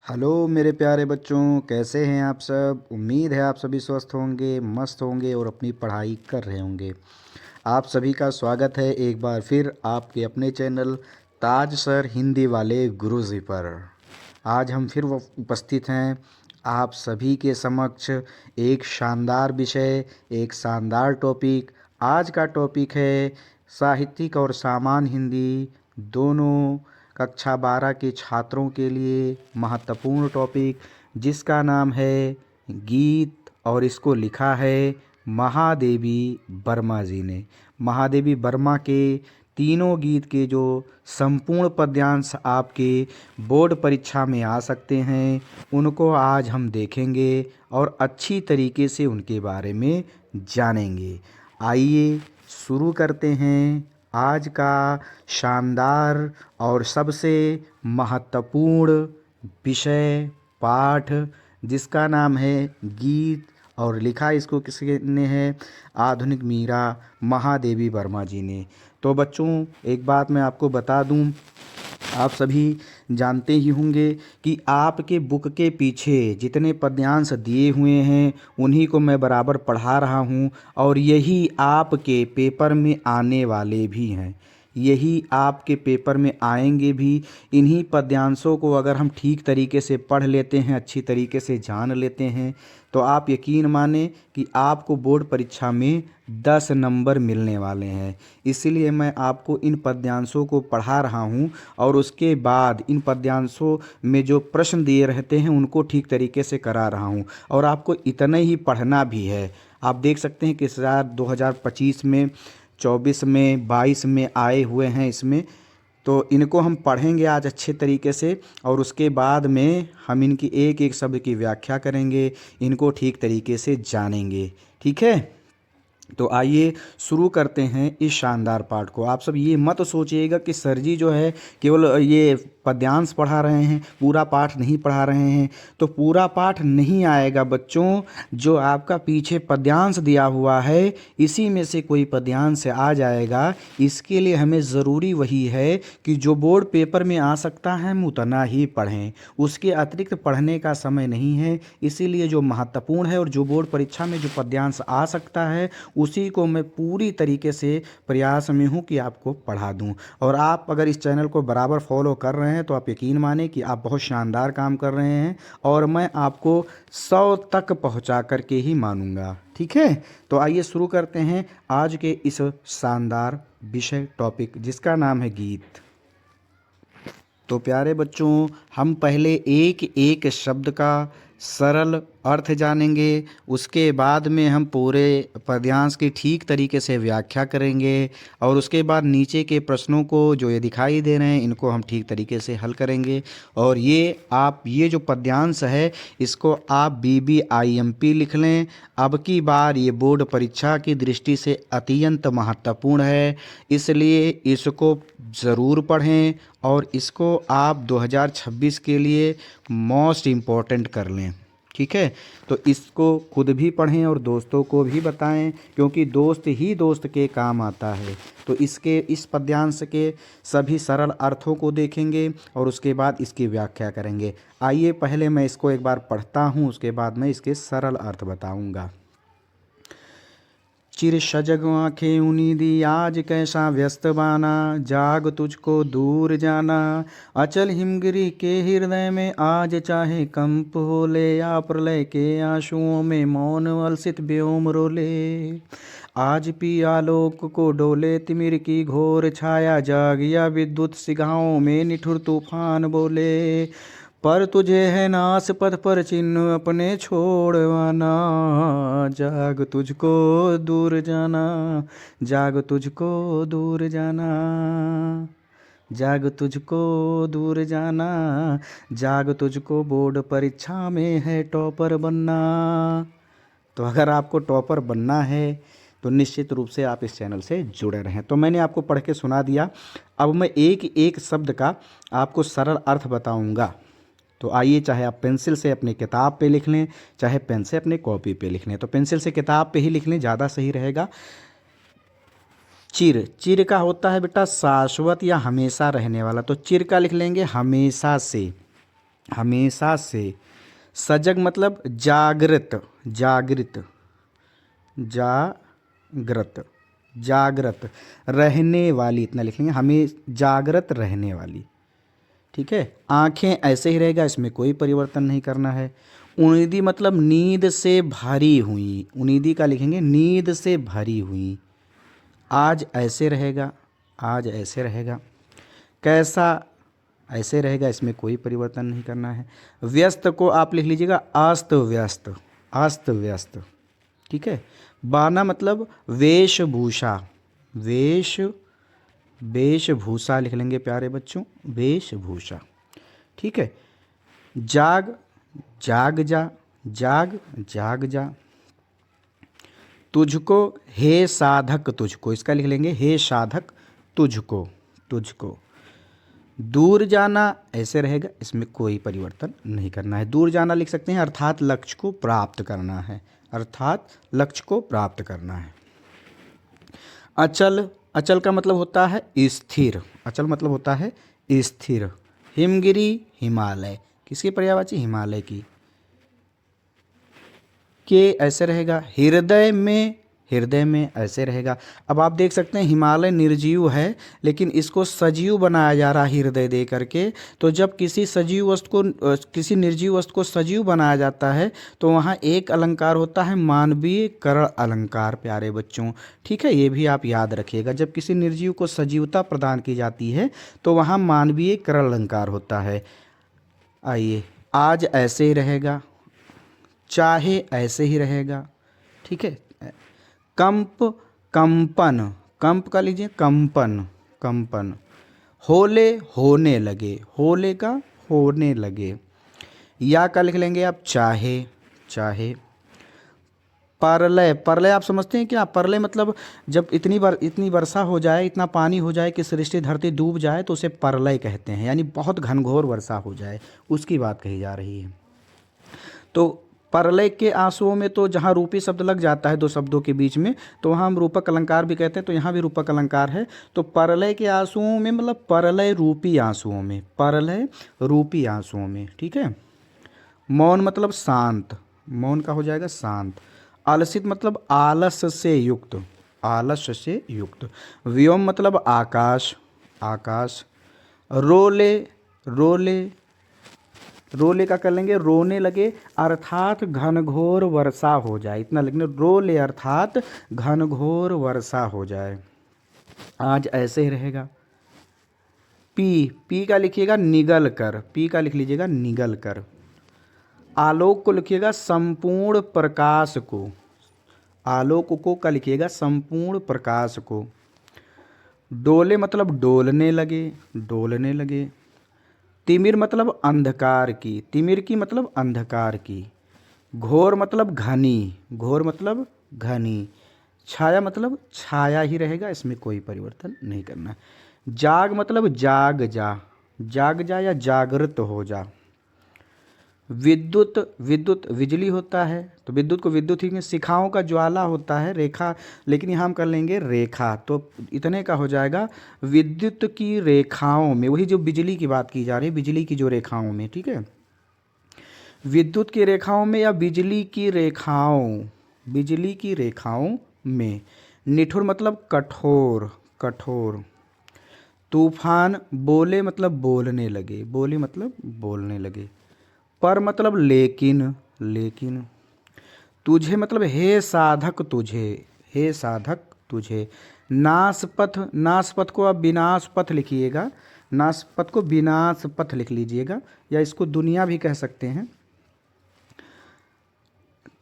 Hello मेरे प्यारे बच्चों, कैसे हैं आप सब। उम्मीद है आप सभी स्वस्थ होंगे, मस्त होंगे और अपनी पढ़ाई कर रहे होंगे। आप सभी का स्वागत है एक बार फिर आपके अपने चैनल ताज सर हिंदी वाले गुरुजी पर। आज हम फिर उपस्थित हैं आप सभी के समक्ष एक शानदार विषय, एक शानदार टॉपिक। आज का टॉपिक है साहित्यिक और सामान्य हिंदी दोनों कक्षा 12 के छात्रों के लिए महत्वपूर्ण टॉपिक, जिसका नाम है गीत। और इसको लिखा है महादेवी वर्मा जी ने। महादेवी वर्मा के तीनों गीत के जो संपूर्ण पद्यांश आपके बोर्ड परीक्षा में आ सकते हैं, उनको आज हम देखेंगे और अच्छी तरीके से उनके बारे में जानेंगे। आइए शुरू करते हैं आज का शानदार और सबसे महत्वपूर्ण विषय पाठ, जिसका नाम है गीत। और लिखा इसको किसने है? आधुनिक मीरा महादेवी वर्मा जी ने। तो बच्चों, एक बात मैं आपको बता दूं, आप सभी जानते ही होंगे कि आपके बुक के पीछे जितने पद्यांश दिए हुए हैं उन्हीं को मैं बराबर पढ़ा रहा हूं, और यही आपके पेपर में आने वाले भी हैं। यही आपके पेपर में आएंगे भी। इन्हीं पद्यांशों को अगर हम ठीक तरीके से पढ़ लेते हैं, अच्छी तरीके से जान लेते हैं, तो आप यकीन माने कि आपको बोर्ड परीक्षा में 10 नंबर मिलने वाले हैं। इसीलिए मैं आपको इन पद्यांशों को पढ़ा रहा हूं, और उसके बाद इन पद्यांशों में जो प्रश्न दिए रहते हैं उनको ठीक तरीके से करा रहा हूं। और आपको इतना ही पढ़ना भी है। आप देख सकते हैं कि इस 2025 में, 24 में, 22 में आए हुए हैं इसमें। तो इनको हम पढ़ेंगे आज अच्छे तरीके से, और उसके बाद में हम इनकी एक एक शब्द की व्याख्या करेंगे, इनको ठीक तरीके से जानेंगे। ठीक है, तो आइए शुरू करते हैं इस शानदार पाठ को। आप सब ये मत सोचिएगा कि सर जी जो है केवल ये पद्यांश पढ़ा रहे हैं, पूरा पाठ नहीं पढ़ा रहे हैं। तो पूरा पाठ नहीं आएगा बच्चों, जो आपका पीछे पद्यांश दिया हुआ है इसी में से कोई पद्यांश आ जाएगा। इसके लिए हमें ज़रूरी वही है कि जो बोर्ड पेपर में आ सकता है हम उतना ही पढ़ें, उसके अतिरिक्त पढ़ने का समय नहीं है। इसीलिए जो महत्वपूर्ण है और जो बोर्ड परीक्षा में जो पद्यांश आ सकता है उसी को मैं पूरी तरीके से प्रयास में हूँ कि आपको पढ़ा दूँ। और आप अगर इस चैनल को बराबर फॉलो कर रहे हैं तो आप यकीन माने कि आप बहुत शानदार काम कर रहे हैं, और मैं आपको 100 तक पहुँचा करके ही मानूंगा। ठीक है, तो आइए शुरू करते हैं आज के इस शानदार विषय टॉपिक, जिसका नाम है गीत। तो प्यारे बच्चों, हम पहले एक एक शब्द का सरल अर्थ जानेंगे, उसके बाद में हम पूरे पद्यांश की ठीक तरीके से व्याख्या करेंगे, और उसके बाद नीचे के प्रश्नों को जो ये दिखाई दे रहे हैं इनको हम ठीक तरीके से हल करेंगे। और ये जो पद्यांश है इसको आप BBIMP लिख लें। अब की बार ये बोर्ड परीक्षा की दृष्टि से अत्यंत महत्वपूर्ण है, इसलिए इसको ज़रूर पढ़ें और इसको आप 2026 के लिए मोस्ट इम्पोर्टेंट कर लें। ठीक है, तो इसको खुद भी पढ़ें और दोस्तों को भी बताएं, क्योंकि दोस्त ही दोस्त के काम आता है। तो इस पद्यांश के सभी सरल अर्थों को देखेंगे और उसके बाद इसकी व्याख्या करेंगे। आइए पहले मैं इसको एक बार पढ़ता हूँ, उसके बाद मैं इसके सरल अर्थ बताऊँगा। चिर सजग आँखें उनी दी आज कैसा व्यस्त बाना, जाग तुझको दूर जाना। अचल हिमगिरी के हृदय में आज चाहे कंप हो ले, या प्रलय के आंसुओं में मौन अलसित व्योम रोले। आज पी आलोक को डोले तिमिर की घोर छाया, जागिया विद्युत सिगाओं में निठुर तूफान बोले। पर तुझे है नास पथ पर चिन्ह अपने छोड़वाना, जाग तुझको दूर जाना, जाग तुझको दूर जाना, जाग तुझको दूर जाना, जाग तुझको बोर्ड परीक्षा में है टॉपर बनना। तो अगर आपको टॉपर बनना है तो निश्चित रूप से आप इस चैनल से जुड़े रहें। तो मैंने आपको पढ़ के सुना दिया, अब मैं एक एक शब्द का आपको सरल अर्थ बताऊंगा। तो आइए, चाहे आप पेंसिल से अपने किताब पे लिख लें, चाहे पेन से अपने कॉपी पे लिख लें। तो पेंसिल से किताब पे ही लिख लें, ज़्यादा सही रहेगा। चिर, चिर का होता है बेटा शाश्वत या हमेशा रहने वाला, तो चिर का लिख लेंगे हमेशा से। हमेशा से। सजग मतलब जागृत, जागृत, जागृत, जागृत रहने वाली, इतना लिखेंगे, हमें जागृत रहने वाली। ठीक है। आंखें ऐसे ही रहेगा, इसमें कोई परिवर्तन नहीं करना है। उनीदी मतलब नींद से भरी हुई, उनीदी का लिखेंगे नींद से भरी हुई। आज ऐसे रहेगा, आज ऐसे रहेगा। कैसा ऐसे रहेगा, इसमें कोई परिवर्तन नहीं करना है। व्यस्त को आप लिख लीजिएगा अस्त व्यस्त, अस्त व्यस्त। ठीक है। बाना मतलब वेशभूषा, वेश, वेशभूषा लिख लेंगे प्यारे बच्चों, वेशभूषा। ठीक है। जाग, जाग जा, जाग, जाग जा। तुझको, हे साधक तुझको, इसका लिख लेंगे हे साधक तुझको, तुझको। दूर जाना ऐसे रहेगा, इसमें कोई परिवर्तन नहीं करना है। दूर जाना लिख सकते हैं, अर्थात लक्ष्य को प्राप्त करना है, अर्थात लक्ष्य को प्राप्त करना है। अचल, अचल का मतलब होता है स्थिर, अचल मतलब होता है स्थिर। हिमगिरी, हिमालय, किसकी पर्यायवाची, हिमालय की। के ऐसे रहेगा। हृदय में, हृदय में ऐसे रहेगा। अब आप देख सकते हैं हिमालय निर्जीव है, लेकिन इसको सजीव बनाया जा रहा है हृदय दे करके। तो जब किसी सजीव वस्तु को, किसी निर्जीव वस्तु को सजीव बनाया जाता है तो वहाँ एक अलंकार होता है मानवीय करण अलंकार प्यारे बच्चों। ठीक है, ये भी आप याद रखिएगा। जब किसी निर्जीव को सजीवता प्रदान की जाती है तो वहाँ मानवीय करण अलंकार होता है। आइए, आज ऐसे ही रहेगा, चाहे ऐसे ही रहेगा। ठीक है। कंप, कंपन, कंप का लीजिए कंपन, कंपन। होले, होने लगे, होले का होने लगे। या का लिख लेंगे आप चाहे, चाहे। परलय, परलय आप समझते हैं क्या? परलय मतलब जब इतनी वर्षा हो जाए, इतना पानी हो जाए कि सृष्टि धरती डूब जाए तो उसे परलय कहते हैं, यानी बहुत घनघोर वर्षा हो जाए, उसकी बात कही जा रही है। तो परलय के आंसुओं में तो जहाँ रूपी शब्द लग जाता है दो शब्दों के बीच में, तो वहाँ हम रूपक अलंकार भी कहते हैं, तो यहाँ भी रूपक अलंकार है। तो परलय के आंसुओं में मतलब परलय रूपी आंसुओं में, परलय रूपी आंसुओं में। ठीक है। मौन मतलब शांत, मौन का हो जाएगा शांत। आलसित मतलब आलस से युक्त, आलस्य से युक्त। व्योम मतलब आकाश, आकाश। रोले, रोले, रोले का कर लेंगे रोने लगे, अर्थात घनघोर वर्षा हो जाए, इतना लिखना। रोले अर्थात घनघोर वर्षा हो जाए। आज ऐसे ही रहेगा। पी, पी का लिखिएगा निगल कर, पी का लिख लीजिएगा निगल कर। आलोक को लिखिएगा संपूर्ण प्रकाश को, आलोक को का लिखिएगा संपूर्ण प्रकाश को। डोले मतलब डोलने लगे, डोलने लगे। तिमिर मतलब अंधकार की, तिमिर की मतलब अंधकार की। घोर मतलब घनी, घोर मतलब घनी। छाया मतलब छाया ही रहेगा, इसमें कोई परिवर्तन नहीं करना। जाग मतलब जाग जा, जाग जा या जागृत हो जा। विद्युत, विद्युत बिजली होता है, तो विद्युत को विद्युत ही, शिखाओं का ज्वाला होता है, रेखा, लेकिन यहाँ हम कर लेंगे रेखा, तो इतने का हो जाएगा। विद्युत की रेखाओं में, वही जो बिजली की बात की जा रही है, बिजली की जो रेखाओं में। ठीक है। विद्युत की रेखाओं में या बिजली की रेखाओं, बिजली की रेखाओं में। निठुर मतलब कठोर, कठोर। तूफान, बोले मतलब बोलने लगे, बोले मतलब बोलने लगे। पर मतलब लेकिन, लेकिन। तुझे मतलब हे साधक तुझे, हे साधक तुझे। नासपथ, नासपथ को आप विनाश पथ लिखिएगा, नासपथ को विनाश पथ लिख लीजिएगा, या इसको दुनिया भी कह सकते हैं।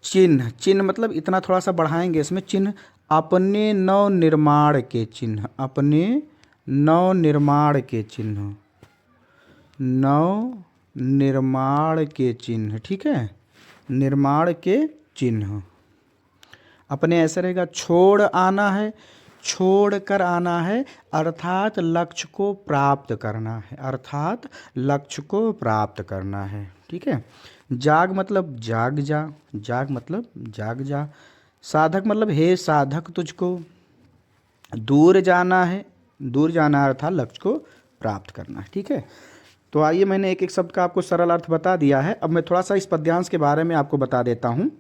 चिन्ह, चिन्ह मतलब इतना थोड़ा सा बढ़ाएंगे इसमें, चिन्ह अपने नव निर्माण के चिन्ह, अपने नव निर्माण के चिन्ह, नव निर्माण के चिन्ह। ठीक है, निर्माण के चिन्ह। अपने ऐसे रहेगा। छोड़ आना है, छोड़ कर आना है, अर्थात लक्ष्य को प्राप्त करना है, अर्थात लक्ष्य को प्राप्त करना है। ठीक है। जाग मतलब जाग जा, जाग मतलब जाग जा। साधक मतलब हे साधक तुझको। दूर जाना है, दूर जाना अर्थात लक्ष्य को प्राप्त करना है। ठीक है। तो आइए, मैंने एक एक शब्द का आपको सरल अर्थ बता दिया है। अब मैं थोड़ा सा इस पद्यांश के बारे में आपको बता देता हूँ।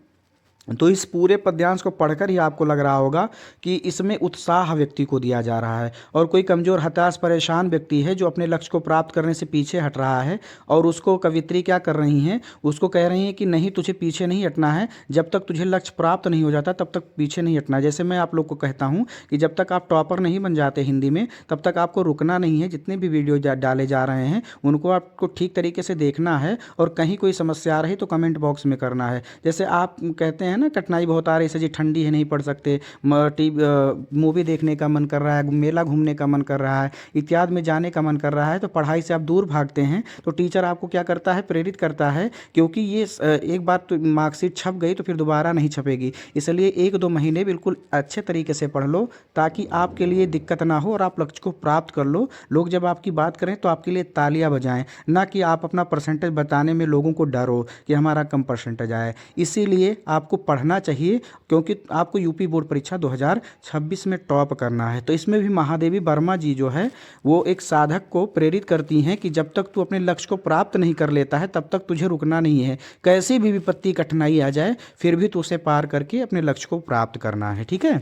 तो इस पूरे पद्यांश को पढ़कर ही आपको लग रहा होगा कि इसमें उत्साह व्यक्ति को दिया जा रहा है, और कोई कमज़ोर, हताश, परेशान व्यक्ति है जो अपने लक्ष्य को प्राप्त करने से पीछे हट रहा है, और उसको कवित्री क्या कर रही हैं, उसको कह रही हैं कि नहीं, तुझे पीछे नहीं हटना है, जब तक तुझे लक्ष्य प्राप्त नहीं हो जाता तब तक पीछे नहीं हटना। जैसे मैं आप लोग को कहता हूँ कि जब तक आप टॉपर नहीं बन जाते हिंदी में, तब तक आपको रुकना नहीं है। जितने भी वीडियो डाले जा रहे हैं उनको आपको ठीक तरीके से देखना है, और कहीं कोई समस्या आ रही तो कमेंट बॉक्स में करना है। जैसे आप कहते हैं ना, कठिनाई बहुत आ रही है जी, ठंडी है, नहीं पढ़ सकते, मूवी देखने का मन कर रहा है, मेला घूमने का मन कर रहा है, इत्यादि में जाने का मन कर रहा है, तो पढ़ाई से आप दूर भागते हैं, तो टीचर आपको क्या करता है, प्रेरित करता है। क्योंकि ये एक बार तो मार्कशीट छप गई तो फिर दोबारा नहीं छपेगी, इसलिए 1-2 महीने बिल्कुल अच्छे तरीके से पढ़ लो, ताकि आपके लिए दिक्कत ना हो और आप लक्ष्य को प्राप्त कर लो। लोग जब आपकी बात करें तो आपके लिए तालियां बजाएं, ना कि आप अपना परसेंटेज बताने में लोगों को डर हो कि हमारा कम परसेंटेज आए। इसीलिए आपको पढ़ना चाहिए, क्योंकि आपको यूपी बोर्ड परीक्षा 2026 में टॉप करना है। तो इसमें भी महादेवी वर्मा जी जो है वो एक साधक को प्रेरित करती हैं कि जब तक तू अपने लक्ष्य को प्राप्त नहीं कर लेता है तब तक तुझे रुकना नहीं है। कैसी भी विपत्ति, कठिनाई आ जाए, फिर भी तू उसे पार करके अपने लक्ष्य को प्राप्त करना है। ठीक है,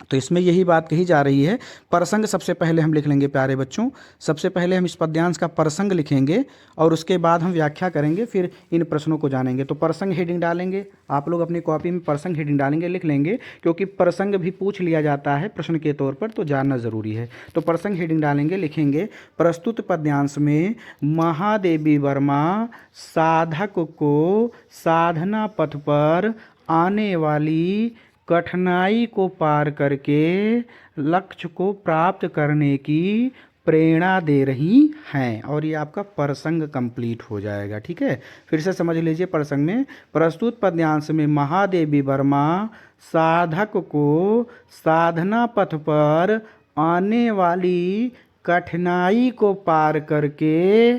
तो इसमें यही बात कही जा रही है। प्रसंग सबसे पहले हम लिख लेंगे प्यारे बच्चों। सबसे पहले हम इस पद्यांश का प्रसंग लिखेंगे, और उसके बाद हम व्याख्या करेंगे, फिर इन प्रश्नों को जानेंगे। तो प्रसंग हेडिंग डालेंगे, आप लोग अपनी कॉपी में प्रसंग हेडिंग डालेंगे, लिख लेंगे, क्योंकि प्रसंग भी पूछ लिया जाता है प्रश्न के तौर पर, तो जानना ज़रूरी है। तो प्रसंग हेडिंग डालेंगे, लिखेंगे, प्रस्तुत पद्यांश में महादेवी वर्मा साधक को साधना पथ पर आने वाली कठिनाई को पार करके लक्ष्य को प्राप्त करने की प्रेरणा दे रही हैं। और ये आपका प्रसंग कंप्लीट हो जाएगा। ठीक है, फिर से समझ लीजिए प्रसंग में, प्रस्तुत पद्यांश में महादेवी वर्मा साधक को साधना पथ पर आने वाली कठिनाई को पार करके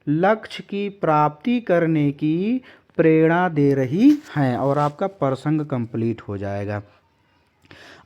लक्ष्य की प्राप्ति करने की प्रेरणा दे रही हैं, और आपका प्रसंग कंप्लीट हो जाएगा।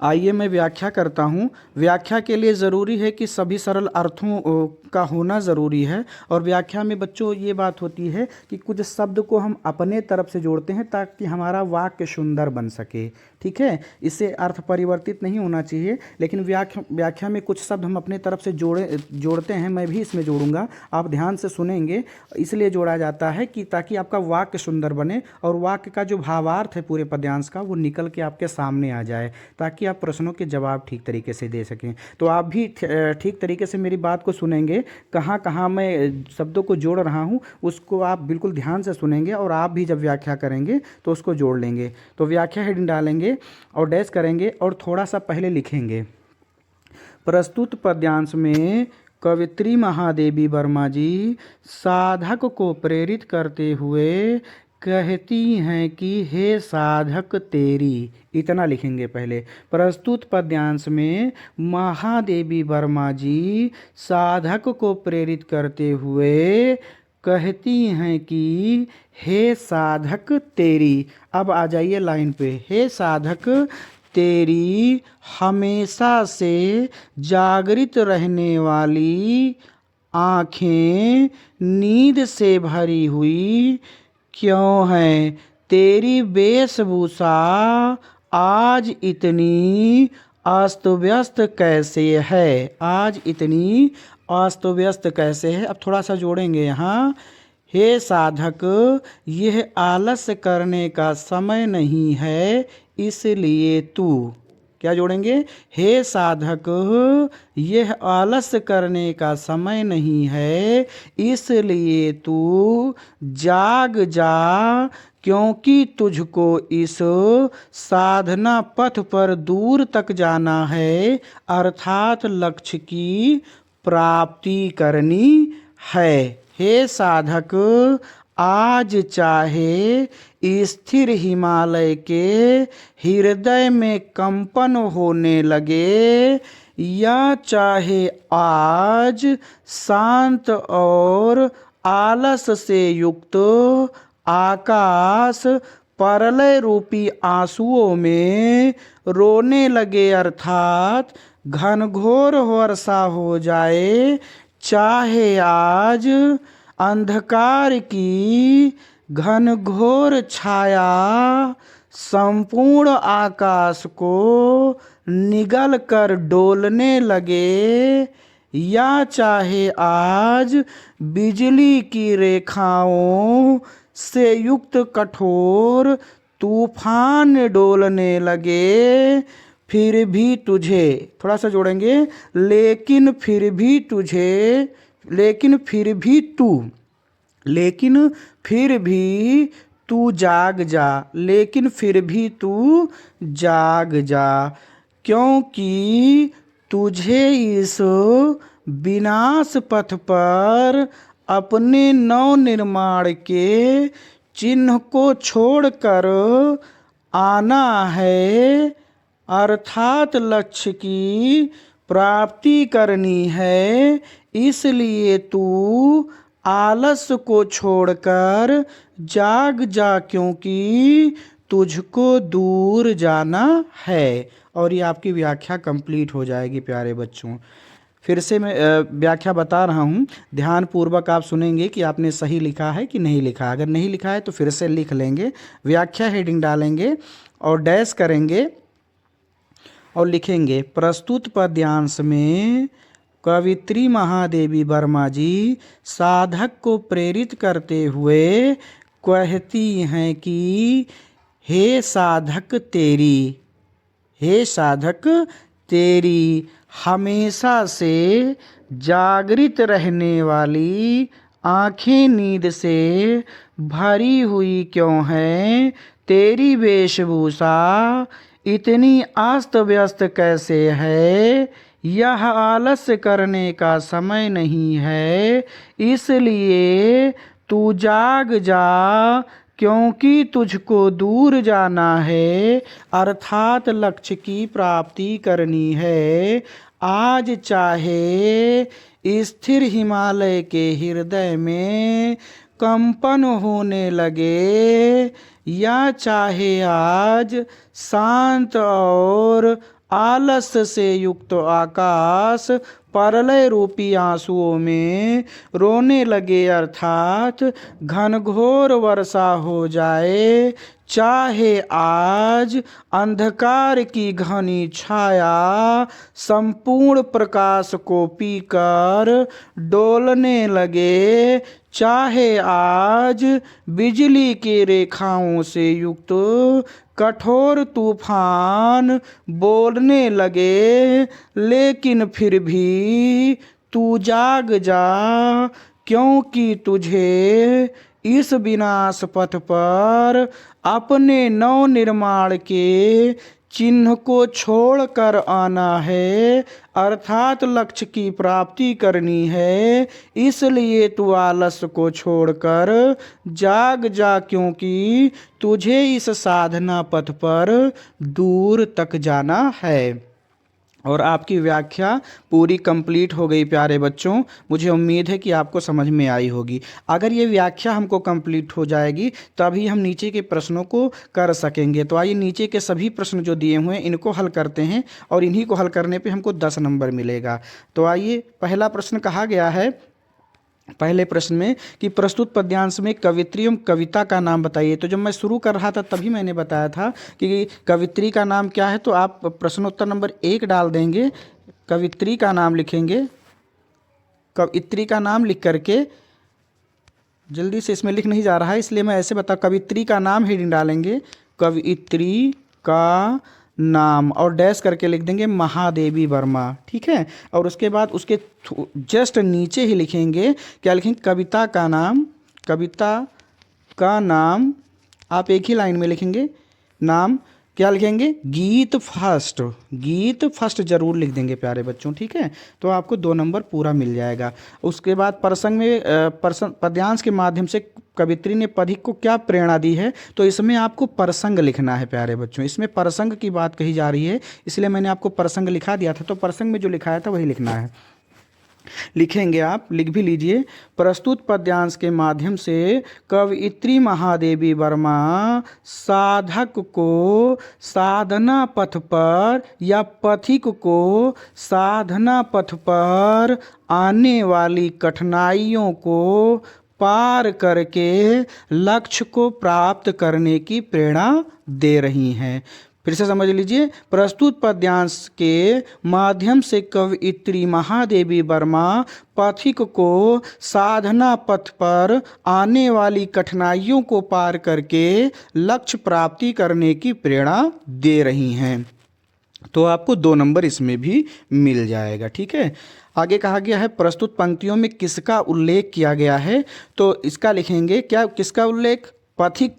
आइए मैं व्याख्या करता हूँ। व्याख्या के लिए ज़रूरी है कि सभी सरल अर्थों का होना ज़रूरी है, और व्याख्या में बच्चों ये बात होती है कि कुछ शब्द को हम अपने तरफ से जोड़ते हैं ताकि हमारा वाक्य सुंदर बन सके। ठीक है, इससे अर्थ परिवर्तित नहीं होना चाहिए, लेकिन व्याख्या में कुछ शब्द हम अपने तरफ से जोड़ते हैं। मैं भी इसमें जोड़ूंगा, आप ध्यान से सुनेंगे। इसलिए जोड़ा जाता है कि ताकि आपका वाक्य सुंदर बने, और वाक्य का जो भावार्थ है पूरे पद्यांश का वो निकल के आपके सामने आ जाए, ताकि आप प्रश्नों के जवाब ठीक तरीके से दे सकें। तो आप भी ठीक तरीके से मेरी बात को सुनेंगे, कहाँ कहाँ मैं शब्दों को जोड़ रहा हूँ उसको आप बिल्कुल ध्यान से सुनेंगे, और आप भी जब व्याख्या करेंगे तो उसको जोड़ लेंगे। तो व्याख्या हेडिंग डालेंगे और डैश करेंगे, और थोड़ा सा पहले लिखेंगे, प्रस्तुत पद्यांश में कवित्री महादेवी वर्मा जी साधक को प्रेरित करते हुए कहती हैं कि हे साधक तेरी, इतना लिखेंगे पहले। प्रस्तुत पद्यांश में महादेवी वर्मा जी साधक को प्रेरित करते हुए कहती हैं कि हे साधक तेरी। अब आ जाइए लाइन पे, हे साधक तेरी हमेशा से जागृत रहने वाली आँखें नींद से भरी हुई क्यों है? तेरी वेशभूषा आज इतनी अस्त व्यस्त कैसे है? आज इतनी अस्त व्यस्त कैसे है? अब थोड़ा सा जोड़ेंगे यहाँ, हे साधक यह आलस्य करने का समय नहीं है, इसलिए तू, क्या जोड़ेंगे, हे साधक यह आलस्य करने का समय नहीं है, इसलिए तू जाग जा, क्योंकि तुझको इस साधना पथ पर दूर तक जाना है, अर्थात लक्ष्य की प्राप्ति करनी है। हे साधक आज चाहे स्थिर हिमालय के हृदय में कंपन होने लगे, या चाहे आज शांत और आलस से युक्त आकाश परलय रूपी आंसुओं में रोने लगे, अर्थात घनघोर वर्षा हो जाए, चाहे आज अंधकार की घनघोर छाया संपूर्ण आकाश को निगल कर डोलने लगे, या चाहे आज बिजली की रेखाओं से युक्त कठोर तूफान डोलने लगे, फिर भी तुझे, थोड़ा सा जोड़ेंगे, लेकिन फिर भी तुझे, लेकिन फिर भी तू, लेकिन फिर भी तू जाग जा, लेकिन फिर भी तू जाग जा, क्योंकि तुझे इस विनाश पथ पर अपने नव निर्माण के चिन्ह को छोड़कर आना है, अर्थात लक्ष्य की प्राप्ति करनी है। इसलिए तू आलस्य को छोड़कर जाग जा, क्योंकि तुझको दूर जाना है। और ये आपकी व्याख्या कंप्लीट हो जाएगी प्यारे बच्चों। फिर से मैं व्याख्या बता रहा हूँ, ध्यानपूर्वक आप सुनेंगे कि आपने सही लिखा है कि नहीं लिखा। अगर नहीं लिखा है तो फिर से लिख लेंगे, व्याख्या हेडिंग डालेंगे और डैश करेंगे और लिखेंगे, प्रस्तुत पद्यांश में कवित्री महादेवी वर्मा जी साधक को प्रेरित करते हुए कहती हैं कि हे साधक तेरी, हे साधक तेरी हमेशा से जागृत रहने वाली आंखें नींद से भरी हुई क्यों हैं? तेरी वेशभूषा इतनी अस्त व्यस्त कैसे है? यह आलस्य करने का समय नहीं है, इसलिए तू जाग जा, क्योंकि तुझको दूर जाना है, अर्थात लक्ष्य की प्राप्ति करनी है। आज चाहे स्थिर हिमालय के हृदय में कंपन होने लगे, या चाहे आज शांत और आलस्य से युक्त आकाश परलय रूपी आंसुओं में रोने लगे, अर्थात घनघोर वर्षा हो जाए, चाहे आज अंधकार की घनी छाया संपूर्ण प्रकाश को पीकर डोलने लगे, चाहे आज बिजली की रेखाओं से युक्त कठोर तूफान बोलने लगे, लेकिन फिर भी तू जाग जा, क्योंकि तुझे इस विनाश पथ पर अपने नव निर्माण के चिन्ह को छोड़कर आना है, अर्थात लक्ष्य की प्राप्ति करनी है। इसलिए तू आलस्य को छोड़कर जाग जा, क्योंकि तुझे इस साधना पथ पर दूर तक जाना है। और आपकी व्याख्या पूरी कंप्लीट हो गई प्यारे बच्चों। मुझे उम्मीद है कि आपको समझ में आई होगी। अगर ये व्याख्या हमको कंप्लीट हो जाएगी तभी हम नीचे के प्रश्नों को कर सकेंगे। तो आइए नीचे के सभी प्रश्न जो दिए हुए हैं इनको हल करते हैं और इन्हीं को हल करने पे हमको 10 नंबर मिलेगा। तो आइए, पहला प्रश्न कहा गया है पहले प्रश्न में कि प्रस्तुत पद्यांश में कवित्री एवं कविता का नाम बताइए। तो जब मैं शुरू कर रहा था तभी मैंने बताया था कि कवित्री का नाम क्या है। तो आप प्रश्नोत्तर नंबर 1 डाल देंगे, कवित्री का नाम लिखेंगे, कवित्री का नाम लिख करके, जल्दी से इसमें लिख नहीं जा रहा है इसलिए मैं ऐसे बता, कवित्री का नाम हेडिंग डालेंगे, कवित्री का नाम, और डैश करके लिख देंगे महादेवी वर्मा, ठीक है। और उसके बाद उसके जस्ट नीचे ही लिखेंगे, क्या लिखेंगे, कविता का नाम, कविता का नाम आप एक ही लाइन में लिखेंगे, नाम क्या लिखेंगे, गीत फर्स्ट, गीत फर्स्ट जरूर लिख देंगे प्यारे बच्चों, ठीक है। तो आपको 2 नंबर पूरा मिल जाएगा। उसके बाद प्रसंग में पद्यांश के माध्यम से कवित्री ने पथिक को क्या प्रेरणा दी है। तो इसमें आपको प्रसंग लिखना है प्यारे बच्चों, इसमें प्रसंग की बात कही जा रही है, इसलिए मैंने आपको प्रसंग लिखा दिया था। तो प्रसंग में जो लिखाया था वही लिखना है, लिखेंगे आप, लिख भी लीजिए। प्रस्तुत पद्यांश के माध्यम से कवयित्री महादेवी वर्मा साधक को साधना पथ पर या पथिक को साधना पथ पर आने वाली कठिनाइयों को पार करके लक्ष्य को प्राप्त करने की प्रेरणा दे रही हैं। फिर से समझ लीजिए, प्रस्तुत पद्यांश के माध्यम से कवयित्री महादेवी वर्मा पथिक को साधना पथ पर आने वाली कठिनाइयों को पार करके लक्ष्य प्राप्ति करने की प्रेरणा दे रही हैं। तो आपको 2 नंबर इसमें भी मिल जाएगा। ठीक है, आगे कहा गया है प्रस्तुत पंक्तियों में किसका उल्लेख किया गया है, तो इसका लिखेंगे क्या, किसका उल्लेख, पथिक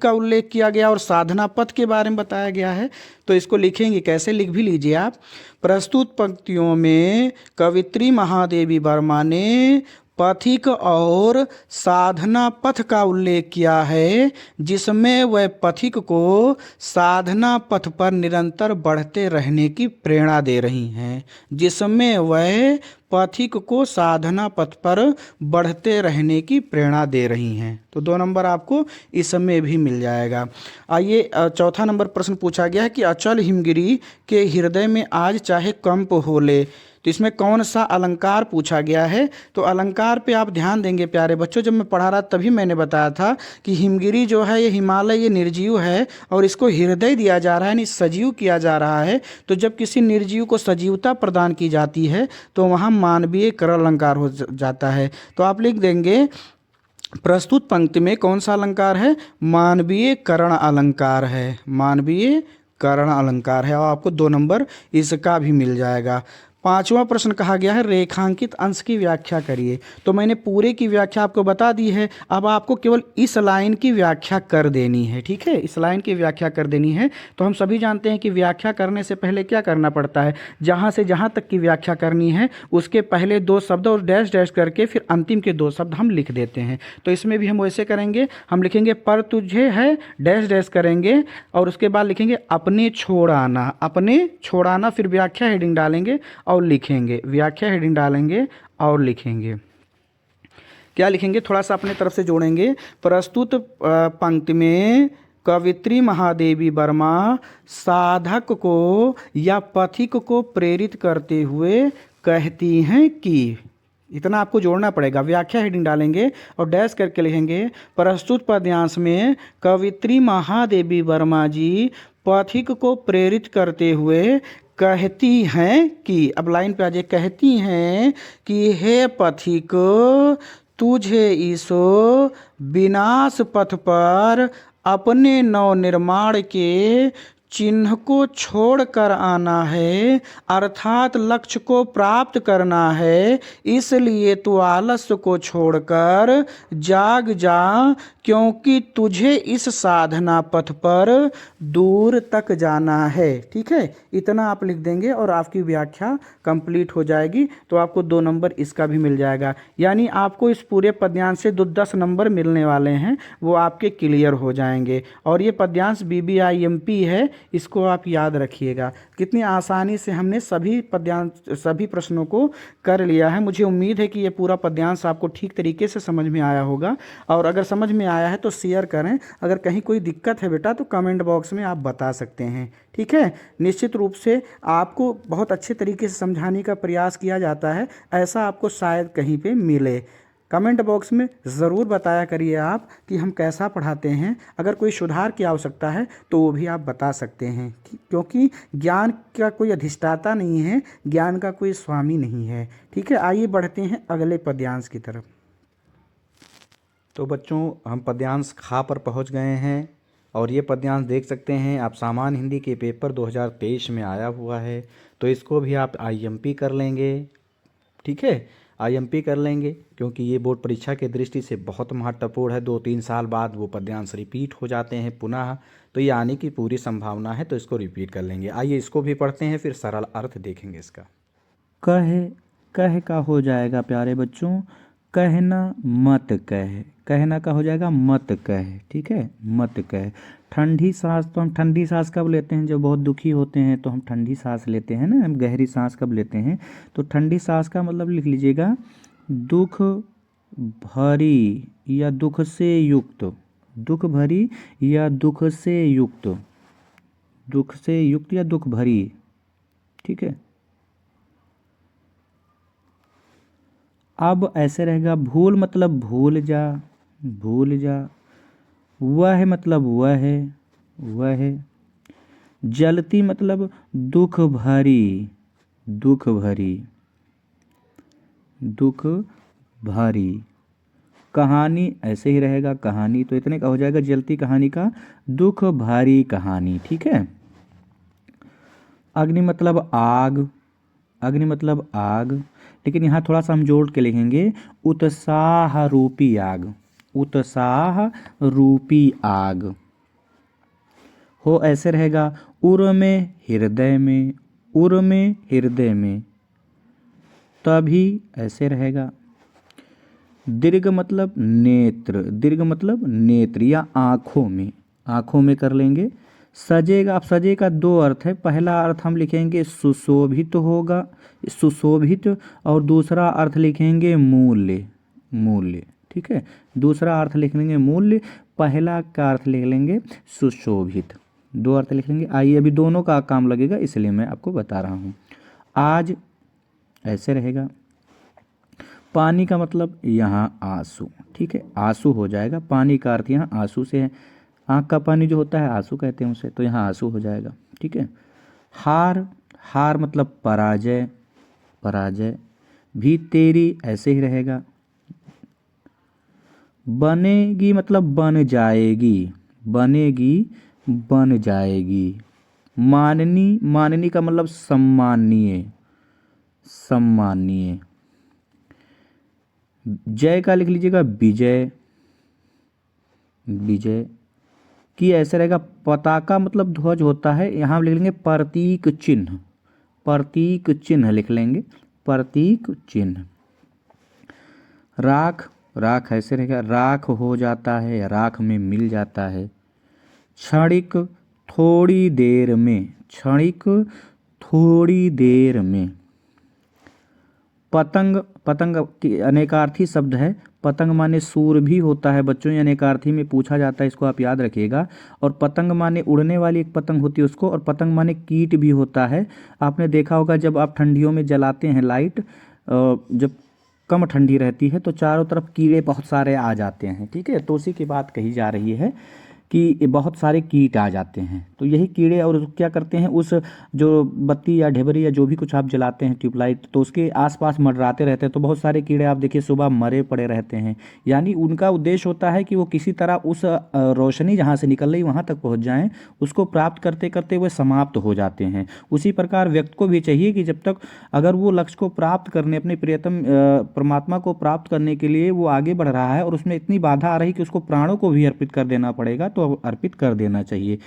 का उल्लेख किया गया और साधना पथ के बारे में बताया गया है। तो इसको लिखेंगे कैसे, लिख भी लीजिए आप। प्रस्तुत पंक्तियों में कवयित्री महादेवी वर्मा ने पथिक और साधना पथ का उल्लेख किया है, जिसमें वह पथिक को साधना पथ पर निरंतर बढ़ते रहने की प्रेरणा दे रही हैं, जिसमें वह पथिक को साधना पथ पर बढ़ते रहने की प्रेरणा दे रही हैं। तो 2 नंबर आपको इसमें भी मिल जाएगा। आइए चौथा नंबर प्रश्न पूछा गया है कि अचल हिमगिरी के हृदय में आज चाहे कंप हो ले, तो इसमें कौन सा अलंकार पूछा गया है। तो अलंकार पे आप ध्यान देंगे प्यारे बच्चों, जब मैं पढ़ा रहा तभी मैंने बताया था कि हिमगिरी जो है ये हिमालय, ये निर्जीव है और इसको हृदय दिया जा रहा है, यानी सजीव किया जा रहा है। तो जब किसी निर्जीव को सजीवता प्रदान की जाती है तो वहाँ मानवीय करण अलंकार हो जाता है। तो आप लिख देंगे प्रस्तुत पंक्ति में कौन सा अलंकार है, मानवीय करण अलंकार है, मानवीय करण अलंकार है, और आपको 2 नंबर इसका भी मिल जाएगा। 5वां प्रश्न कहा गया है रेखांकित अंश की व्याख्या करिए। तो मैंने पूरे की व्याख्या आपको बता दी है, अब आपको केवल इस लाइन की व्याख्या कर देनी है। ठीक है, इस लाइन की व्याख्या कर देनी है। तो हम सभी जानते हैं कि व्याख्या करने से पहले क्या करना पड़ता है, जहाँ से जहाँ तक की व्याख्या करनी है उसके पहले 2 शब्द और डैश डैश करके फिर अंतिम के 2 शब्द हम लिख देते हैं। तो इसमें भी हम वैसे करेंगे, हम लिखेंगे पर तुझे है, डैश डैश करेंगे और उसके बाद लिखेंगे अपने छोड़ाना, अपने छोड़ाना, फिर व्याख्या हेडिंग डालेंगे और लिखेंगे, व्याख्या हेडिंग डालेंगे और लिखेंगे। क्या लिखेंगे, थोड़ा सा अपने तरफ से जोड़ेंगे। प्रस्तुत पंक्ति में कवयित्री महादेवी वर्मा साधक को या पथिक को प्रेरित करते हुए कहती हैं कि, इतना आपको जोड़ना पड़ेगा। व्याख्या हेडिंग डालेंगे और डैश करके लिखेंगे प्रस्तुत पद्यांश में कवयित्री महादेवी वर्मा जी पथिक को प्रेरित करते हुए कहती हैं कि, अब लाइन पे आ जाए, कहती हैं कि हे पथिक तुझे इस विनाश पथ पर अपने नवनिर्माण के चिन्ह को छोड़कर आना है, अर्थात लक्ष्य को प्राप्त करना है। इसलिए तू आलस्य को छोड़कर जाग जा, क्योंकि तुझे इस साधना पथ पर दूर तक जाना है। ठीक है, इतना आप लिख देंगे और आपकी व्याख्या कंप्लीट हो जाएगी। तो आपको 2 नंबर इसका भी मिल जाएगा, यानी आपको इस पूरे पद्यांश से 10 नंबर मिलने वाले हैं, वो आपके क्लियर हो जाएंगे। और ये पद्यांश BBIMP है, इसको आप याद रखिएगा। कितनी आसानी से हमने सभी प्रश्नों को कर लिया है। मुझे उम्मीद है कि ये पूरा पद्यांश आपको ठीक तरीके से समझ में आया होगा, और अगर समझ में आया है तो शेयर करें। अगर कहीं कोई दिक्कत है बेटा तो कमेंट बॉक्स में आप बता सकते हैं। ठीक है, निश्चित रूप से आपको बहुत अच्छे तरीके से समझाने का प्रयास किया जाता है, ऐसा आपको शायद कहीं पे मिले। कमेंट बॉक्स में ज़रूर बताया करिए आप कि हम कैसा पढ़ाते हैं। अगर कोई सुधार की आवश्यकता है तो वो भी आप बता सकते हैं, क्योंकि ज्ञान का कोई अधिष्ठाता नहीं है, ज्ञान का कोई स्वामी नहीं है। ठीक है, आइए बढ़ते हैं अगले पद्यांश की तरफ। तो बच्चों, हम पद्यांश खा पर पहुंच गए हैं, और ये पद्यांश देख सकते हैं आप, सामान्य हिंदी के पेपर 2023 में आया हुआ है। तो इसको भी आप IMP कर लेंगे। ठीक है, IMP कर लेंगे, क्योंकि ये बोर्ड परीक्षा के दृष्टि से बहुत महत्वपूर्ण है। 2-3 साल बाद वो पद्यांश रिपीट हो जाते हैं पुनः, तो ये आने की पूरी संभावना है, तो इसको रिपीट कर लेंगे। आइए इसको भी पढ़ते हैं, फिर सरल अर्थ देखेंगे इसका। कह का हो जाएगा प्यारे बच्चों, कहना मत कह, कहना का हो जाएगा मत कह। ठीक है, मत कह। ठंडी सांस, तो हम ठंडी सांस कब लेते हैं, जब बहुत दुखी होते हैं तो हम ठंडी सांस लेते हैं ना, हम गहरी सांस कब लेते हैं। तो ठंडी सांस का मतलब लिख लीजिएगा दुख भरी या दुख से युक्त, दुख भरी या दुख से युक्त, दुख से युक्त या दुख भरी। ठीक है, अब ऐसे रहेगा भूल मतलब भूल जा, भूल जा। वह मतलब वह। जलती मतलब दुख भरी, दुख भरी, दुख भरी। कहानी ऐसे ही रहेगा, कहानी तो इतने का हो जाएगा, जलती कहानी का दुख भारी कहानी। ठीक है। अग्नि मतलब आग, अग्नि मतलब आग, लेकिन यहाँ थोड़ा सा हम जोड़ के लिखेंगे उत्साह रूपी आग, उत्साह रूपी आग। हो ऐसे रहेगा उर में हृदय में, उर में हृदय में। तभी ऐसे रहेगा। दीर्घ मतलब नेत्र, दीर्घ मतलब नेत्र या आँखों में, आँखों में कर लेंगे। सजेगा, अब सजे का दो अर्थ है। पहला अर्थ हम लिखेंगे सुशोभित होगा, सुशोभित, और दूसरा अर्थ लिखेंगे मूल्य, मूल्य। ठीक है, दूसरा अर्थ लिख लेंगे मूल्य, पहला का अर्थ लिख लेंगे सुशोभित। दो अर्थ लिख लेंगे। आइए अभी दोनों का काम लगेगा, इसलिए मैं आपको बता रहा हूँ। आज ऐसे रहेगा। पानी का मतलब यहाँ आंसू। ठीक है, आंसू हो जाएगा। पानी का अर्थ यहाँ आंसू से है। आँख का पानी जो होता है आंसू कहते हैं उसे, तो यहाँ आंसू हो जाएगा। ठीक है। हार, हार मतलब पराजय, पराजय। भी तेरी ऐसे ही रहेगा। बनेगी मतलब बन जाएगी, बनेगी, बन जाएगी। माननी, माननी का मतलब सम्माननीय, सम्माननीय। जय का लिख लीजिएगा विजय, विजय। कि ऐसे रहेगा। पताका मतलब ध्वज होता है, यहाँ लिख लेंगे प्रतीक चिन्ह, प्रतीक चिन्ह लिख लेंगे, प्रतीक चिन्ह। राख, राख ऐसे रहेगा। राख हो जाता है, राख में मिल जाता है। क्षणिक थोड़ी देर में, क्षणिक थोड़ी देर में। पतंग, पतंग की अनेकार्थी शब्द है। पतंग माने सूर भी होता है बच्चों, ये अनेकार्थी में पूछा जाता है, इसको आप याद रखिएगा। और पतंग माने उड़ने वाली एक पतंग होती है उसको, और पतंग माने कीट भी होता है। आपने देखा होगा जब आप ठंडियों में जलाते हैं लाइट, जब कम ठंडी रहती है तो चारों तरफ कीड़े बहुत सारे आ जाते हैं। ठीक है, तो उसी की बात कही जा रही है कि बहुत सारे कीट आ जाते हैं। तो यही कीड़े और क्या करते हैं, उस जो बत्ती या ढेबरी या जो भी कुछ आप जलाते हैं ट्यूबलाइट, तो उसके आसपास मंडराते रहते हैं। तो बहुत सारे कीड़े आप देखिए सुबह मरे पड़े रहते हैं। यानी उनका उद्देश्य होता है कि वो किसी तरह उस रोशनी जहाँ से निकल रही वहाँ तक पहुँच जाएं, उसको प्राप्त करते करते वे समाप्त हो जाते हैं। उसी प्रकार व्यक्ति को भी चाहिए कि जब तक अगर वो लक्ष्य को प्राप्त करने, अपने प्रियतम परमात्मा को प्राप्त करने के लिए वो आगे बढ़ रहा है और उसमें इतनी बाधा आ रही कि उसको प्राणों को भी अर्पित कर देना पड़ेगा, तो अर्पित कर देना चाहिए,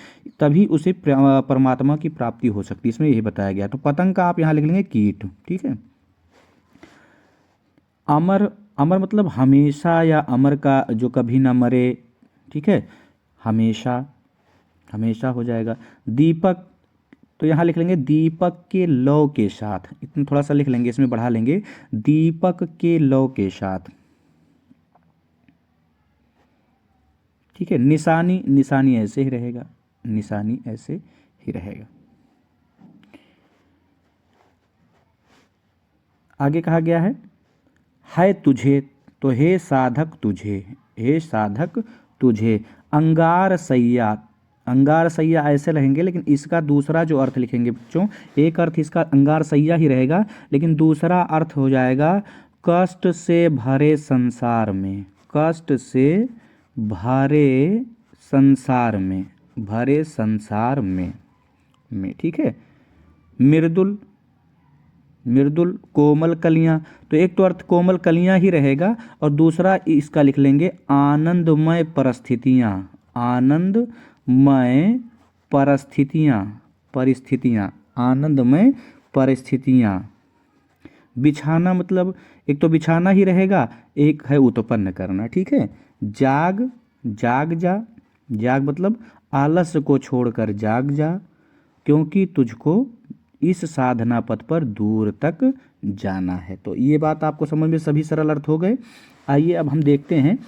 तभी उसे परमात्मा की प्राप्ति हो सकती है। इसमें यही बताया गया। तो पतंग का आप यहाँ लिख लेंगे कीट। ठीक है। अमर, अमर मतलब हमेशा या अमर का जो कभी ना मरे। ठीक है, हमेशा, हमेशा हो जाएगा। दीपक, तो यहाँ लिख लेंगे दीपक के लौ के साथ, इतना थोड़ा सा लिख लेंगे, इसमें बढ़ा लेंगे दीपक के लौ के साथ। ठीक है। निशानी, निशानी ऐसे ही रहेगा, निशानी ऐसे ही रहेगा। आगे कहा गया है तुझे, तो हे साधक तुझे, हे साधक तुझे। अंगार सैया, अंगार सैया ऐसे रहेंगे, लेकिन इसका दूसरा जो अर्थ लिखेंगे बच्चों, एक अर्थ इसका अंगार सैया ही रहेगा, लेकिन दूसरा अर्थ हो जाएगा कष्ट से भरे संसार में, कष्ट से भरे संसार में, भरे संसार में। ठीक है। मृदुल, मृदुल कोमल कलियां, तो एक तो अर्थ कोमल कलियां ही रहेगा, और दूसरा इसका लिख लेंगे आनंदमय परिस्थितियां, आनंदमय परिस्थितियां, परिस्थितियां, आनंदमय परिस्थितियां। बिछाना मतलब एक तो बिछाना ही रहेगा, एक है उत्पन्न करना। ठीक है। जाग, जाग जा, जाग मतलब आलस्य को छोड़कर जाग जा, क्योंकि तुझको इस साधना पथ पर दूर तक जाना है। तो ये बात आपको समझ में सभी सरल अर्थ हो गए। आइए अब हम देखते हैं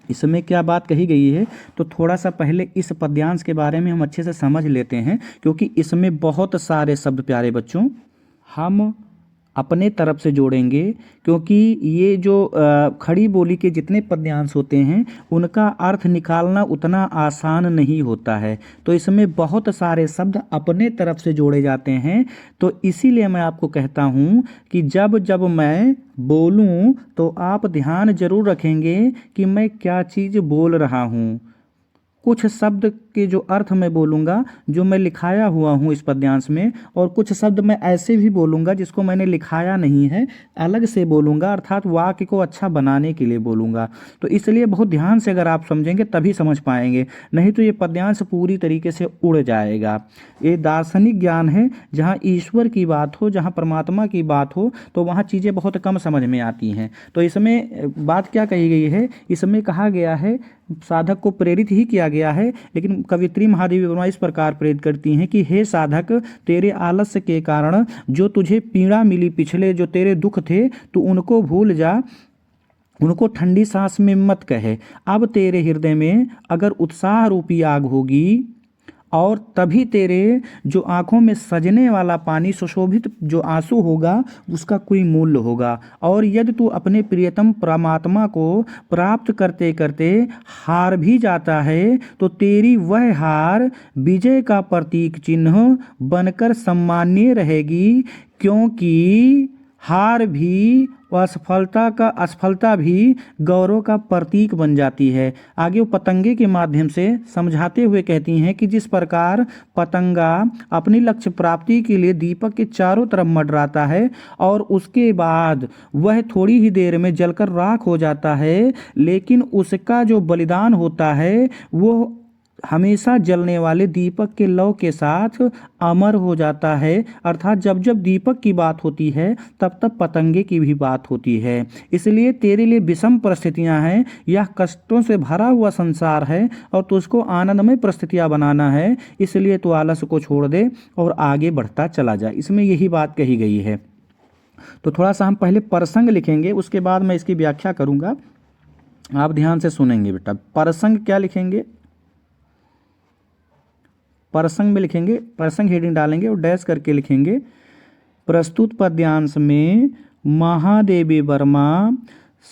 इसमें क्या बात कही गई है। तो थोड़ा सा पहले इस पद्यांश के बारे में हम अच्छे से समझ लेते हैं, क्योंकि इसमें बहुत सारे शब्द प्यारे बच्चों हम अपने तरफ से जोड़ेंगे, क्योंकि ये जो खड़ी बोली के जितने पद्यांश होते हैं उनका अर्थ निकालना उतना आसान नहीं होता है, तो इसमें बहुत सारे शब्द अपने तरफ से जोड़े जाते हैं। तो इसीलिए मैं आपको कहता हूँ कि जब जब मैं बोलूँ तो आप ध्यान जरूर रखेंगे कि मैं क्या चीज़ बोल रहा हूँ। कुछ शब्द के जो अर्थ मैं बोलूँगा जो मैं लिखाया हुआ हूँ इस पद्यांश में, और कुछ शब्द मैं ऐसे भी बोलूँगा जिसको मैंने लिखाया नहीं है, अलग से बोलूँगा, अर्थात वाक्य को अच्छा बनाने के लिए बोलूँगा। तो इसलिए बहुत ध्यान से अगर आप समझेंगे तभी समझ पाएंगे, नहीं तो ये पद्यांश पूरी तरीके से उड़ जाएगा। ये दार्शनिक ज्ञान है, जहाँ ईश्वर की बात हो, जहाँ परमात्मा की बात हो, तो वहाँ चीज़ें बहुत कम समझ में आती हैं। तो इसमें बात क्या कही गई है, इसमें कहा गया है साधक को प्रेरित ही किया गया है, लेकिन कवियत्री महादेवी वर्मा इस प्रकार प्रेरित करती हैं कि हे साधक, तेरे आलस्य के कारण जो तुझे पीड़ा मिली, पिछले जो तेरे दुख थे, तू उनको भूल जा, उनको ठंडी सांस में मत कहे। अब तेरे हृदय में अगर उत्साह रूपी आग होगी, और तभी तेरे जो आंखों में सजने वाला पानी सुशोभित जो आंसू होगा उसका कोई मूल्य होगा। और यदि तू अपने प्रियतम परमात्मा को प्राप्त करते करते हार भी जाता है, तो तेरी वह हार विजय का प्रतीक चिन्ह बनकर सम्मानीय रहेगी, क्योंकि हार भी असफलता भी गौरव का प्रतीक बन जाती है। आगे वो पतंगे के माध्यम से समझाते हुए कहती हैं कि जिस प्रकार पतंगा अपनी लक्ष्य प्राप्ति के लिए दीपक के चारों तरफ मंडराता है और उसके बाद वह थोड़ी ही देर में जलकर राख हो जाता है, लेकिन उसका जो बलिदान होता है वो हमेशा जलने वाले दीपक के लौ के साथ अमर हो जाता है। अर्थात जब जब दीपक की बात होती है तब तब पतंगे की भी बात होती है। इसलिए तेरे लिए विषम परिस्थितियां हैं, यह कष्टों से भरा हुआ संसार है और तुझको आनंदमय परिस्थितियां बनाना है, इसलिए तू आलस को छोड़ दे और आगे बढ़ता चला जा। इसमें यही बात कही गई है। तो थोड़ा सा हम पहले प्रसंग लिखेंगे, उसके बाद मैं इसकी व्याख्या करूंगा, आप ध्यान से सुनेंगे बेटा। प्रसंग क्या लिखेंगे, प्रसंग में लिखेंगे, प्रसंग हेडिंग डालेंगे और डैश करके लिखेंगे, प्रस्तुत पद्यांश में महादेवी वर्मा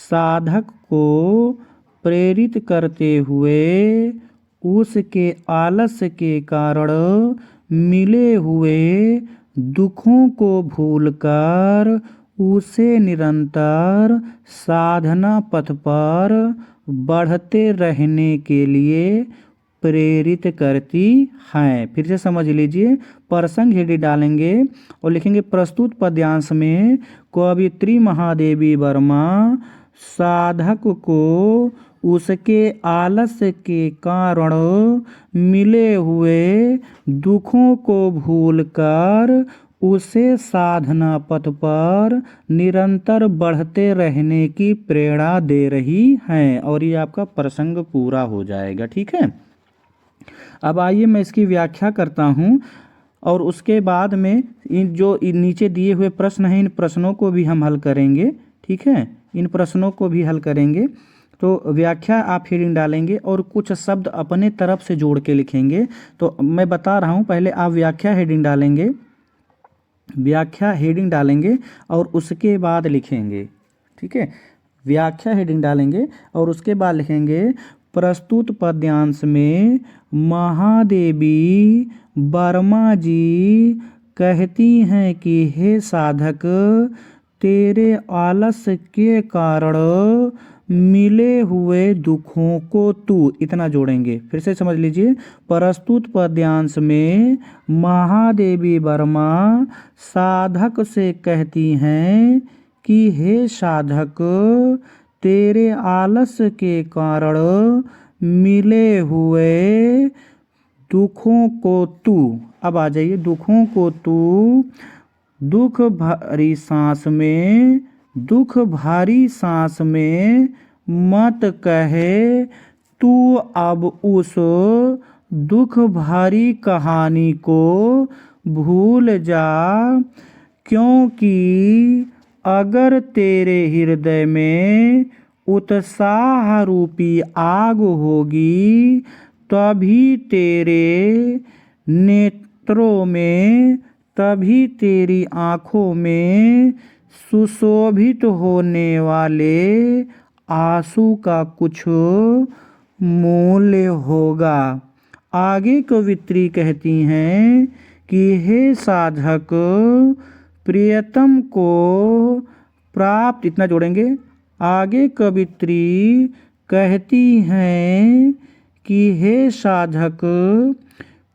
साधक को प्रेरित करते हुए उसके आलस्य के कारण मिले हुए दुखों को भूलकर उसे निरंतर साधना पथ पर बढ़ते रहने के लिए प्रेरित करती हैं। फिर से समझ लीजिए, प्रसंग हेडिंग डालेंगे और लिखेंगे प्रस्तुत पद्यांश में कवियत्री महादेवी वर्मा साधक को उसके आलस्य के कारण मिले हुए दुखों को भूलकर उसे साधना पथ पर निरंतर बढ़ते रहने की प्रेरणा दे रही हैं। और ये आपका प्रसंग पूरा हो जाएगा, ठीक है। अब आइए मैं इसकी व्याख्या करता हूँ, और उसके बाद में इन नीचे दिए हुए प्रश्न हैं, इन प्रश्नों को भी हम हल करेंगे, ठीक है, इन प्रश्नों को भी हल करेंगे। तो व्याख्या आप हेडिंग डालेंगे और कुछ शब्द अपने तरफ से जोड़ के लिखेंगे। तो मैं बता रहा हूँ, पहले आप व्याख्या हेडिंग डालेंगे, व्याख्या हेडिंग डालेंगे और उसके बाद लिखेंगे, ठीक है। व्याख्या हेडिंग डालेंगे और उसके बाद लिखेंगे प्रस्तुत पद्यांश में महादेवी वर्मा जी कहती हैं कि हे साधक, तेरे आलस्य के कारण मिले हुए दुखों को तू, इतना जोड़ेंगे। फिर से समझ लीजिए, प्रस्तुत पद्यांश में महादेवी वर्मा साधक से कहती हैं कि हे साधक, तेरे आलस्य के कारण मिले हुए दुखों को तू, अब आ जाइए, दुखों को तू दुख भरी सांस में मत कहे, तू अब उस दुख भरी कहानी को भूल जा, क्योंकि अगर तेरे हृदय में उत्साह रूपी आग होगी, तभी तेरे नेत्रों में तभी तेरी आँखों में सुशोभित होने वाले आंसू का कुछ मूल्य होगा। आगे कवित्री कहती हैं कि हे साधक, प्रियतम को प्राप्त, इतना जोड़ेंगे। आगे कवित्री कहती हैं कि हे साधक,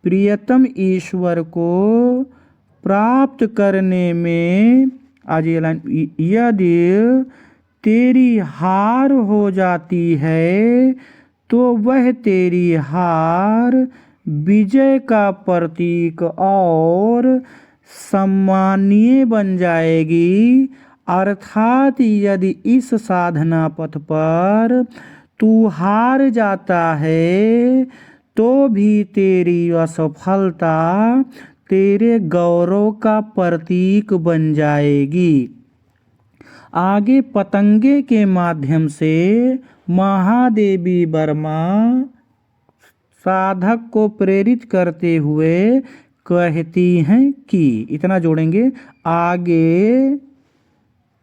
प्रियतम ईश्वर को प्राप्त करने में, आज ये लाइन, यदि तेरी हार हो जाती है तो वह तेरी हार विजय का प्रतीक और सम्मानीय बन जाएगी। अर्थात यदि इस साधना पथ पर तू हार जाता है तो भी तेरी असफलता तेरे गौरव का प्रतीक बन जाएगी। आगे पतंगे के माध्यम से महादेवी वर्मा साधक को प्रेरित करते हुए कहती हैं कि, इतना जोड़ेंगे। आगे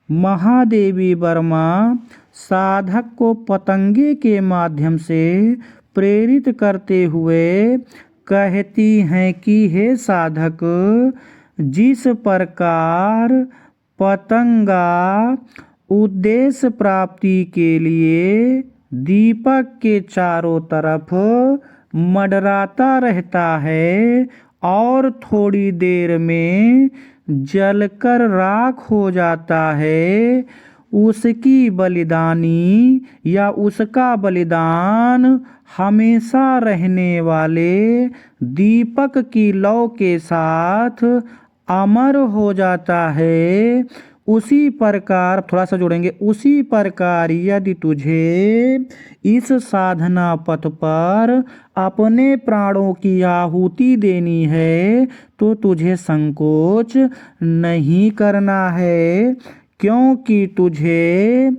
महादेवी वर्मा साधक को पतंगे के माध्यम से प्रेरित करते हुए कहती हैं कि हे साधक, जिस प्रकार पतंगा उद्देश्य प्राप्ति के लिए दीपक के चारों तरफ मंडराता रहता है और थोड़ी देर में जलकर राख हो जाता है, उसकी बलिदानी या उसका बलिदान हमेशा रहने वाले दीपक की लौ के साथ अमर हो जाता है। उसी प्रकार, थोड़ा सा जोड़ेंगे, उसी प्रकार यदि तुझे इस साधना पथ पर अपने प्राणों की आहुति देनी है तो तुझे संकोच नहीं करना है, क्योंकि तुझे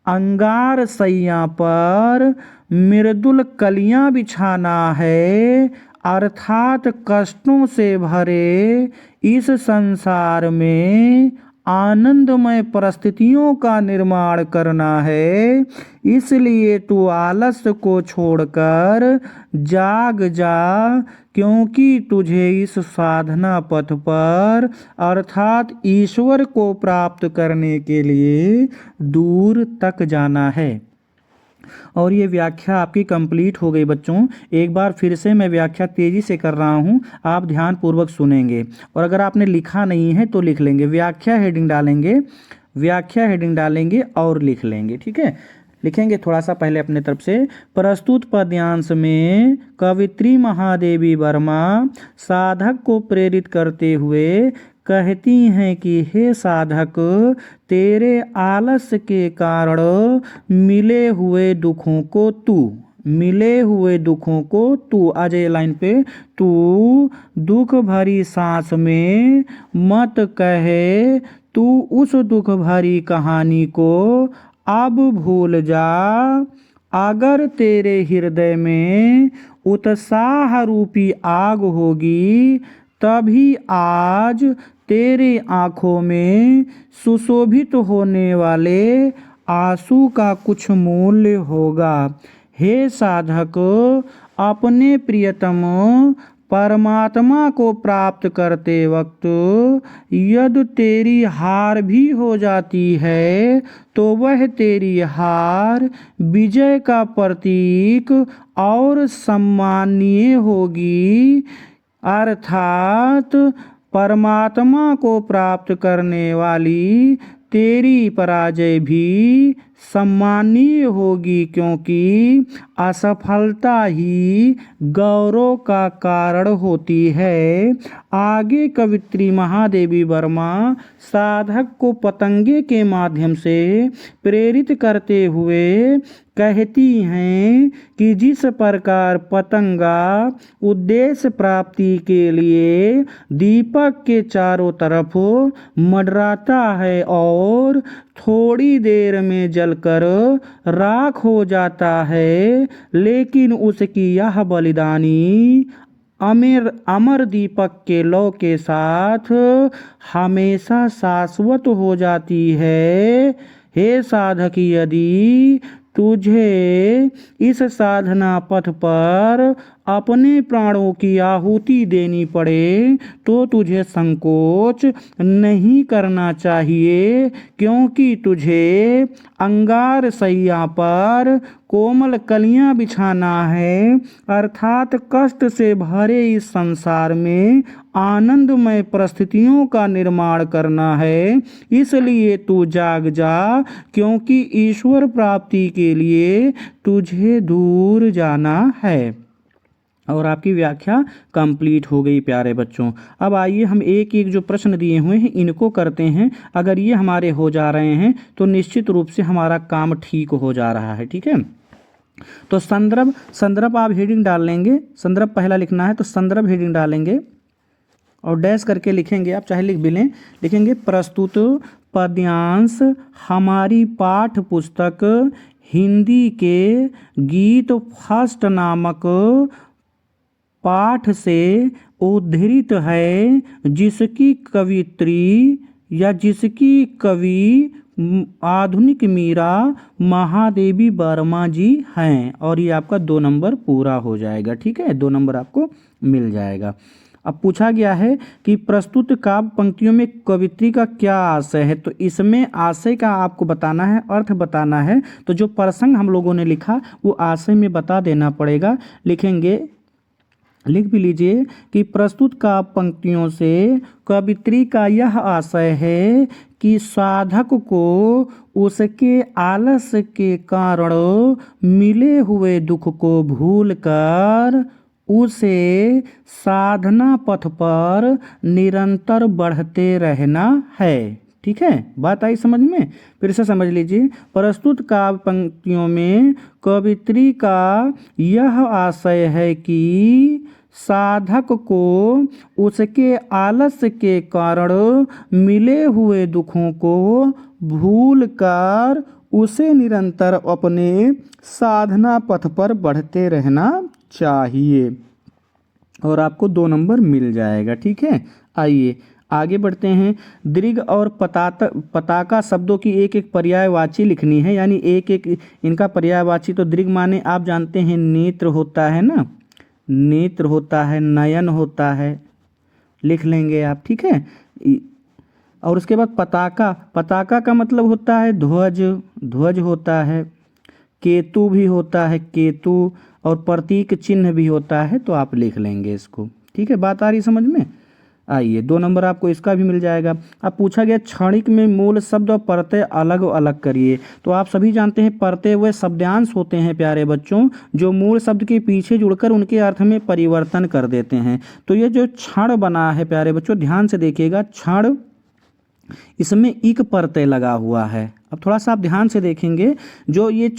अंगार सैया पर मृदुल कलियां बिछाना है, अर्थात कष्टों से भरे इस संसार में आनंदमय परिस्थितियों का निर्माण करना है। इसलिए तू आलस्य को छोड़कर जाग जा, क्योंकि तुझे इस साधना पथ पर अर्थात ईश्वर को प्राप्त करने के लिए दूर तक जाना है। और ये व्याख्या आपकी कंप्लीट हो गई बच्चों। एक बार फिर से मैं व्याख्या तेजी से कर रहा हूँ, आप ध्यान पूर्वक सुनेंगे, और अगर आपने लिखा नहीं है तो लिख लेंगे। व्याख्या हेडिंग डालेंगे और लिख लेंगे, ठीक है। लिखेंगे थोड़ा सा पहले अपने तरफ से। प्रस्तुत पद्यांश में कवित्री महादेवी वर्मा साधक को प्रेरित करते हुए कहती हैं कि हे साधक, तेरे आलस्य के कारण मिले हुए दुखों को तू, आ जाइए लाइन पे, तू दुख भरी सांस में मत कहे, तू उस दुख भरी कहानी को अब भूल जा। अगर तेरे हृदय में उत्साह रूपी आग होगी तभी आज तेरे आँखों में सुशोभित होने वाले आंसू का कुछ मूल्य होगा। हे साधक, अपने प्रियतम परमात्मा को प्राप्त करते वक्त यदि तेरी हार भी हो जाती है तो वह तेरी हार विजय का प्रतीक और सम्मानीय होगी, अर्थात परमात्मा को प्राप्त करने वाली तेरी पराजय भी सम्मानीय होगी, क्योंकि असफलता ही गौरव का कारण होती है। आगे कवित्री महादेवी वर्मा साधक को पतंगे के माध्यम से प्रेरित करते हुए कहती हैं कि जिस प्रकार पतंगा उद्देश्य प्राप्ति के लिए दीपक के चारों तरफ मंडराता है और थोड़ी देर में जलकर राख हो जाता है, लेकिन उसकी यह बलिदानी अमर दीपक के लौ के साथ हमेशा शाश्वत हो जाती है। हे साधक, यदि तुझे इस साधना पथ पर अपने प्राणों की आहुति देनी पड़े तो तुझे संकोच नहीं करना चाहिए, क्योंकि तुझे अंगार सैया पर कोमल कलियां बिछाना है, अर्थात कष्ट से भरे इस संसार में आनंदमय परिस्थितियों का निर्माण करना है। इसलिए तू जाग जा, क्योंकि ईश्वर प्राप्ति के लिए तुझे दूर जाना है। और आपकी व्याख्या कंप्लीट हो गई प्यारे बच्चों। अब आइए हम एक एक जो प्रश्न दिए हुए हैं इनको करते हैं। अगर ये हमारे हो जा रहे हैं तो निश्चित रूप से हमारा काम ठीक हो जा रहा है। ठीक है, तो संदर्भ आप हेडिंग डाल लेंगे। संदर्भ पहला लिखना है तो संदर्भ हेडिंग डालेंगे और डैश करके लिखेंगे, आप चाहे लिख भी लें। लिखेंगे प्रस्तुत पद्यांश हमारी पाठ्य पुस्तक हिंदी के गीत फर्स्ट नामक पाठ से उद्धृत है, जिसकी कवित्री या जिसकी कवि आधुनिक मीरा महादेवी वर्मा जी हैं। और ये आपका 2 नंबर पूरा हो जाएगा। ठीक है, 2 नंबर आपको मिल जाएगा। अब पूछा गया है कि प्रस्तुत काव्य पंक्तियों में कवित्री का क्या आशय है, तो इसमें आशय का आपको बताना है, अर्थ बताना है। तो जो प्रसंग हम लोगों ने लिखा वो आशय में बता देना पड़ेगा। लिखेंगे, लिख भी लीजिए कि प्रस्तुत काव्य पंक्तियों से कवित्री का यह आशय है कि साधक को उसके आलस्य के कारण मिले हुए दुख को भूलकर उसे साधना पथ पर निरंतर बढ़ते रहना है। ठीक है, बात आई समझ में? फिर से समझ लीजिए। प्रस्तुत काव्य पंक्तियों में कवित्री का यह आशय है कि साधक को उसके आलस्य के कारण मिले हुए दुखों को भूलकर उसे निरंतर अपने साधना पथ पर बढ़ते रहना चाहिए। और आपको 2 नंबर मिल जाएगा। ठीक है, आइए आगे बढ़ते हैं। दीर्घ और पताका शब्दों की एक एक पर्यायवाची लिखनी है, यानी एक एक इनका पर्यायवाची। तो दीर्घ माने आप जानते हैं नेत्र होता है ना, नेत्र होता है, नयन होता है, लिख लेंगे आप। ठीक है, और उसके बाद पताका, पताका का मतलब होता है ध्वज, ध्वज होता है, केतु भी होता है, केतु, और प्रतीक चिन्ह भी होता है, तो आप लिख लेंगे इसको। ठीक है, बात आ रही समझ में? आइए 2 नंबर आपको इसका भी मिल जाएगा। अब पूछा गया क्षणिक में मूल शब्द और प्रत्यय अलग अलग करिए। तो आप सभी जानते हैं प्रत्यय वे शब्दांश होते हैं प्यारे बच्चों, जो मूल शब्द के पीछे जुड़कर उनके अर्थ में परिवर्तन कर देते हैं। तो ये जो क्षण बना है प्यारे बच्चों, ध्यान से देखिएगा, क्षण, इसमें इक प्रत्यय लगा हुआ है। अब थोड़ा सा आप ध्यान से देखेंगे, जो ये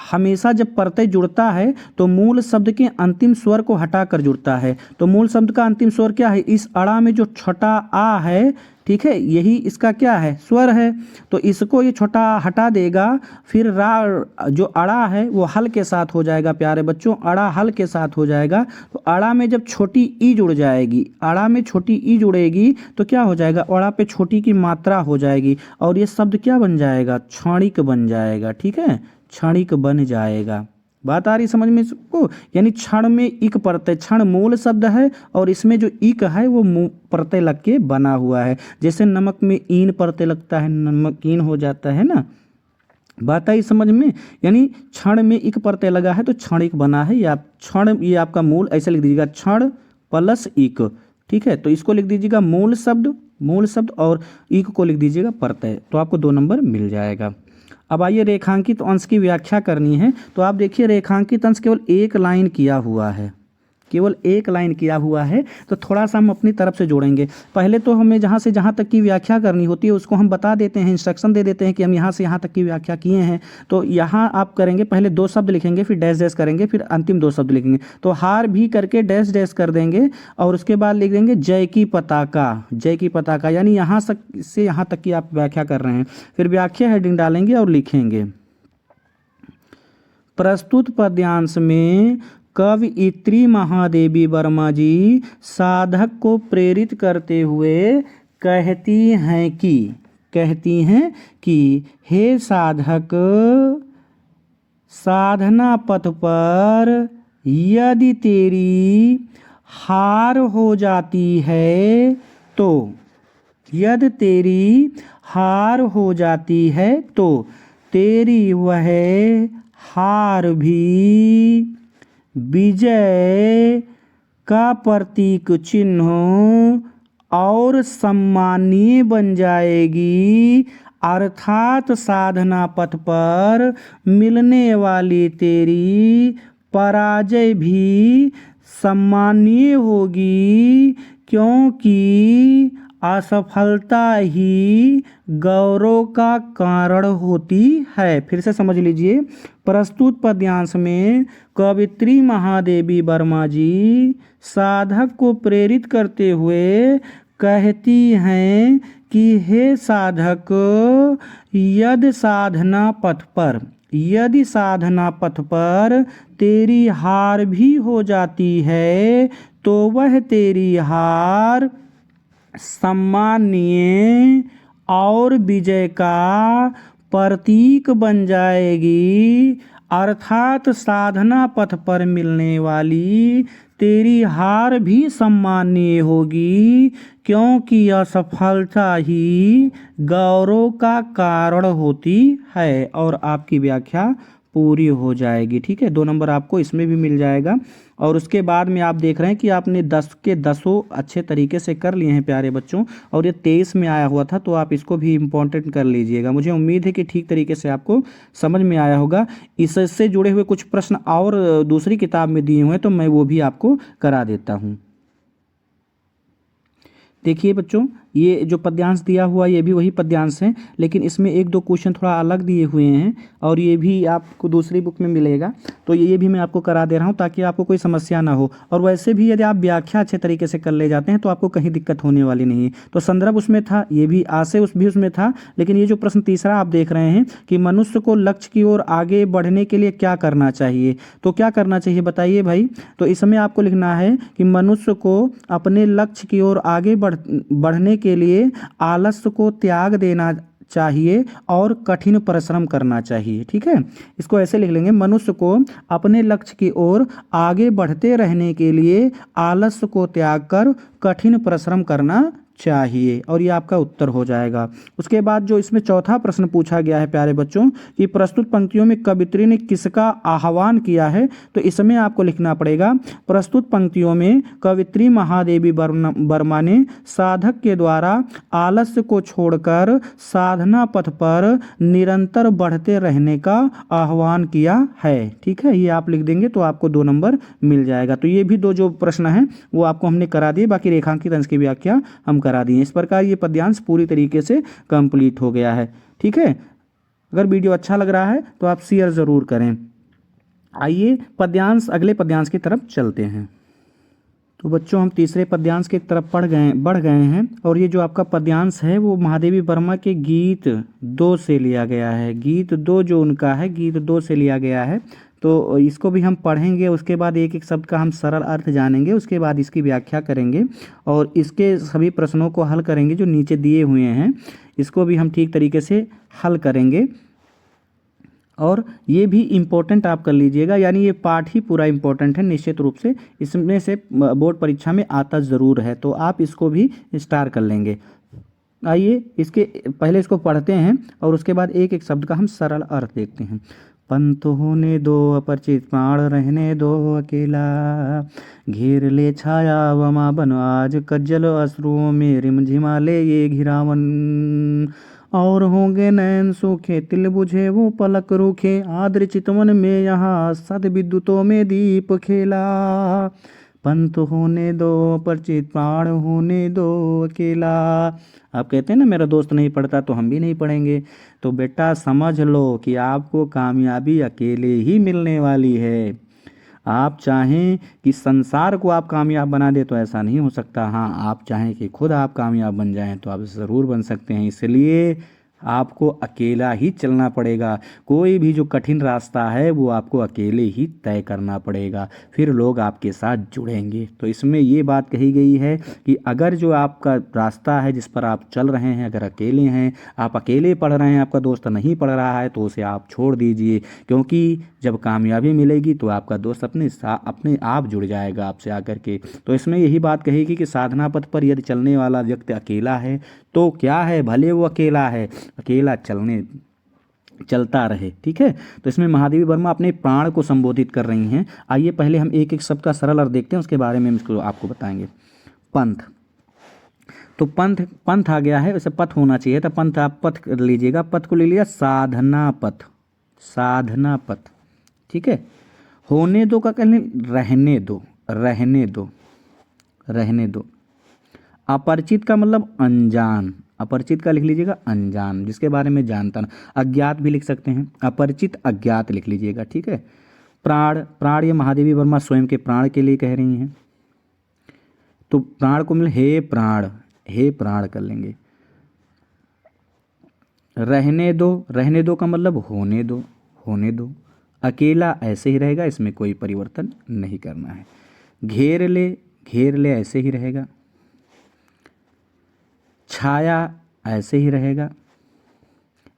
हमेशा जब प्रत्यय जुड़ता है तो मूल शब्द के अंतिम स्वर को हटाकर जुड़ता है। तो मूल शब्द का अंतिम स्वर क्या है? इस अड़ा में जो छोटा आ है, ठीक है, यही इसका क्या है? स्वर है। तो इसको ये छोटा हटा देगा, फिर रा जो अड़ा है वो हल के साथ हो जाएगा प्यारे बच्चों, अड़ा हल के साथ हो जाएगा। तो अड़ा में जब छोटी ई जुड़ जाएगी, अड़ा में छोटी ई जुड़ेगी तो क्या हो जाएगा? अड़ा पे छोटी की मात्रा हो जाएगी और ये शब्द क्या बन जाएगा? क्षणिक बन जाएगा। ठीक है, क्षणिक बन जाएगा। बात आ रही समझ में सबको? यानी क्षण में इक प्रत्यय, क्षण मूल शब्द है और इसमें जो इक है वो प्रत्यय लग के बना हुआ है। जैसे नमक में ईन प्रत्यय लगता है, नमकीन हो जाता है ना। बात आई समझ में? यानी क्षण में इक प्रत्यय लगा है तो क्षणिक बना है। या क्षण, ये आपका मूल, ऐसे लिख दीजिएगा क्षण प्लस इक। ठीक है, तो इसको लिख दीजिएगा मूल शब्द, मूल शब्द, और इक को लिख दीजिएगा प्रत्यय, तो आपको 2 नंबर मिल जाएगा। अब आइए रेखांकित अंश की व्याख्या करनी है। तो आप देखिए रेखांकित अंश केवल 1 लाइन किया हुआ है, केवल 1 लाइन किया हुआ है। तो थोड़ा सा हम अपनी तरफ से जोड़ेंगे। पहले तो हमें जहाँ से जहाँ तक की व्याख्या करनी होती है उसको हम बता देते हैं, इंस्ट्रक्शन दे देते हैं कि हम यहाँ से यहाँ तक की व्याख्या किए हैं। तो यहाँ आप करेंगे, पहले 2 शब्द लिखेंगे, फिर डैश डैश करेंगे, फिर अंतिम 2 शब्द लिखेंगे। तो हार भी करके डैश डैश कर देंगे और उसके बाद लिख देंगे जय की पताका, जय की पताका, यानी यहाँ से यहाँ तक की आप व्याख्या कर रहे हैं। फिर व्याख्या हेडिंग डालेंगे और लिखेंगे प्रस्तुत पद्यांश में कवयित्री महादेवी वर्मा जी साधक को प्रेरित करते हुए कहती हैं कि हे साधक, साधना पथ पर यदि तेरी हार हो जाती है तो यदि तेरी हार हो जाती है तो तेरी वह हार भी विजय का प्रतीक चिन्ह और सम्मानीय बन जाएगी, अर्थात साधना पथ पर मिलने वाली तेरी पराजय भी सम्मानीय होगी, क्योंकि असफलता ही गौरव का कारण होती है। फिर से समझ लीजिए, प्रस्तुत पद्यांश में कवयित्री महादेवी वर्मा जी साधक को प्रेरित करते हुए कहती हैं कि हे साधक, यदि साधना पथ पर तेरी हार भी हो जाती है तो वह तेरी हार सम्मानीय और विजय का प्रतीक बन जाएगी, अर्थात साधना पथ पर मिलने वाली तेरी हार भी सम्मानीय होगी, क्योंकि असफलता ही गौरव का कारण होती है। और आपकी व्याख्या पूरी हो जाएगी। ठीक है, 2 नंबर आपको इसमें भी मिल जाएगा। और उसके बाद में आप देख रहे हैं कि आपने 10 के 10 अच्छे तरीके से कर लिए हैं प्यारे बच्चों, और ये 23 में आया हुआ था, तो आप इसको भी इम्पोर्टेंट कर लीजिएगा। मुझे उम्मीद है कि ठीक तरीके से आपको समझ में आया होगा। इससे जुड़े हुए कुछ प्रश्न और दूसरी किताब में दिए हुए हैं, तो मैं वो भी आपको करा देता हूँ। देखिए बच्चों, ये जो पद्यांश दिया हुआ ये भी वही पद्यांश है, लेकिन इसमें 1-2 क्वेश्चन थोड़ा अलग दिए हुए हैं, और ये भी आपको दूसरी बुक में मिलेगा। तो ये भी मैं आपको करा दे रहा हूँ ताकि आपको कोई समस्या ना हो। और वैसे भी यदि आप व्याख्या अच्छे तरीके से कर ले जाते हैं तो आपको कहीं दिक्कत होने वाली नहीं है। तो संदर्भ उसमें था, ये भी आशय भी उसमें था, लेकिन ये जो प्रश्न तीसरा आप देख रहे हैं कि मनुष्य को लक्ष्य की ओर आगे बढ़ने के लिए क्या करना चाहिए, तो क्या करना चाहिए बताइए भाई। तो इसमें आपको लिखना है कि मनुष्य को अपने लक्ष्य की ओर आगे बढ़ने के लिए आलस्य को त्याग देना चाहिए और कठिन परिश्रम करना चाहिए। ठीक है, इसको ऐसे लिख लेंगे, मनुष्य को अपने लक्ष्य की ओर आगे बढ़ते रहने के लिए आलस्य को त्याग कर कठिन परिश्रम करना चाहिए, और ये आपका उत्तर हो जाएगा। उसके बाद जो इसमें चौथा प्रश्न पूछा गया है प्यारे बच्चों कि प्रस्तुत पंक्तियों में कवयित्री ने किसका आह्वान किया है, तो इसमें आपको लिखना पड़ेगा, प्रस्तुत पंक्तियों में कवयित्री महादेवी वर्मा ने साधक के द्वारा आलस्य को छोड़कर साधना पथ पर निरंतर बढ़ते रहने का आह्वान किया है। ठीक है, ये आप लिख देंगे तो आपको 2 नंबर मिल जाएगा। तो ये भी 2 जो प्रश्न हैं वो आपको हमने करा दिए, बाकी रेखांकित अंश की व्याख्या हम करा दिए। इस प्रकार ये पद्यांश पूरी तरीके से कंप्लीट हो गया है। ठीक है, अगर वीडियो अच्छा लग रहा है तो आप शेयर ज़रूर करें। आइए अगले पद्यांश की तरफ चलते हैं। तो बच्चों, हम तीसरे पद्यांश की तरफ बढ़ गए हैं, और ये जो आपका पद्यांश है वो महादेवी वर्मा के गीत 2 से लिया गया है। गीत 2 जो उनका है, गीत 2 से लिया गया है। तो इसको भी हम पढ़ेंगे, उसके बाद एक एक शब्द का हम सरल अर्थ जानेंगे, उसके बाद इसकी व्याख्या करेंगे और इसके सभी प्रश्नों को हल करेंगे जो नीचे दिए हुए हैं। इसको भी हम ठीक तरीके से हल करेंगे, और ये भी इम्पोर्टेंट आप कर लीजिएगा, यानी ये पाठ ही पूरा इम्पोर्टेंट है निश्चित रूप से, इसमें से बोर्ड परीक्षा में आता ज़रूर है, तो आप इसको भी स्टार कर लेंगे। आइए इसके पहले इसको पढ़ते हैं और उसके बाद एक एक शब्द का हम सरल अर्थ देखते हैं। पंथ होने दो अपरिचित प्राण रहने दो अकेला, घेर ले छाया वमा बन आज कज्जल अश्रुओं में रिमझिमा ले ये घिरावन, और होंगे नैन सूखे तिल बुझे वो पलक रूखे, आद्र चितवन में यहाँ सद विद्युतों में दीप खेला। पंथ होने दो परिचित प्राण होने दो अकेला। आप कहते हैं ना मेरा दोस्त नहीं पढ़ता तो हम भी नहीं पढ़ेंगे, तो बेटा समझ लो कि आपको कामयाबी अकेले ही मिलने वाली है। आप चाहें कि संसार को आप कामयाब बना दे तो ऐसा नहीं हो सकता। हाँ, आप चाहें कि खुद आप कामयाब बन जाएं तो आप ज़रूर बन सकते हैं। इसलिए आपको अकेला ही चलना पड़ेगा। कोई भी जो कठिन रास्ता है वो आपको अकेले ही तय करना पड़ेगा, फिर लोग आपके साथ जुड़ेंगे। तो इसमें ये बात कही गई है कि अगर जो आपका रास्ता है जिस पर आप चल रहे हैं, अगर अकेले हैं, आप अकेले पढ़ रहे हैं, आपका दोस्त नहीं पढ़ रहा है, तो उसे आप छोड़ दीजिए, क्योंकि जब कामयाबी मिलेगी तो आपका दोस्त अपने आप जुड़ जाएगा आपसे आकर के। तो इसमें यही बात कहेगी कि साधना पथ पर यदि चलने वाला व्यक्ति अकेला है तो क्या है, भले वो अकेला है, अकेला चलता रहे। ठीक है, तो इसमें महादेवी वर्मा अपने प्राण को संबोधित कर रही हैं। आइए पहले हम एक एक शब्द का सरल अर्थ देखते हैं, उसके बारे में हम इसको आपको बताएंगे। पंथ, तो पंथ आ गया है, वैसे पथ होना चाहिए था, पंथ आप पथ कर लीजिएगा, पथ को ले लिया साधना पथ, साधना पथ। ठीक है, होने दो का कहने रहने दो, रहने दो, रहने दो। अपरिचित का मतलब अनजान, अपरिचित का लिख लीजिएगा अनजान, जिसके बारे में जानता ना। अज्ञात भी लिख सकते हैं, अपरिचित अज्ञात लिख लीजिएगा। ठीक है, प्राण, प्राण ये महादेवी वर्मा स्वयं के प्राण के लिए कह रही हैं, तो प्राण को मिले हे प्राण, हे प्राण कर लेंगे। रहने दो, रहने दो का मतलब होने दो, होने दो। अकेला ऐसे ही रहेगा, इसमें कोई परिवर्तन नहीं करना है। घेर ले, घेर ले ऐसे ही रहेगा। छाया ऐसे ही रहेगा,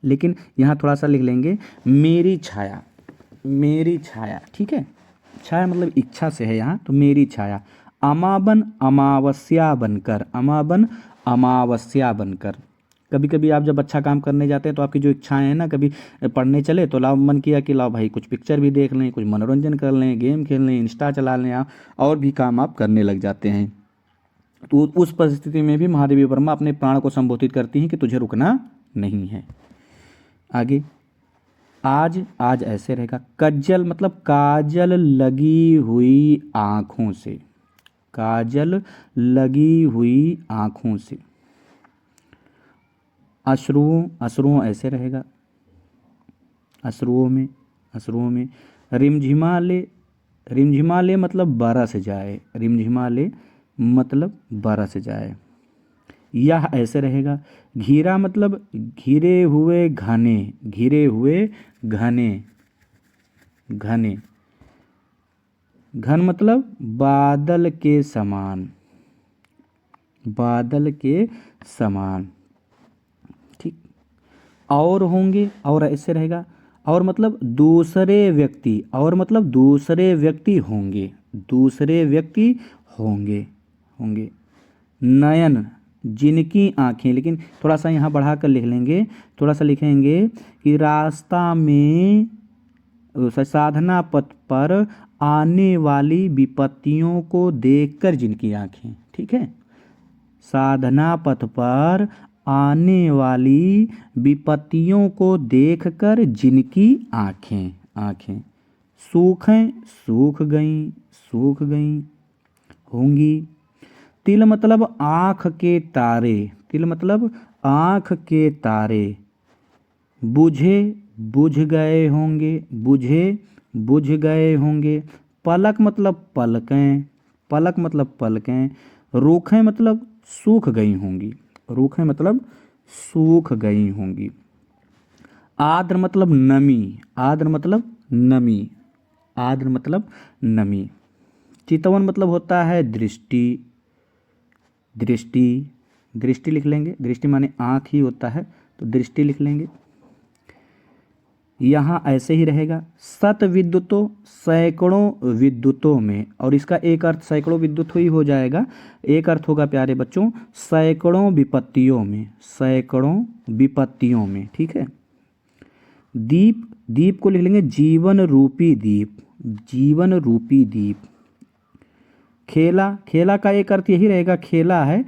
लेकिन यहाँ थोड़ा सा लिख लेंगे मेरी छाया, मेरी छाया। ठीक है, छाया मतलब इच्छा से है यहाँ, तो मेरी छाया। अमाबन अमावस्या बनकर, अमाबन अमावस्या बनकर। कभी कभी आप जब अच्छा काम करने जाते हैं तो आपकी जो इच्छाएं हैं ना, कभी पढ़ने चले तो लाओ, मन किया कि लाओ भाई कुछ पिक्चर भी देख लें, कुछ मनोरंजन कर लें, गेम खेल लें, इंस्टा चला लें, आप और भी काम आप करने लग जाते हैं। तो उस परिस्थिति में भी महादेवी वर्मा अपने प्राण को संबोधित करती हैं कि तुझे रुकना नहीं है। आगे, आज, आज ऐसे रहेगा। कज्जल मतलब काजल लगी हुई आँखों से, काजल लगी हुई आँखों से। अश्रुओं, अश्रुओं ऐसे रहेगा, अश्रुओं में, अश्रुओं में। रिमझिमा ले मतलब बरस जाए, रिमझिमा ले मतलब बरस जाए। यह ऐसे रहेगा। घिरा मतलब घिरे हुए घने, घिरे हुए घने, घने। घन मतलब बादल के समान, बादल के समान। ठीक, और होंगे, और ऐसे रहेगा। और मतलब दूसरे व्यक्ति, और मतलब दूसरे व्यक्ति होंगे, दूसरे व्यक्ति होंगे, होंगे। नयन जिनकी आँखें, लेकिन थोड़ा सा यहाँ बढ़ा कर लिख लेंगे, थोड़ा सा लिखेंगे कि रास्ता में साधना पथ पर आने वाली विपत्तियों को देखकर जिनकी आँखें। ठीक है, साधना पथ पर आने वाली विपत्तियों को देखकर जिनकी आँखें, आँखें। सूखें, सूख गईं, सूख गईं, होंगी। तिल मतलब आँख के तारे, तिल मतलब आँख के तारे। बुझे, बुझ गए होंगे, बुझे, बुझ गए होंगे। पलक मतलब पलकें, पलक मतलब पलकें। रूखें मतलब सूख गई होंगी, रूखें मतलब सूख गई होंगी। आर्द्र मतलब नमी, आर्द्र मतलब नमी, आर्द्र मतलब नमी। चितवन मतलब होता है दृष्टि, दृष्टि, दृष्टि लिख लेंगे, दृष्टि माने आँख ही होता है, तो दृष्टि लिख लेंगे। यहाँ ऐसे ही रहेगा। शत विद्युतों, सैकड़ों विद्युतों में, और इसका एक अर्थ सैकड़ों विद्युत ही हो जाएगा। एक अर्थ होगा प्यारे बच्चों सैकड़ों विपत्तियों में, सैकड़ों विपत्तियों में। ठीक है, दीप, दीप को लिख लेंगे जीवन रूपी दीप, जीवन रूपी दीप। खेला, खेला का एक अर्थ यही रहेगा खेला है,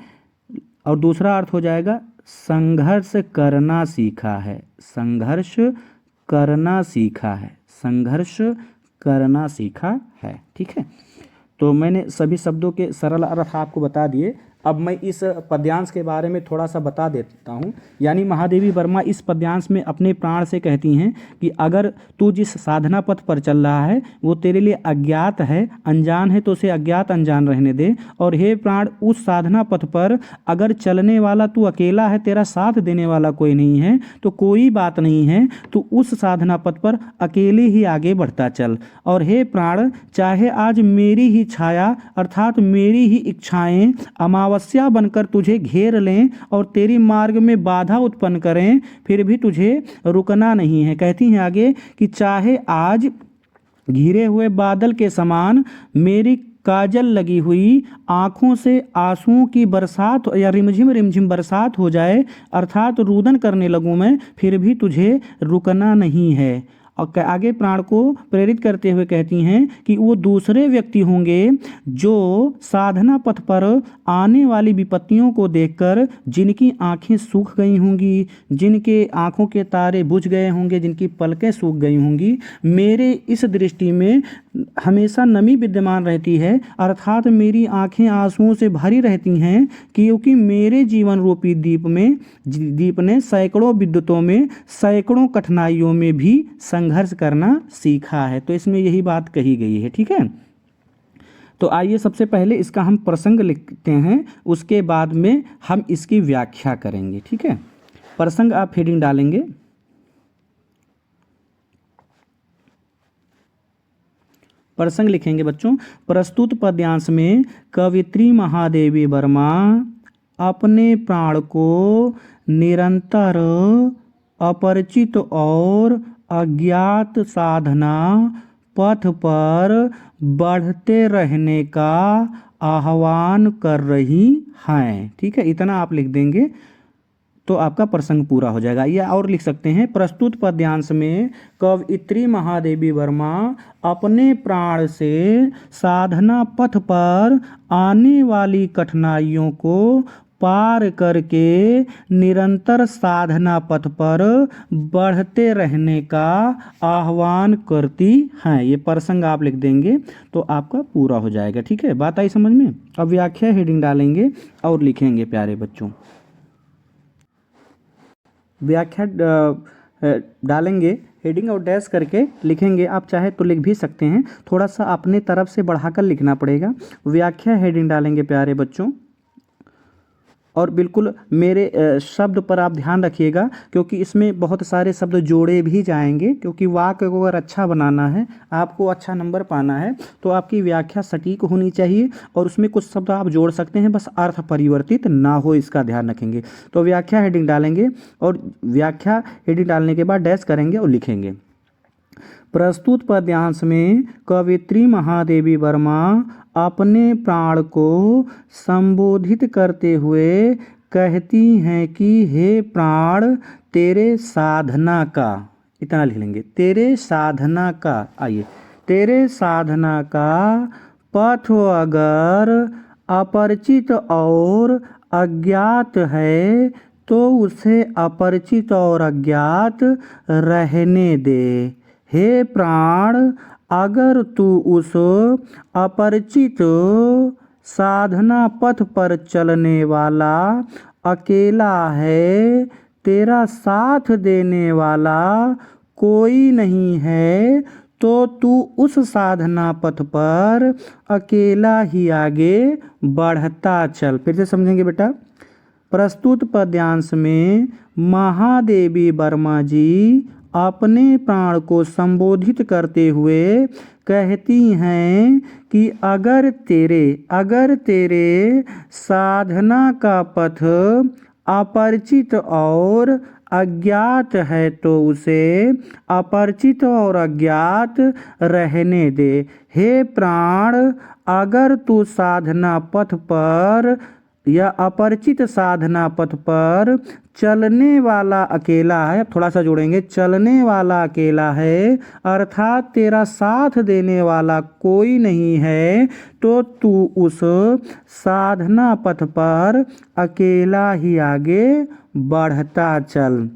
और दूसरा अर्थ हो जाएगा संघर्ष करना सीखा है, संघर्ष करना सीखा है, संघर्ष करना सीखा है। ठीक है, तो मैंने सभी शब्दों के सरल अर्थ आपको बता दिए। अब मैं इस पद्यांश के बारे में थोड़ा सा बता देता हूँ। यानी महादेवी वर्मा इस पद्यांश में अपने प्राण से कहती हैं कि अगर तू जिस साधना पथ पर चल रहा है वो तेरे लिए अज्ञात है, अनजान है, तो उसे अज्ञात अनजान रहने दे। और हे प्राण, उस साधना पथ पर अगर चलने वाला तू अकेला है, तेरा साथ देने वाला कोई नहीं है, तो कोई बात नहीं है, तू उस साधना पथ पर अकेले ही आगे बढ़ता चल। और हे प्राण, चाहे आज मेरी ही छाया अर्थात मेरी ही इच्छाएं अमावस्या बनकर तुझे घेर लें और तेरी मार्ग में बाधा उत्पन्न करें, फिर भी तुझे रुकना नहीं है। कहती हैं आगे कि चाहे आज घिरे हुए बादल के समान मेरी काजल लगी हुई आँखों से आंसुओं की बरसात या रिमझिम रिमझिम बरसात हो जाए, अर्थात रुदन करने लगूं मैं, फिर भी तुझे रुकना नहीं है। और आगे प्राण को प्रेरित करते हुए कहती हैं कि वो दूसरे व्यक्ति होंगे जो साधना पथ पर आने वाली विपत्तियों को देखकर जिनकी आंखें सूख गई होंगी, जिनके आंखों के तारे बुझ गए होंगे, जिनकी पलकें सूख गई होंगी, मेरे इस दृष्टि में हमेशा नमी विद्यमान रहती है, अर्थात मेरी आंखें आंसुओं से भरी रहती हैं, क्योंकि मेरे जीवन रूपी दीप ने सैकड़ों विद्युतों में, सैकड़ों कठिनाइयों में भी संघर्ष करना सीखा है। तो इसमें यही बात कही गई है। ठीक है, तो आइए सबसे पहले इसका हम प्रसंग लिखते हैं, उसके बाद में हम इसकी व्याख्या करेंगे। ठीक है, प्रसंग आप हेडिंग डालेंगे। प्रसंग लिखेंगे बच्चों। प्रस्तुत पद्यांश में कवित्री महादेवी वर्मा अपने प्राण को निरंतर अपरिचित और अज्ञात साधना पथ पर बढ़ते रहने का आह्वान कर रही हैं। ठीक है, इतना आप लिख देंगे तो आपका प्रसंग पूरा हो जाएगा। या और लिख सकते हैं, प्रस्तुत पद्यांश में कवयित्री महादेवी वर्मा अपने प्राण से साधना पथ पर आने वाली कठिनाइयों को पार करके निरंतर साधना पथ पर बढ़ते रहने का आह्वान करती हैं। ये प्रसंग आप लिख देंगे तो आपका पूरा हो जाएगा। ठीक है, बात आई समझ में। अब व्याख्या हेडिंग डालेंगे और लिखेंगे प्यारे बच्चों। व्याख्या डालेंगे, हेडिंग और डैश करके लिखेंगे। आप चाहे तो लिख भी सकते हैं, थोड़ा सा अपने तरफ से बढ़ाकर लिखना पड़ेगा। व्याख्या हेडिंग डालेंगे प्यारे बच्चों, और बिल्कुल मेरे शब्द पर आप ध्यान रखिएगा, क्योंकि इसमें बहुत सारे शब्द जोड़े भी जाएंगे, क्योंकि वाक्य को अगर अच्छा बनाना है, आपको अच्छा नंबर पाना है, तो आपकी व्याख्या सटीक होनी चाहिए और उसमें कुछ शब्द आप जोड़ सकते हैं, बस अर्थ परिवर्तित ना हो, इसका ध्यान रखेंगे। तो व्याख्या हेडिंग डालेंगे और व्याख्या हेडिंग डालने के बाद डैश करेंगे और लिखेंगे। प्रस्तुत पद्यांश में कवयित्री महादेवी वर्मा अपने प्राण को संबोधित करते हुए कहती हैं कि हे प्राण, तेरे साधना का, इतना लिख लेंगे, तेरे साधना का, आइए, तेरे साधना का पथ अगर अपरिचित और अज्ञात है तो उसे अपरिचित और अज्ञात रहने दे। हे प्राण, अगर तू उस अपरिचित साधना पथ पर चलने वाला अकेला है, तेरा साथ देने वाला कोई नहीं है, तो तू उस साधना पथ पर अकेला ही आगे बढ़ता चल। फिर से समझेंगे बेटा। प्रस्तुत पद्यांश में महादेवी वर्मा जी अपने प्राण को संबोधित करते हुए कहती हैं कि अगर तेरे साधना का पथ अपरिचित और अज्ञात है तो उसे अपरिचित और अज्ञात रहने दे। हे प्राण, अगर तू साधना पथ पर या अपरिचित साधना पथ पर चलने वाला अकेला है, थोड़ा सा जोड़ेंगे, चलने वाला अकेला है, अर्थात तेरा साथ देने वाला कोई नहीं है, तो तू उस साधना पथ पर अकेला ही आगे बढ़ता चल।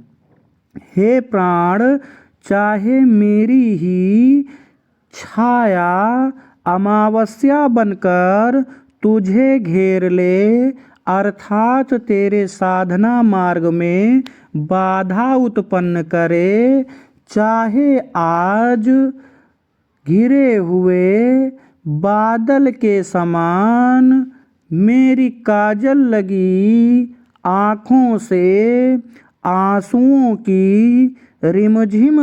हे प्राण, चाहे मेरी ही छाया अमावस्या बनकर तुझे घेर ले अर्थात तेरे साधना मार्ग में बाधा उत्पन्न करे, चाहे आज घिरे हुए बादल के समान मेरी काजल लगी आँखों से आंसुओं की रिमझिम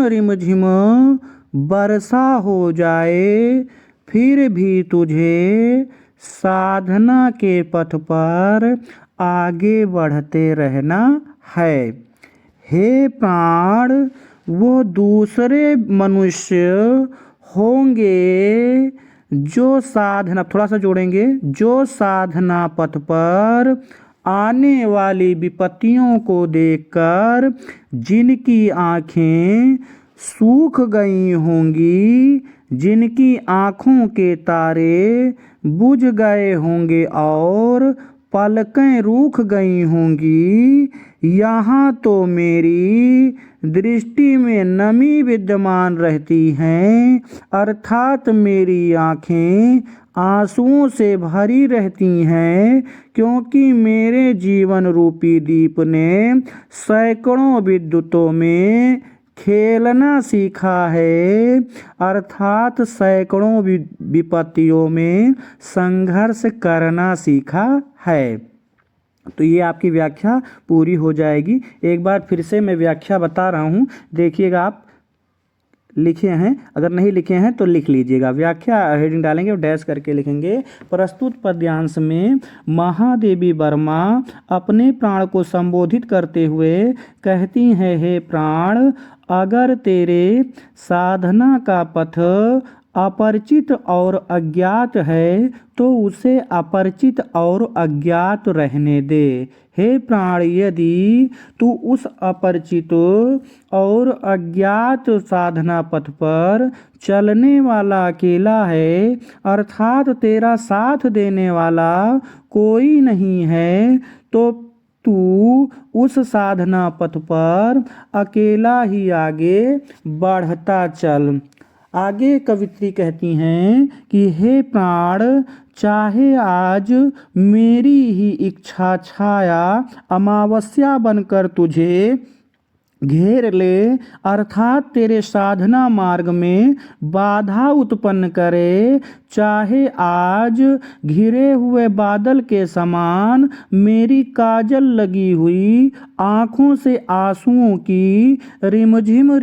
बरसा हो जाए, फिर भी तुझे साधना के पथ पर आगे बढ़ते रहना है। हे प्राण, वो दूसरे मनुष्य होंगे जो साधना, थोड़ा सा जोड़ेंगे, जो साधना पथ पर आने वाली विपत्तियों को देखकर जिनकी आँखें सूख गई होंगी, जिनकी आँखों के तारे बुझ गए होंगे और पलकें रूठ गई होंगी, यहाँ तो मेरी दृष्टि में नमी विद्यमान रहती है, अर्थात मेरी आँखें आंसुओं से भरी रहती हैं, क्योंकि मेरे जीवन रूपी दीप ने सैकड़ों विद्युतों में खेलना सीखा है, अर्थात सैकड़ों विपत्तियों में संघर्ष करना सीखा है। तो ये आपकी व्याख्या पूरी हो जाएगी। एक बार फिर से मैं व्याख्या बता रहा हूँ, देखिएगा आप लिखे हैं, अगर नहीं लिखे हैं तो लिख लीजिएगा। व्याख्या हेडिंग डालेंगे और डैश करके लिखेंगे। प्रस्तुत पद्यांश में महादेवी वर्मा अपने प्राण को संबोधित करते हुए कहती हैं, हे प्राण, अगर तेरे साधना का पथ अपरिचित और अज्ञात है तो उसे अपरिचित और अज्ञात रहने दे। हे प्राण, यदि तू उस अपरिचित और अज्ञात साधना पथ पर चलने वाला अकेला है, अर्थात तेरा साथ देने वाला कोई नहीं है, तो तू उस साधना पथ पर अकेला ही आगे बढ़ता चल। आगे कवित्री कहती हैं कि हे प्राण, चाहे आज मेरी ही इच्छा छाया अमावस्या बनकर तुझे घेर ले, अर्थात तेरे साधना मार्ग में बाधा उत्पन्न करे, चाहे आज घिरे हुए बादल के समान मेरी काजल लगी हुई आँखों से आंसुओं की रिमझिम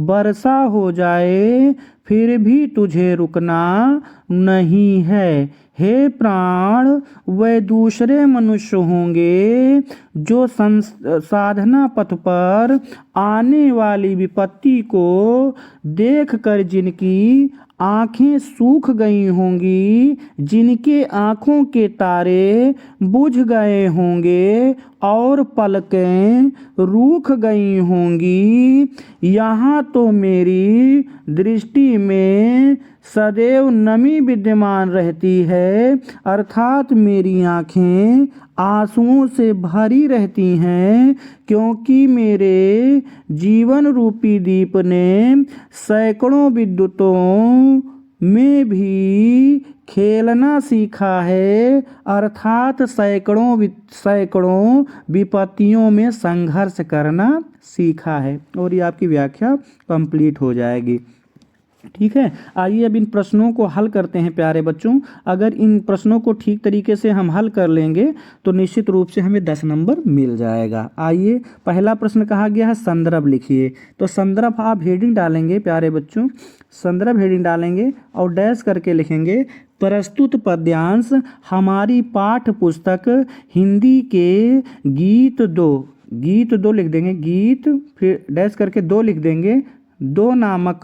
बरसा हो जाए, फिर भी तुझे रुकना नहीं है। हे प्राण, वे दूसरे मनुष्य होंगे जो साधना पथ पर आने वाली विपत्ति को देखकर जिनकी आँखें सूख गई होंगी, जिनके आँखों के तारे बुझ गए होंगे और पलकें रूठ गई होंगी, यहाँ तो मेरी दृष्टि में सदैव नमी विद्यमान रहती है, अर्थात मेरी आँखें आंसुओं से भरी रहती हैं, क्योंकि मेरे जीवन रूपी दीप ने सैकड़ों विद्युतों में भी खेलना सीखा है, अर्थात सैकड़ों विपत्तियों में संघर्ष करना सीखा है। और ये आपकी व्याख्या कंप्लीट हो जाएगी। ठीक है, आइए अब इन प्रश्नों को हल करते हैं प्यारे बच्चों। अगर इन प्रश्नों को ठीक तरीके से हम हल कर लेंगे तो निश्चित रूप से हमें 10 नंबर मिल जाएगा। आइए, पहला प्रश्न कहा गया है संदर्भ लिखिए। तो संदर्भ आप हेडिंग डालेंगे प्यारे बच्चों, संदर्भ हेडिंग डालेंगे और डैश करके लिखेंगे प्रस्तुत पद्यांश हमारी पाठ्य पुस्तक हिंदी के गीत दो लिख देंगे, गीत फिर डैश करके 2 लिख देंगे, 2 नामक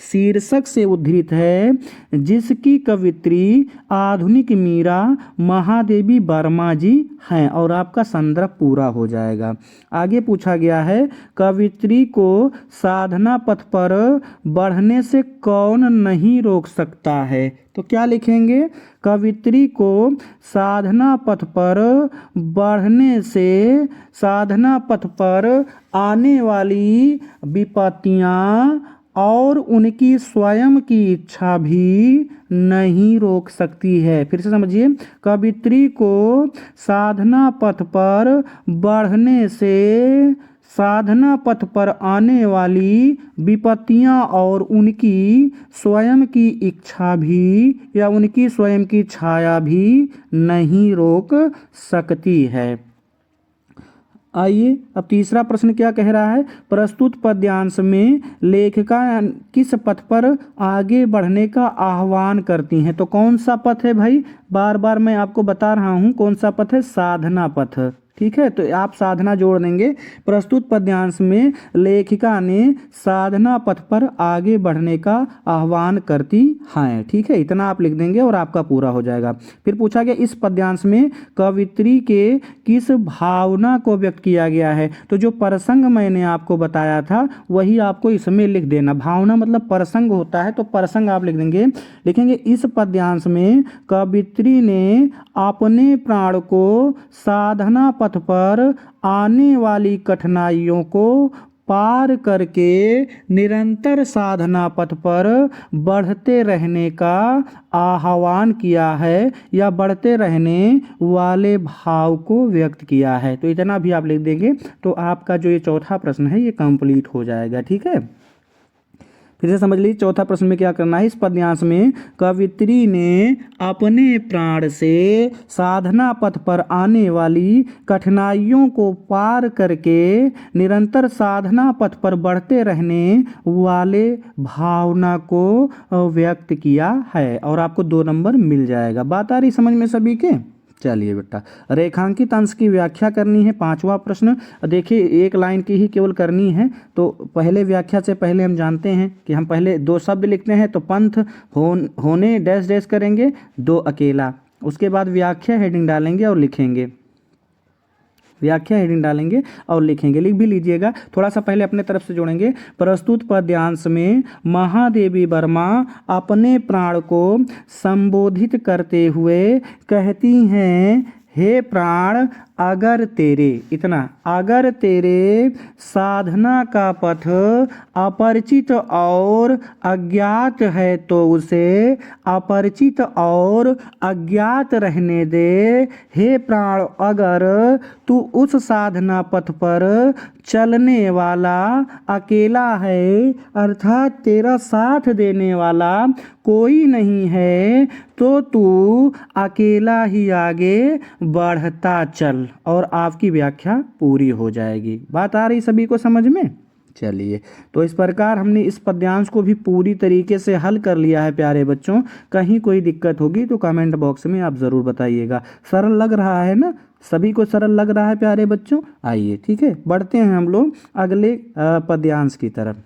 शीर्षक से उद्धृत है, जिसकी कवित्री आधुनिक मीरा महादेवी वर्मा जी हैं। और आपका संदर्भ पूरा हो जाएगा। आगे पूछा गया है कवित्री को साधना पथ पर बढ़ने से कौन नहीं रोक सकता है। तो क्या लिखेंगे, कवित्री को साधना पथ पर बढ़ने से, साधना पथ पर आने वाली विपत्तियाँ और उनकी स्वयं की इच्छा भी नहीं रोक सकती है। फिर से समझिए, कवित्री को साधना पथ पर बढ़ने से साधना पथ पर आने वाली विपत्तियां और उनकी स्वयं की इच्छा भी या उनकी स्वयं की छाया भी नहीं रोक सकती है। आइए अब तीसरा प्रश्न क्या कह रहा है, प्रस्तुत पद्यांश में लेखिका किस पथ पर आगे बढ़ने का आह्वान करती हैं। तो कौन सा पथ है भाई, बार बार मैं आपको बता रहा हूं कौन सा पथ है, साधना पथ। ठीक है, तो आप साधना जोड़ देंगे। प्रस्तुत पद्यांश में लेखिका ने साधना पथ पर आगे बढ़ने का आह्वान करती हैं। ठीक है, इतना आप लिख देंगे और आपका पूरा हो जाएगा। फिर पूछा गया इस पद्यांश में कवित्री के किस भावना को व्यक्त किया गया है। तो जो प्रसंग मैंने आपको बताया था वही आपको इसमें लिख देना। भावना मतलब प्रसंग होता है, तो प्रसंग आप लिख देंगे। लिखेंगे इस पद्यांश में कवित्री ने अपने प्राण को साधना पथ पर आने वाली कठिनाइयों को पार करके निरंतर साधना पथ पर बढ़ते रहने का आह्वान किया है या बढ़ते रहने वाले भाव को व्यक्त किया है। तो इतना भी आप लिख देंगे तो आपका जो ये चौथा प्रश्न है ये कंप्लीट हो जाएगा। ठीक है, फिर से समझ लीजिए चौथा प्रश्न में क्या करना है। इस पद्यांश में कवित्री ने अपने प्राण से साधना पथ पर आने वाली कठिनाइयों को पार करके निरंतर साधना पथ पर बढ़ते रहने वाले भावना को व्यक्त किया है और आपको 2 नंबर मिल जाएगा। बात आ रही समझ में सभी के। चलिए बेटा, रेखांकित अंश की व्याख्या करनी है, 5वां प्रश्न। देखिए एक लाइन की ही केवल करनी है। तो पहले व्याख्या से पहले हम जानते हैं कि हम पहले 2 शब्द लिखते हैं। तो पंथ होने डैश डैश करेंगे, 2 अकेला। उसके बाद व्याख्या हेडिंग डालेंगे और लिखेंगे, व्याख्या हेडिंग डालेंगे और लिखेंगे। लिख भी लीजिएगा, थोड़ा सा पहले अपने तरफ से जोड़ेंगे। प्रस्तुत पद्यांश में महादेवी वर्मा अपने प्राण को संबोधित करते हुए कहती हैं, हे प्राण, अगर तेरे, इतना, अगर तेरे साधना का पथ अपरिचित और अज्ञात है तो उसे अपरिचित और अज्ञात रहने दे। हे प्राण, अगर तू उस साधना पथ पर चलने वाला अकेला है अर्थात तेरा साथ देने वाला कोई नहीं है तो तू अकेला ही आगे बढ़ता चल और आपकी व्याख्या पूरी हो जाएगी। बात आ रही सभी को समझ में। चलिए, तो इस प्रकार हमने इस पद्यांश को भी पूरी तरीके से हल कर लिया है प्यारे बच्चों। कहीं कोई दिक्कत होगी तो कमेंट बॉक्स में आप ज़रूर बताइएगा। सरल लग रहा है ना, सभी को सरल लग रहा है प्यारे बच्चों। आइए ठीक है, बढ़ते हैं हम लोग अगले पद्यांश की तरफ।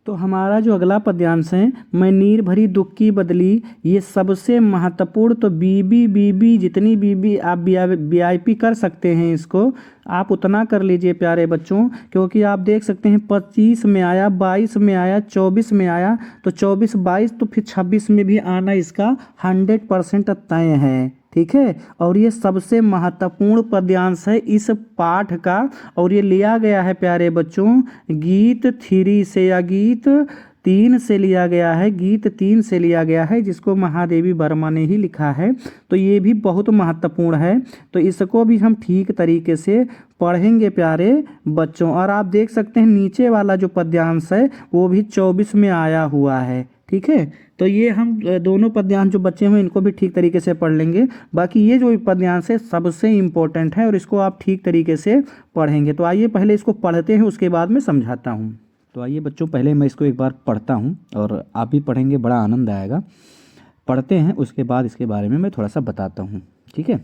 तो हमारा जो अगला पद्यांश है, मैं नीर भरी दुख की बदली, ये सबसे महत्वपूर्ण। तो बीबी बीबी जितनी बीबी आप वीआईपी कर सकते हैं इसको आप उतना कर लीजिए प्यारे बच्चों, क्योंकि आप देख सकते हैं 25 में आया, 22 में आया, 24 में आया, तो 24, 22 तो फिर 26 में भी आना इसका 100% तय है। ठीक है, और ये सबसे महत्वपूर्ण पद्यांश है इस पाठ का और ये लिया गया है प्यारे बच्चों गीत 3 से या गीत 3 से लिया गया है, गीत 3 से लिया गया है जिसको महादेवी वर्मा ने ही लिखा है। तो ये भी बहुत महत्वपूर्ण है, तो इसको भी हम ठीक तरीके से पढ़ेंगे प्यारे बच्चों। और आप देख सकते हैं नीचे वाला जो पद्यांश है वो भी 24 में आया हुआ है। ठीक है, तो ये हम दोनों पद्यांश जो बच्चे हुए इनको भी ठीक तरीके से पढ़ लेंगे। बाकी ये जो पद्यांश है सबसे इम्पोर्टेंट है और इसको आप ठीक तरीके से पढ़ेंगे। तो आइए पहले इसको पढ़ते हैं, उसके बाद में समझाता हूँ। तो आइए बच्चों, पहले मैं इसको एक बार पढ़ता हूँ और आप भी पढ़ेंगे, बड़ा आनंद आएगा। पढ़ते हैं, उसके बाद इसके बारे में मैं थोड़ा सा बताता हूँ। ठीक है।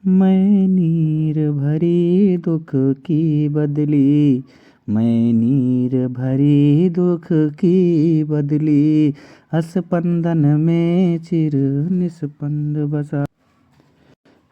मैं नीर भरी दुख की बदली, मैं नीर भरी दुख की बदली, स्पंदन में चिर निस्पंद बसा।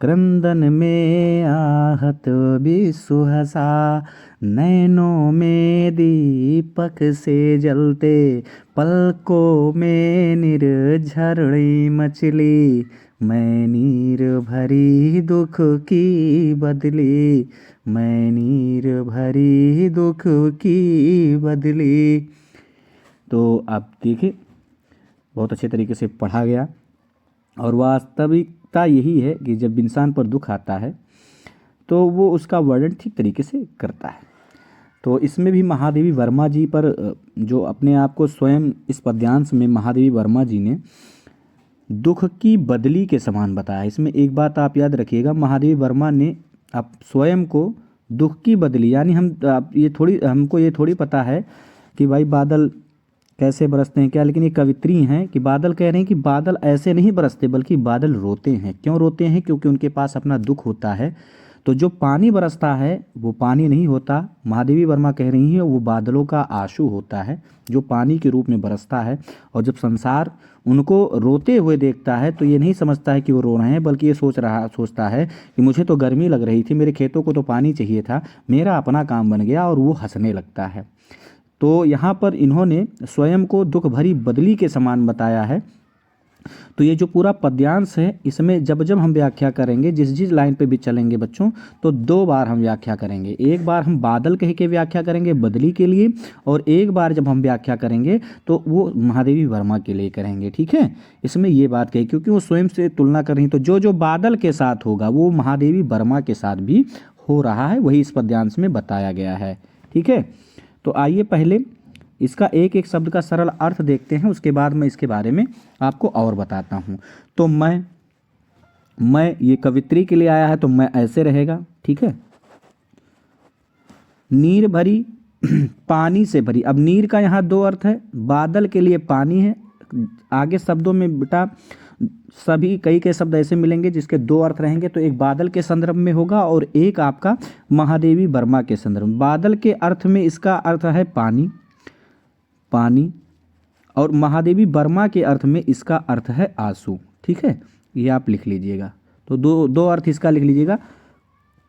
क्रंदन में आहत विसुहसा, नैनों में दीपक से जलते, पलकों में निर्झरणी मछली, मैं नीर भरी दुख की बदली, मैं नीर भरी दुख की बदली। तो आप देखिए बहुत अच्छे तरीके से पढ़ा गया। और वास्तविकता यही है कि जब इंसान पर दुख आता है तो वो उसका वर्णन ठीक तरीके से करता है। तो इसमें भी महादेवी वर्मा जी पर जो अपने आप को स्वयं इस पद्यांश में महादेवी वर्मा जी ने दुख की बदली के समान बताया। इसमें एक बात आप याद रखिएगा, महादेवी वर्मा ने आप स्वयं को दुख की बदली, यानी हमको ये थोड़ी पता है कि भाई बादल कैसे बरसते हैं क्या, लेकिन ये कवित्री हैं कि बादल कह रहे हैं कि बादल ऐसे नहीं बरसते बल्कि बादल रोते हैं। क्यों रोते हैं? क्योंकि उनके पास अपना दुख होता है। तो जो पानी बरसता है वो पानी नहीं होता, महादेवी वर्मा कह रही हैं वो बादलों का आंसू होता है जो पानी के रूप में बरसता है। और जब संसार उनको रोते हुए देखता है तो ये नहीं समझता है कि वो रो रहे हैं, बल्कि ये सोचता है कि मुझे तो गर्मी लग रही थी, मेरे खेतों को तो पानी चाहिए था, मेरा अपना काम बन गया, और वो हंसने लगता है। तो यहाँ पर इन्होंने स्वयं को दुख भरी बदली के समान बताया है। तो ये जो पूरा पद्यांश है इसमें जब जब हम व्याख्या करेंगे, जिस जिस लाइन पे भी चलेंगे बच्चों, तो 2 बार हम व्याख्या करेंगे। एक बार हम बादल कह के व्याख्या करेंगे बदली के लिए, और एक बार जब हम व्याख्या करेंगे तो वो महादेवी वर्मा के लिए करेंगे। ठीक है, इसमें ये बात कही क्योंकि वो स्वयं से तुलना कर रही, तो जो जो बादल के साथ होगा वो महादेवी वर्मा के साथ भी हो रहा है, वही इस पद्यांश में बताया गया है। ठीक है, तो आइए पहले इसका एक एक शब्द का सरल अर्थ देखते हैं, उसके बाद मैं इसके बारे में आपको और बताता हूँ। तो मैं ये कवित्री के लिए आया है तो मैं ऐसे रहेगा। ठीक है, नीर भरी पानी से भरी। अब नीर का यहाँ 2 अर्थ है, बादल के लिए पानी है। आगे शब्दों में बेटा सभी कई के शब्द ऐसे मिलेंगे जिसके 2 अर्थ रहेंगे, तो एक बादल के संदर्भ में होगा और एक आपका महादेवी वर्मा के संदर्भ में। बादल के अर्थ में इसका अर्थ है पानी, और महादेवी वर्मा के अर्थ में इसका अर्थ है आंसू। ठीक है, ये आप लिख लीजिएगा। तो दो अर्थ इसका लिख लीजिएगा।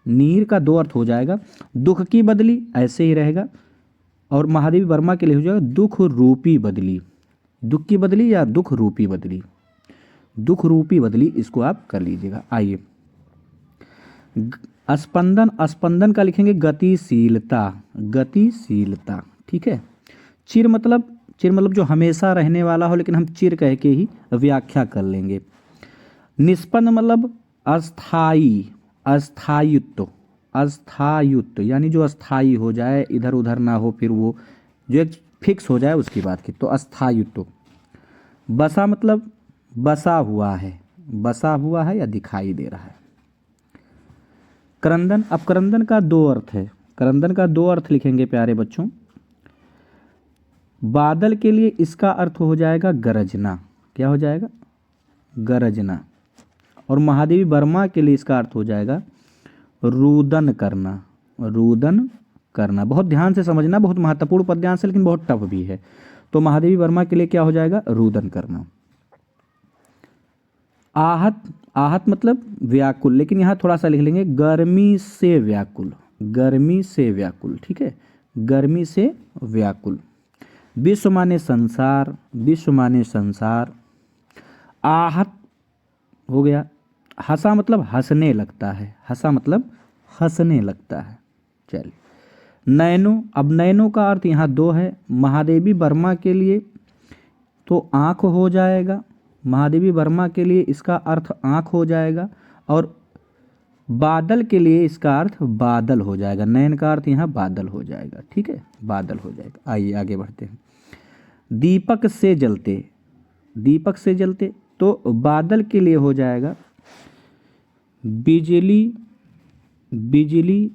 नीर का 2 अर्थ हो जाएगा, दुख की बदली ऐसे ही रहेगा, और महादेवी वर्मा के लिए हो जाएगा दुख रूपी बदली। दुख की बदली या दुख रूपी बदली, दुख रूपी बदली, इसको आप कर लीजिएगा। आइए, स्पंदन का लिखेंगे गतिशीलता, गतिशीलता। ठीक है, चिर मतलब जो हमेशा रहने वाला हो, लेकिन हम चिर कह के ही व्याख्या कर लेंगे। निष्पन्न मतलब अस्थाई, अस्थायित्व, यानी जो अस्थाई हो जाए, इधर उधर ना हो, फिर वो जो एक फिक्स हो जाए उसकी बात की, तो अस्थायित्व। बसा मतलब बसा हुआ है या दिखाई दे रहा है। क्रंदन, अब क्रंदन का 2 अर्थ है, क्रंदन का 2 अर्थ लिखेंगे प्यारे बच्चों। बादल के लिए इसका अर्थ हो जाएगा गरजना, क्या हो जाएगा? गरजना। और महादेवी वर्मा के लिए इसका अर्थ हो जाएगा रुदन करना, रुदन करना। बहुत ध्यान से समझना, बहुत महत्वपूर्ण पद्यांश है लेकिन बहुत टफ भी है। तो महादेवी वर्मा के लिए क्या हो जाएगा? रुदन करना। आहत मतलब व्याकुल, लेकिन यहाँ थोड़ा सा लिख लेंगे गर्मी से व्याकुल, गर्मी से व्याकुल। ठीक है, गर्मी से व्याकुल। विश्व माने संसार, विश्व माने संसार। आहत हो गया। हंसा मतलब हंसने लगता है, हंसा मतलब हंसने लगता है। चलिए, नैनो, अब नैनो का अर्थ यहाँ 2 है। महादेवी वर्मा के लिए तो आँख हो जाएगा, महादेवी वर्मा के लिए इसका अर्थ आँख हो जाएगा, और बादल के लिए इसका अर्थ बादल हो जाएगा। नयन का अर्थ यहाँ बादल हो जाएगा। ठीक है, बादल हो जाएगा। आइए आगे बढ़ते हैं। दीपक से जलते, दीपक से जलते, तो बादल के लिए हो जाएगा बिजली, बिजली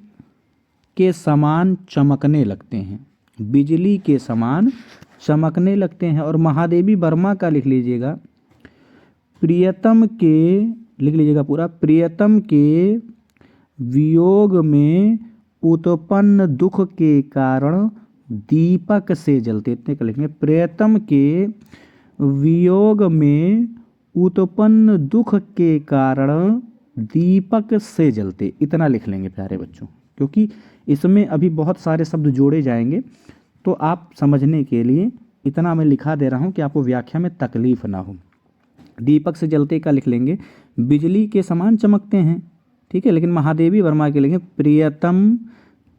के समान चमकने लगते हैं, बिजली के समान चमकने लगते हैं। और महादेवी वर्मा का लिख लीजिएगा प्रियतम के, लिख लीजिएगा पूरा, प्रियतम के वियोग में उत्पन्न दुख के कारण दीपक से जलते, इतने का लिखेंगे। प्रियतम के वियोग में उत्पन्न दुख के कारण दीपक से जलते, इतना लिख लेंगे प्यारे बच्चों, क्योंकि इसमें अभी बहुत सारे शब्द जोड़े जाएंगे, तो आप समझने के लिए इतना मैं लिखा दे रहा हूँ कि आपको व्याख्या में तकलीफ ना हो। दीपक से जलते का लिख लेंगे, बिजली के समान चमकते हैं, ठीक है, लेकिन महादेवी वर्मा के लिखेंगे प्रियतम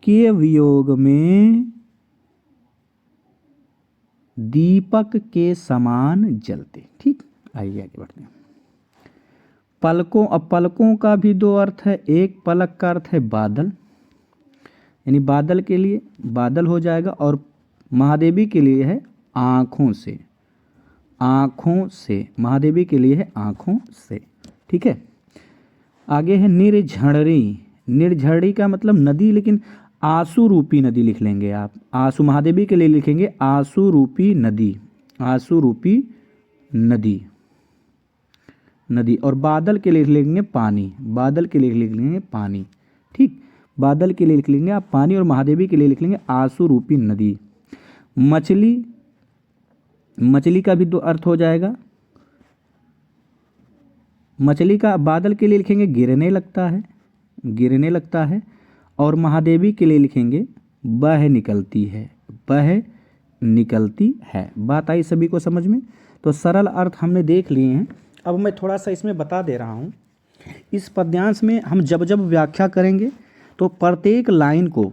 के वियोग में दीपक के समान जलते। ठीक, आइए आगे बढ़ते हैं। पलकों, अब पलकों का भी दो अर्थ है। एक पलक का अर्थ है बादल, यानी बादल के लिए बादल हो जाएगा, और महादेवी के लिए है आँखों से, आँखों से, महादेवी के लिए है आँखों से। ठीक है, आगे है निर्झरी। निर्झरी का मतलब नदी, लेकिन आंसू रूपी नदी लिख लेंगे आप। आंसू, महादेवी के लिए लिखेंगे आंसू रूपी नदी, आंसू रूपी नदी, नदी। और बादल के लिए लिख लेंगे पानी, बादल के लिए लिख लेंगे पानी। ठीक, बादल के लिए लिख लेंगे आप पानी, और महादेवी के लिए लिख लेंगे आंसू रूपी नदी। मछली, मछली का भी दो अर्थ हो जाएगा। मछली का बादल के लिए लिखेंगे गिरने लगता है, गिरने लगता है, और महादेवी के लिए लिखेंगे बह निकलती है, बह निकलती है। बात आई सभी को समझ में? तो सरल अर्थ हमने देख लिए हैं। अब मैं थोड़ा सा इसमें बता दे रहा हूँ। इस पद्यांश में हम जब जब व्याख्या करेंगे तो प्रत्येक लाइन को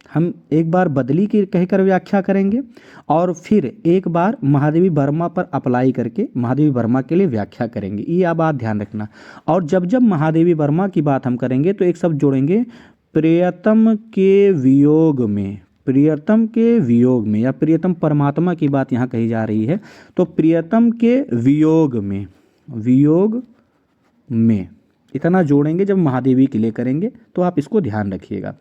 हम एक बार बदली के कहकर व्याख्या करेंगे, और फिर एक बार महादेवी वर्मा पर अप्लाई करके महादेवी वर्मा के लिए व्याख्या करेंगे। ये आप बात ध्यान रखना। और जब जब महादेवी वर्मा की बात हम करेंगे तो एक शब्द जोड़ेंगे प्रियतम के वियोग में, प्रियतम के वियोग में, या प्रियतम परमात्मा की बात यहाँ कही जा रही है, तो प्रियतम के वियोग में, वियोग में, इतना जोड़ेंगे जब महादेवी के लिए करेंगे, तो आप इसको ध्यान रखिएगा।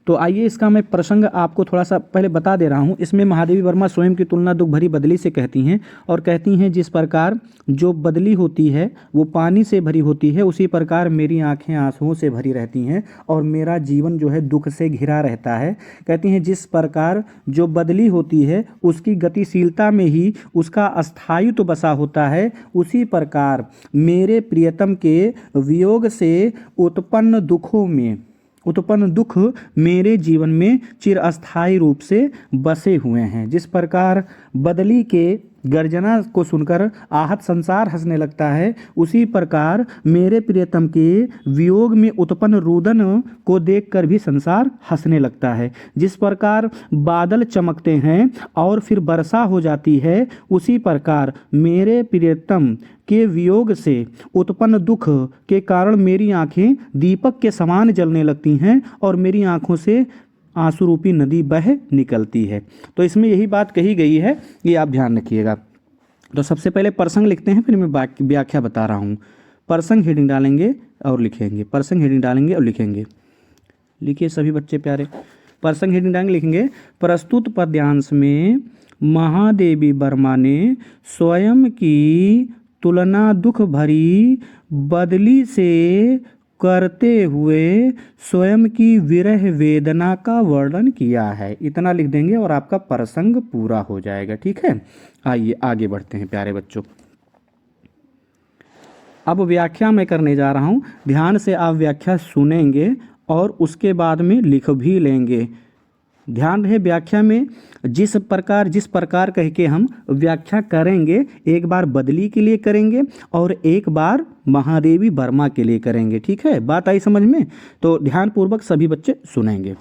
तो आइए इसका मैं प्रसंग आपको थोड़ा सा पहले बता दे रहा हूँ। इसमें महादेवी वर्मा स्वयं की तुलना दुख भरी बदली से कहती हैं, और कहती हैं जिस प्रकार जो बदली होती है वो पानी से भरी होती है, उसी प्रकार मेरी आंखें आंसुओं से भरी रहती हैं और मेरा जीवन जो है दुख से घिरा रहता है। कहती हैं जिस प्रकार जो बदली होती है उसकी गतिशीलता में ही उसका अस्थायित्व बसा होता है, उसी प्रकार मेरे प्रियतम के वियोग से उत्पन्न दुखों में, उत्पन्न दुख मेरे जीवन में चिरस्थायी रूप से बसे हुए हैं। जिस प्रकार बदली के गर्जना को सुनकर आहत संसार हंसने लगता है, उसी प्रकार मेरे प्रियतम के वियोग में उत्पन्न रुदन को देखकर भी संसार हंसने लगता है। जिस प्रकार बादल चमकते हैं और फिर वर्षा हो जाती है, उसी प्रकार मेरे प्रियतम के वियोग से उत्पन्न दुख के कारण मेरी आंखें दीपक के समान जलने लगती हैं और मेरी आंखों से आंसू रूपी नदी बह निकलती है। तो इसमें यही बात कही गई है, ये आप ध्यान रखिएगा। तो सबसे पहले प्रसंग लिखते हैं, फिर मैं व्याख्या बता रहा हूँ। प्रसंग हेडिंग डालेंगे और लिखेंगे, प्रसंग हेडिंग डालेंगे और लिखेंगे। लिखिए सभी बच्चे प्यारे, प्रसंग हेडिंग डालेंगे, लिखेंगे प्रस्तुत पद्यांश में महादेवी वर्मा ने स्वयं की तुलना दुख भरी बदली से करते हुए स्वयं की विरह वेदना का वर्णन किया है। इतना लिख देंगे और आपका प्रसंग पूरा हो जाएगा। ठीक है, आइए आगे बढ़ते हैं प्यारे बच्चों। अब व्याख्या मैं करने जा रहा हूँ, ध्यान से आप व्याख्या सुनेंगे और उसके बाद में लिख भी लेंगे। ध्यान रहे व्याख्या में जिस प्रकार कह के हम व्याख्या करेंगे, एक बार बदली के लिए करेंगे और एक बार महादेवी वर्मा के लिए करेंगे। ठीक है, बात आई समझ में? तो ध्यानपूर्वक सभी बच्चे सुनेंगे।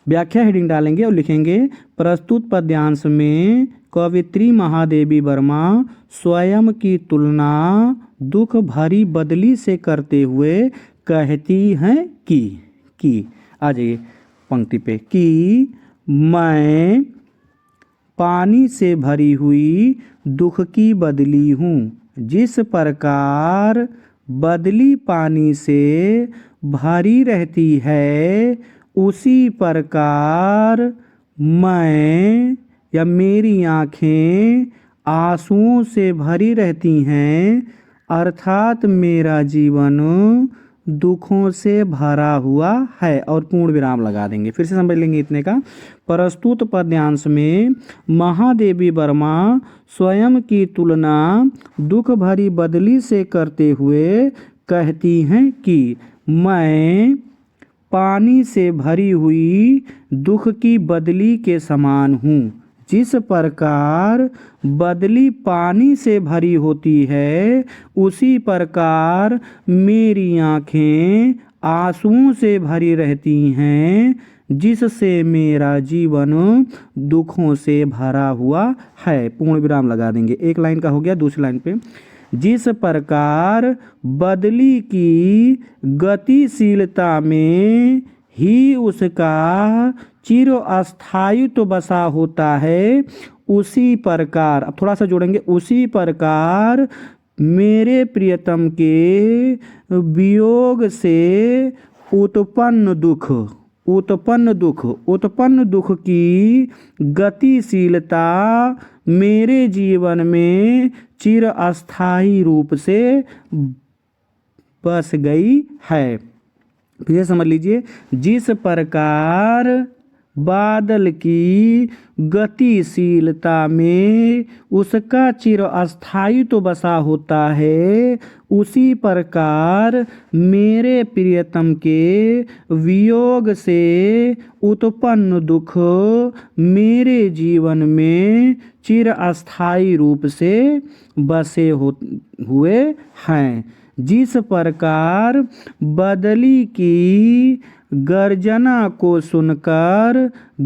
व्याख्या हेडिंग डालेंगे और लिखेंगे प्रस्तुत पद्यांश में कवित्री महादेवी वर्मा स्वयं की तुलना दुख भरी बदली से करते हुए कहती हैं कि आ जाइए पंक्ति पे, कि मैं पानी से भरी हुई दुख की बदली हूँ। जिस प्रकार बदली पानी से भरी रहती है, उसी प्रकार मैं या मेरी आँखें आंसुओं से भरी रहती हैं, अर्थात मेरा जीवन दुखों से भरा हुआ है और पूर्ण विराम लगा देंगे। फिर से समझ लेंगे इतने का। प्रस्तुत पद्यांश में महादेवी वर्मा स्वयं की तुलना दुख भरी बदली से करते हुए कहती हैं कि मैं पानी से भरी हुई दुख की बदली के समान हूँ। जिस प्रकार बदली पानी से भरी होती है, उसी प्रकार मेरी आँखें आंसुओं से भरी रहती हैं, जिससे मेरा जीवन दुखों से भरा हुआ है। पूर्ण विराम लगा देंगे। एक लाइन का हो गया। दूसरी लाइन पे, जिस प्रकार बदली की गतिशीलता में ही उसका चिरस्थायित्व बसा होता है, उसी प्रकार, अब थोड़ा सा जोड़ेंगे, उसी प्रकार मेरे प्रियतम के वियोग से उत्पन्न दुख की गतिशीलता मेरे जीवन में चिरस्थायी रूप से बस गई है। फिर समझ लीजिए, जिस प्रकार बादल की गतिशीलता में उसका चिरस्थायित्व तो बसा होता है, उसी प्रकार मेरे प्रियतम के वियोग से उत्पन्न दुख मेरे जीवन में चिरस्थायी रूप से बसे हुए हैं। जिस प्रकार बदली की गर्जना को सुनकर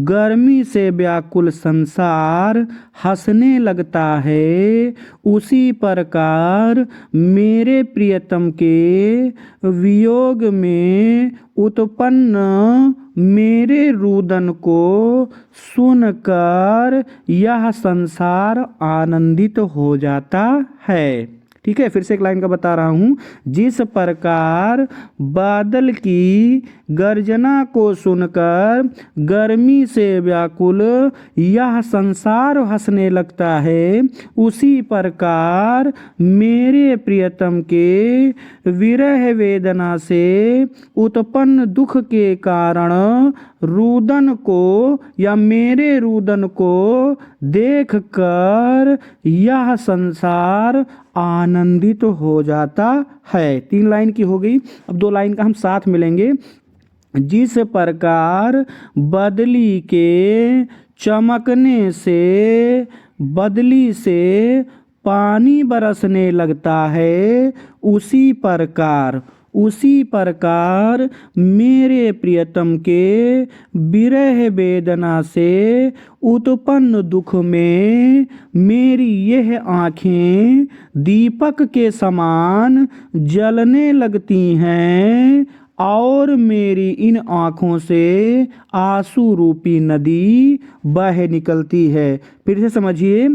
गर्मी से व्याकुल संसार हंसने लगता है, उसी प्रकार मेरे प्रियतम के वियोग में उत्पन्न मेरे रुदन को सुनकर यह संसार आनंदित हो जाता है। ठीक है, फिर से एक लाइन का बता रहा हूँ। जिस प्रकार बादल की गर्जना को सुनकर गर्मी से व्याकुल यह संसार हंसने लगता है, उसी प्रकार मेरे प्रियतम के विरह वेदना से उत्पन्न दुख के कारण रुदन को या मेरे रुदन को देखकर यह संसार आनंदित हो जाता है। 3 लाइन की हो गई। अब 2 लाइन का हम साथ मिलेंगे। जिस प्रकार बदली के चमकने से बदली से पानी बरसने लगता है, उसी प्रकार मेरे प्रियतम के विरह वेदना से उत्पन्न दुख में मेरी यह आँखें दीपक के समान जलने लगती हैं और मेरी इन आँखों से आंसू रूपी नदी बह निकलती है। फिर से समझिए,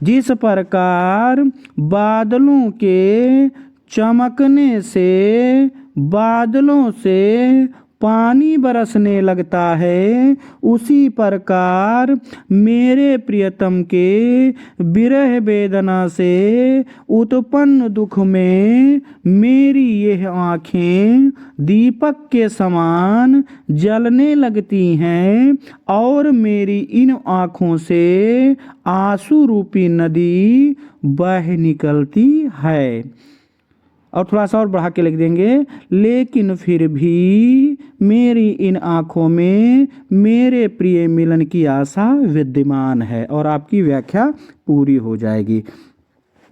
जिस प्रकार बादलों के चमकने से बादलों से पानी बरसने लगता है, उसी प्रकार मेरे प्रियतम के विरह वेदना से उत्पन्न दुख में मेरी यह आँखें दीपक के समान जलने लगती हैं और मेरी इन आँखों से आंसू रूपी नदी बह निकलती है। और थोड़ा सा और बढ़ा के लिख देंगे, लेकिन फिर भी मेरी इन आँखों में मेरे प्रिय मिलन की आशा विद्यमान है। और आपकी व्याख्या पूरी हो जाएगी।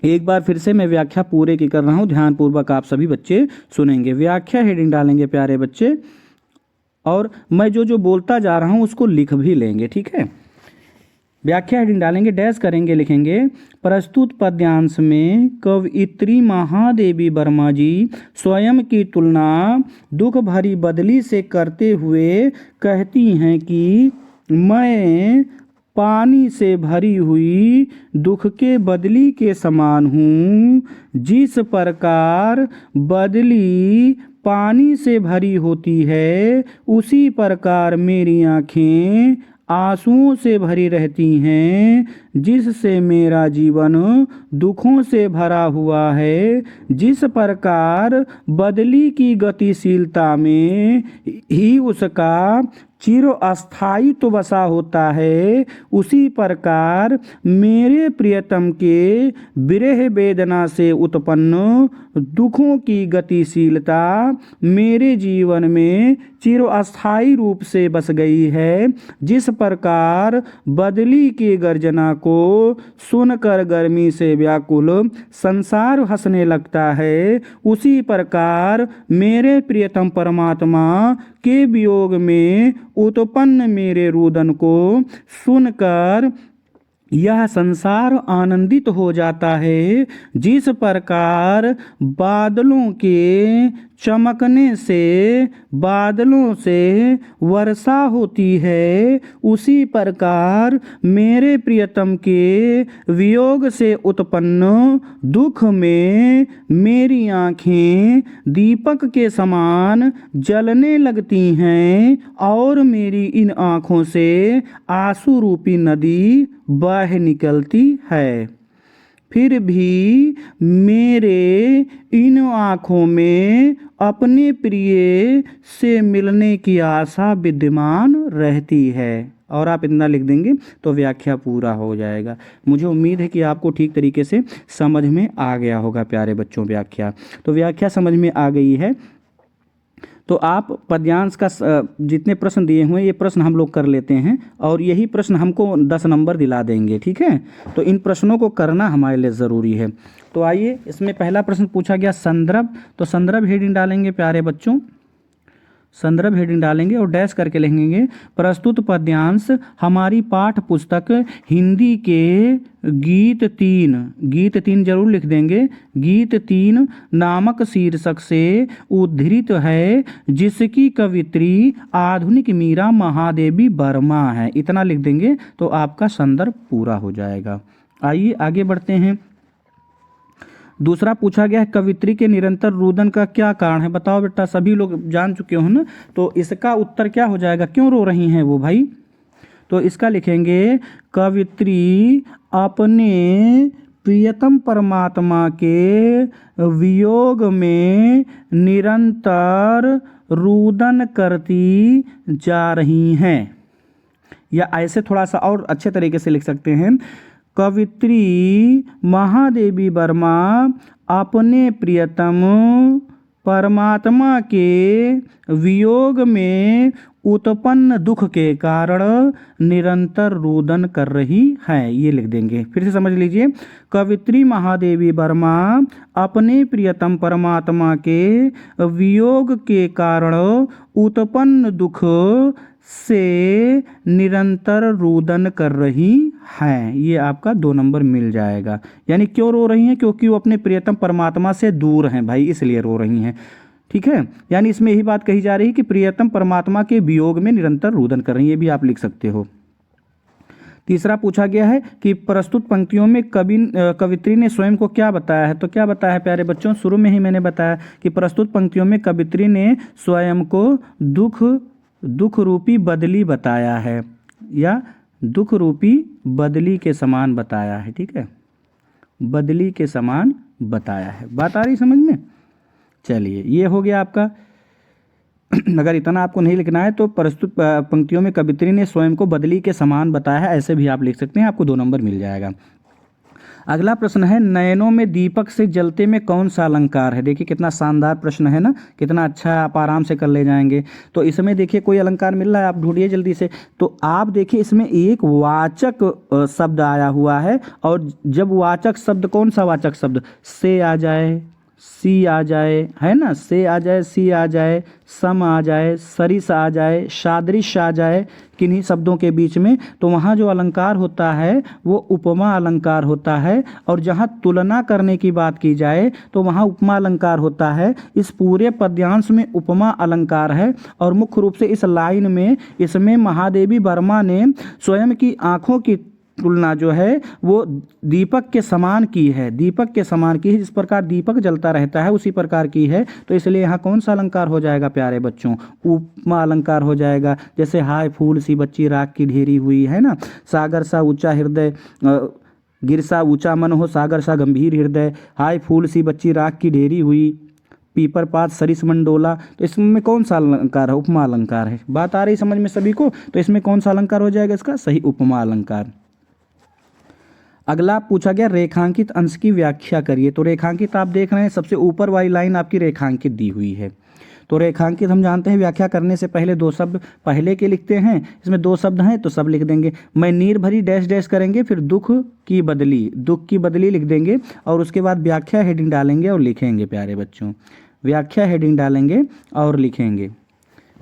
एक बार फिर से मैं व्याख्या पूरे की कर रहा हूँ, ध्यानपूर्वक आप सभी बच्चे सुनेंगे। व्याख्या हेडिंग डालेंगे प्यारे बच्चे, और मैं जो बोलता जा रहा हूँ उसको लिख भी लेंगे। ठीक है, व्याख्या हेडिंग डालेंगे, डैश करेंगे, लिखेंगे, प्रस्तुत पद्यांश में कवयित्री महादेवी वर्मा जी स्वयं की तुलना दुख भरी बदली से करते हुए कहती हैं कि मैं पानी से भरी हुई दुख के बदली के समान हूँ। जिस प्रकार बदली पानी से भरी होती है, उसी प्रकार मेरी आँखें आंसुओं से भरी रहती हैं, जिससे मेरा जीवन दुखों से भरा हुआ है। जिस प्रकार बदली की गतिशीलता में ही उसका चिरस्थायित्व बसा होता है, उसी प्रकार मेरे प्रियतम के विरह वेदना से उत्पन्न दुखों की गतिशीलता मेरे जीवन में चिरस्थायी रूप से बस गई है। जिस प्रकार बदली की गर्जना को सुनकर गर्मी से व्याकुल संसार हंसने लगता है, उसी प्रकार मेरे प्रियतम परमात्मा के वियोग में उत्पन्न मेरे रुदन को सुनकर यह संसार आनंदित हो जाता है। जिस प्रकार बादलों के चमकने से बादलों से वर्षा होती है, उसी प्रकार मेरे प्रियतम के वियोग से उत्पन्न दुख में मेरी आँखें दीपक के समान जलने लगती हैं और मेरी इन आँखों से आंसू रूपी नदी बह निकलती है। फिर भी मेरे इन आँखों में अपने प्रिय से मिलने की आशा विद्यमान रहती है। और आप इतना लिख देंगे तो व्याख्या पूरा हो जाएगा। मुझे उम्मीद है कि आपको ठीक तरीके से समझ में आ गया होगा प्यारे बच्चों व्याख्या। तो व्याख्या समझ में आ गई है तो आप पद्यांश का जितने प्रश्न दिए हुए ये प्रश्न हम लोग कर लेते हैं और यही प्रश्न हमको 10 नंबर दिला देंगे, ठीक है। तो इन प्रश्नों को करना हमारे लिए ज़रूरी है। तो आइए, इसमें पहला प्रश्न पूछा गया संदर्भ। तो संदर्भ हेडिंग डालेंगे प्यारे बच्चों, संदर्भ हेडिंग डालेंगे और डैश करके लिखेंगे प्रस्तुत पद्यांश हमारी पाठ पुस्तक हिंदी के गीत 3 जरूर लिख देंगे, गीत 3 नामक शीर्षक से उद्धृत है, जिसकी कवित्री आधुनिक मीरा महादेवी वर्मा है। इतना लिख देंगे तो आपका संदर्भ पूरा हो जाएगा। आइए आगे बढ़ते हैं। दूसरा पूछा गया है कवित्री के निरंतर रुदन का क्या कारण है। बताओ बेटा, सभी लोग जान चुके हो ना, तो इसका उत्तर क्या हो जाएगा, क्यों रो रही हैं वो भाई। तो इसका लिखेंगे कवित्री अपने प्रियतम परमात्मा के वियोग में निरंतर रुदन करती जा रही हैं। या ऐसे थोड़ा सा और अच्छे तरीके से लिख सकते हैं, कवित्री महादेवी वर्मा अपने प्रियतम परमात्मा के वियोग में उत्पन्न दुख के कारण निरंतर रुदन कर रही है। ये लिख देंगे, फिर से समझ लीजिए। कवित्री महादेवी वर्मा अपने प्रियतम परमात्मा के वियोग के कारण उत्पन्न दुख से निरंतर रुदन कर रही हैं। ये आपका 2 नंबर मिल जाएगा। यानी क्यों रो रही हैं, क्योंकि वो अपने प्रियतम परमात्मा से दूर हैं भाई, इसलिए रो रही हैं, ठीक है। यानी इसमें यही बात कही जा रही है कि प्रियतम परमात्मा के वियोग में निरंतर रुदन कर रही है। ये भी आप लिख सकते हो। तीसरा पूछा गया है कि प्रस्तुत पंक्तियों में कवित्री ने स्वयं को क्या बताया है। तो क्या बताया है प्यारे बच्चों, शुरू में ही मैंने बताया कि प्रस्तुत पंक्तियों में कवित्री ने स्वयं को दुख रूपी बदली बताया है या दुख रूपी बदली के समान बताया है, ठीक है, बदली के समान बताया है। बात आ रही समझ में। चलिए, ये हो गया आपका। अगर इतना आपको नहीं लिखना है तो प्रस्तुत पंक्तियों में कवित्री ने स्वयं को बदली के समान बताया है, ऐसे भी आप लिख सकते हैं, आपको 2 नंबर मिल जाएगा। अगला प्रश्न है नयनों में दीपक से जलते में कौन सा अलंकार है। देखिए कितना शानदार प्रश्न है ना, कितना अच्छा, आप आराम से कर ले जाएंगे। तो इसमें देखिए कोई अलंकार मिल रहा है, आप ढूंढिए जल्दी से। तो आप देखिए इसमें एक वाचक शब्द आया हुआ है, और जब वाचक शब्द, कौन सा वाचक शब्द, से आ जाए, सी आ जाए, है ना, से आ जाए, सी आ जाए, सम आ जाए, सरिस आ जाए, सादृश्य आ जाए किन्हीं शब्दों के बीच में, तो वहाँ जो अलंकार होता है वो उपमा अलंकार होता है। और जहाँ तुलना करने की बात की जाए तो वहाँ उपमा अलंकार होता है। इस पूरे पद्यांश में उपमा अलंकार है। और मुख्य रूप से इस लाइन में, इसमें महादेवी वर्मा ने स्वयं की आँखों की तुलना जो है वो दीपक के समान की है, दीपक के समान की है। जिस प्रकार दीपक जलता रहता है उसी प्रकार की है। तो इसलिए यहाँ कौन सा अलंकार हो जाएगा प्यारे बच्चों? उपमा अलंकार हो जाएगा। जैसे हाय फूल सी बच्ची राख की ढेरी हुई, है ना। सागर सा ऊंचा हृदय, गिरसा ऊंचा मन हो, सागर सा गंभीर हृदय। हाय फूल सी बच्ची राख की ढेरी हुई, पीपर पात सरिस मंडोला। तो इसमें कौन सा अलंकार है? उपमा अलंकार है। बात आ रही समझ में सभी को? तो इसमें कौन सा अलंकार हो जाएगा इसका? सही, उपमा अलंकार। अगला पूछा गया रेखांकित अंश की व्याख्या करिए। तो रेखांकित आप देख रहे हैं, सबसे ऊपर वाली लाइन आपकी रेखांकित दी हुई है। तो रेखांकित हम जानते हैं व्याख्या करने से पहले दो शब्द पहले के लिखते हैं। इसमें दो शब्द हैं तो सब लिख देंगे। मैं नीर भरी डैश डैश करेंगे, फिर दुख की बदली लिख देंगे और उसके बाद व्याख्या हेडिंग डालेंगे और लिखेंगे प्यारे बच्चों। व्याख्या हेडिंग डालेंगे और लिखेंगे।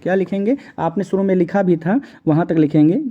क्या लिखेंगे? आपने शुरू में लिखा भी था, वहाँ तक लिखेंगे।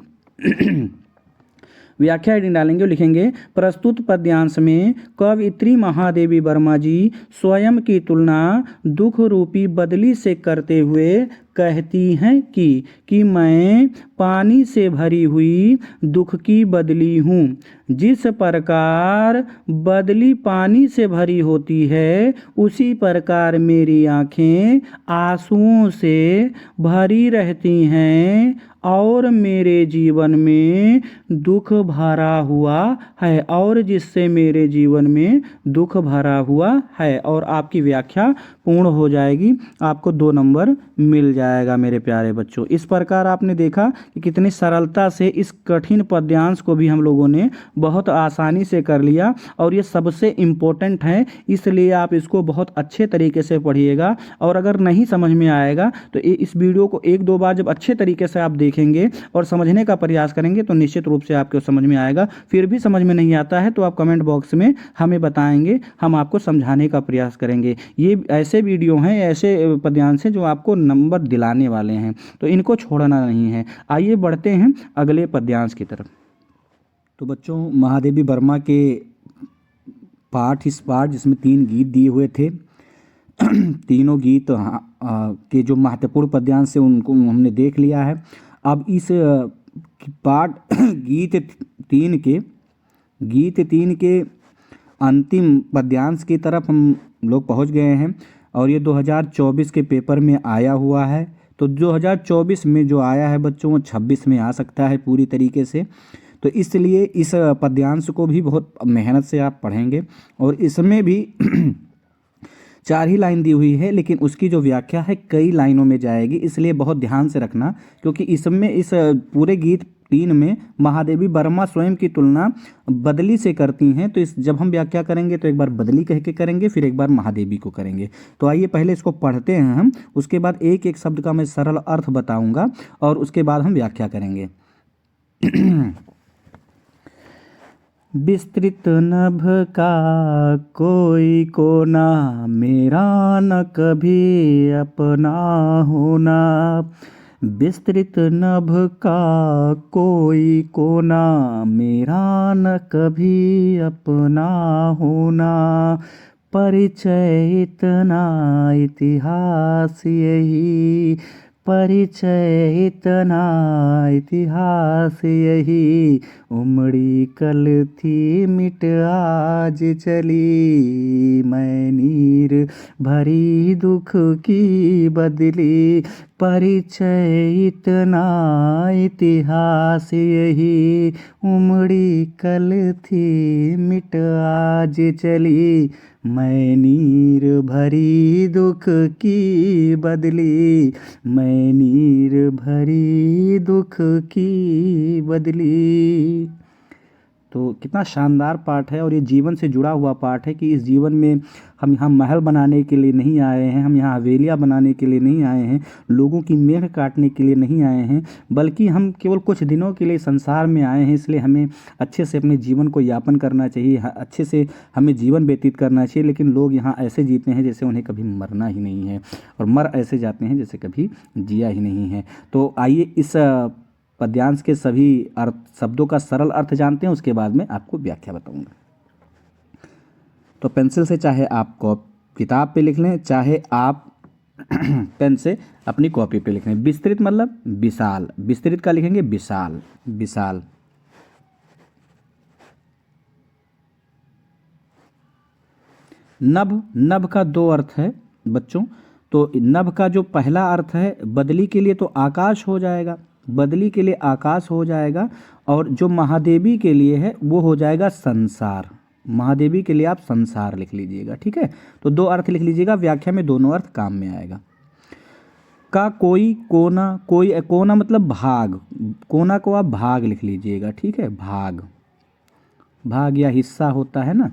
व्याख्या हेडिंग डालेंगे और लिखेंगे प्रस्तुत पद्यांश में कवयित्री महादेवी वर्मा जी स्वयं की तुलना दुख रूपी बदली से करते हुए कहती हैं कि मैं पानी से भरी हुई दुख की बदली हूँ। जिस प्रकार बदली पानी से भरी होती है उसी प्रकार मेरी आँखें आंसुओं से भरी रहती हैं और मेरे जीवन में दुख भरा हुआ है, और जिससे मेरे जीवन में दुख भरा हुआ है। और आपकी व्याख्या पूर्ण हो जाएगी, आपको 2 नंबर मिल जाएगा मेरे प्यारे बच्चों। इस प्रकार आपने देखा कि कितनी सरलता से इस कठिन पद्यांश को भी हम लोगों ने बहुत आसानी से कर लिया, और ये सबसे इम्पोर्टेंट है, इसलिए आप इसको बहुत अच्छे तरीके से पढ़िएगा। और अगर नहीं समझ में आएगा तो इस वीडियो को 1-2 बार जब अच्छे तरीके से आप देखेंगे और समझने का प्रयास करेंगे तो निश्चित रूप से आपको समझ में आएगा। फिर भी समझ में नहीं आता है तो आप कमेंट बॉक्स में हमें बताएंगे, हम आपको समझाने का प्रयास करेंगे। ये ऐसे वीडियो हैं, ऐसे पद्यांश हैं जो आपको नंबर दिलाने वाले हैं, तो इनको छोड़ना नहीं है। आइए बढ़ते हैं अगले पद्यांश की तरफ। तो बच्चों, महादेवी वर्मा के इस पाठ जिसमें 3 गीत दिए हुए थे, तीनों गीत के जो महत्वपूर्ण पद्यांश से उनको हमने देख लिया है। अब इस पाठ गीत 3 के अंतिम पद्यांश की तरफ हम लोग पहुंच गए हैं, और ये 2024 के पेपर में आया हुआ है। तो 2024 में जो आया है बच्चों वो 26 में आ सकता है पूरी तरीके से। तो इसलिए इस पद्यांश को भी बहुत मेहनत से आप पढ़ेंगे, और इसमें भी 4 ही लाइन दी हुई है, लेकिन उसकी जो व्याख्या है कई लाइनों में जाएगी, इसलिए बहुत ध्यान से रखना। क्योंकि इसमें इस पूरे गीत 3 में महादेवी वर्मा स्वयं की तुलना बदली से करती हैं। तो जब हम व्याख्या करेंगे तो एक बार बदली कह के करेंगे, फिर एक बार महादेवी को करेंगे। तो आइए पहले इसको पढ़ते हैं हम, उसके बाद एक एक शब्द का मैं सरल अर्थ बताऊंगा और उसके बाद हम व्याख्या करेंगे। विस्तृत नभ का कोई कोना, मेरा न कभी अपना होना। विस्तृत नभ का कोई कोना, मेरा न कभी अपना होना। परिचय इतना इतिहास यही, परिचय इतना इतिहास यही। उमड़ी कल थी मिट आज चली, मैं नीर भरी दुख की बदली। परिचय इतना इतिहास यही, उमड़ी कल थी मिट आज चली। मैं नीर भरी दुख की बदली, मैं नीर भरी दुख की बदली। तो कितना शानदार पाठ है, और ये जीवन से जुड़ा हुआ पाठ है कि इस जीवन में हम यहाँ महल बनाने के लिए नहीं आए हैं, हम यहाँ हवेलियाँ बनाने के लिए नहीं आए हैं, लोगों की मेढ़ काटने के लिए नहीं आए हैं, बल्कि हम केवल कुछ दिनों के लिए संसार में आए हैं। इसलिए हमें अच्छे से अपने जीवन को यापन करना चाहिए, अच्छे से हमें जीवन व्यतीत करना चाहिए। लेकिन लोग यहाँ ऐसे जीते हैं जैसे उन्हें कभी मरना ही नहीं है, और मर ऐसे जाते हैं जैसे कभी जिया ही नहीं है। तो आइए इस पद्यांश के सभी शब्दों का सरल अर्थ जानते हैं, उसके बाद में आपको व्याख्या बताऊंगा। तो पेंसिल से चाहे आप किताब पे लिख लें, चाहे आप पेन से अपनी कॉपी पे लिख लें। विस्तृत मतलब विशाल, विस्तृत का लिखेंगे विशाल, विशाल। नभ, नभ का दो अर्थ है बच्चों। तो नभ का जो पहला अर्थ है बदली के लिए तो आकाश हो जाएगा, बदली के लिए आकाश हो जाएगा, और जो महादेवी के लिए है वो हो जाएगा संसार। महादेवी के लिए आप संसार लिख लीजिएगा, ठीक है। तो दो अर्थ लिख लीजिएगा, व्याख्या में दोनों अर्थ काम में आएगा। का कोई कोना, कोई कोना मतलब भाग, कोना को आप भाग लिख लीजिएगा, ठीक है। भाग, भाग या हिस्सा होता है ना।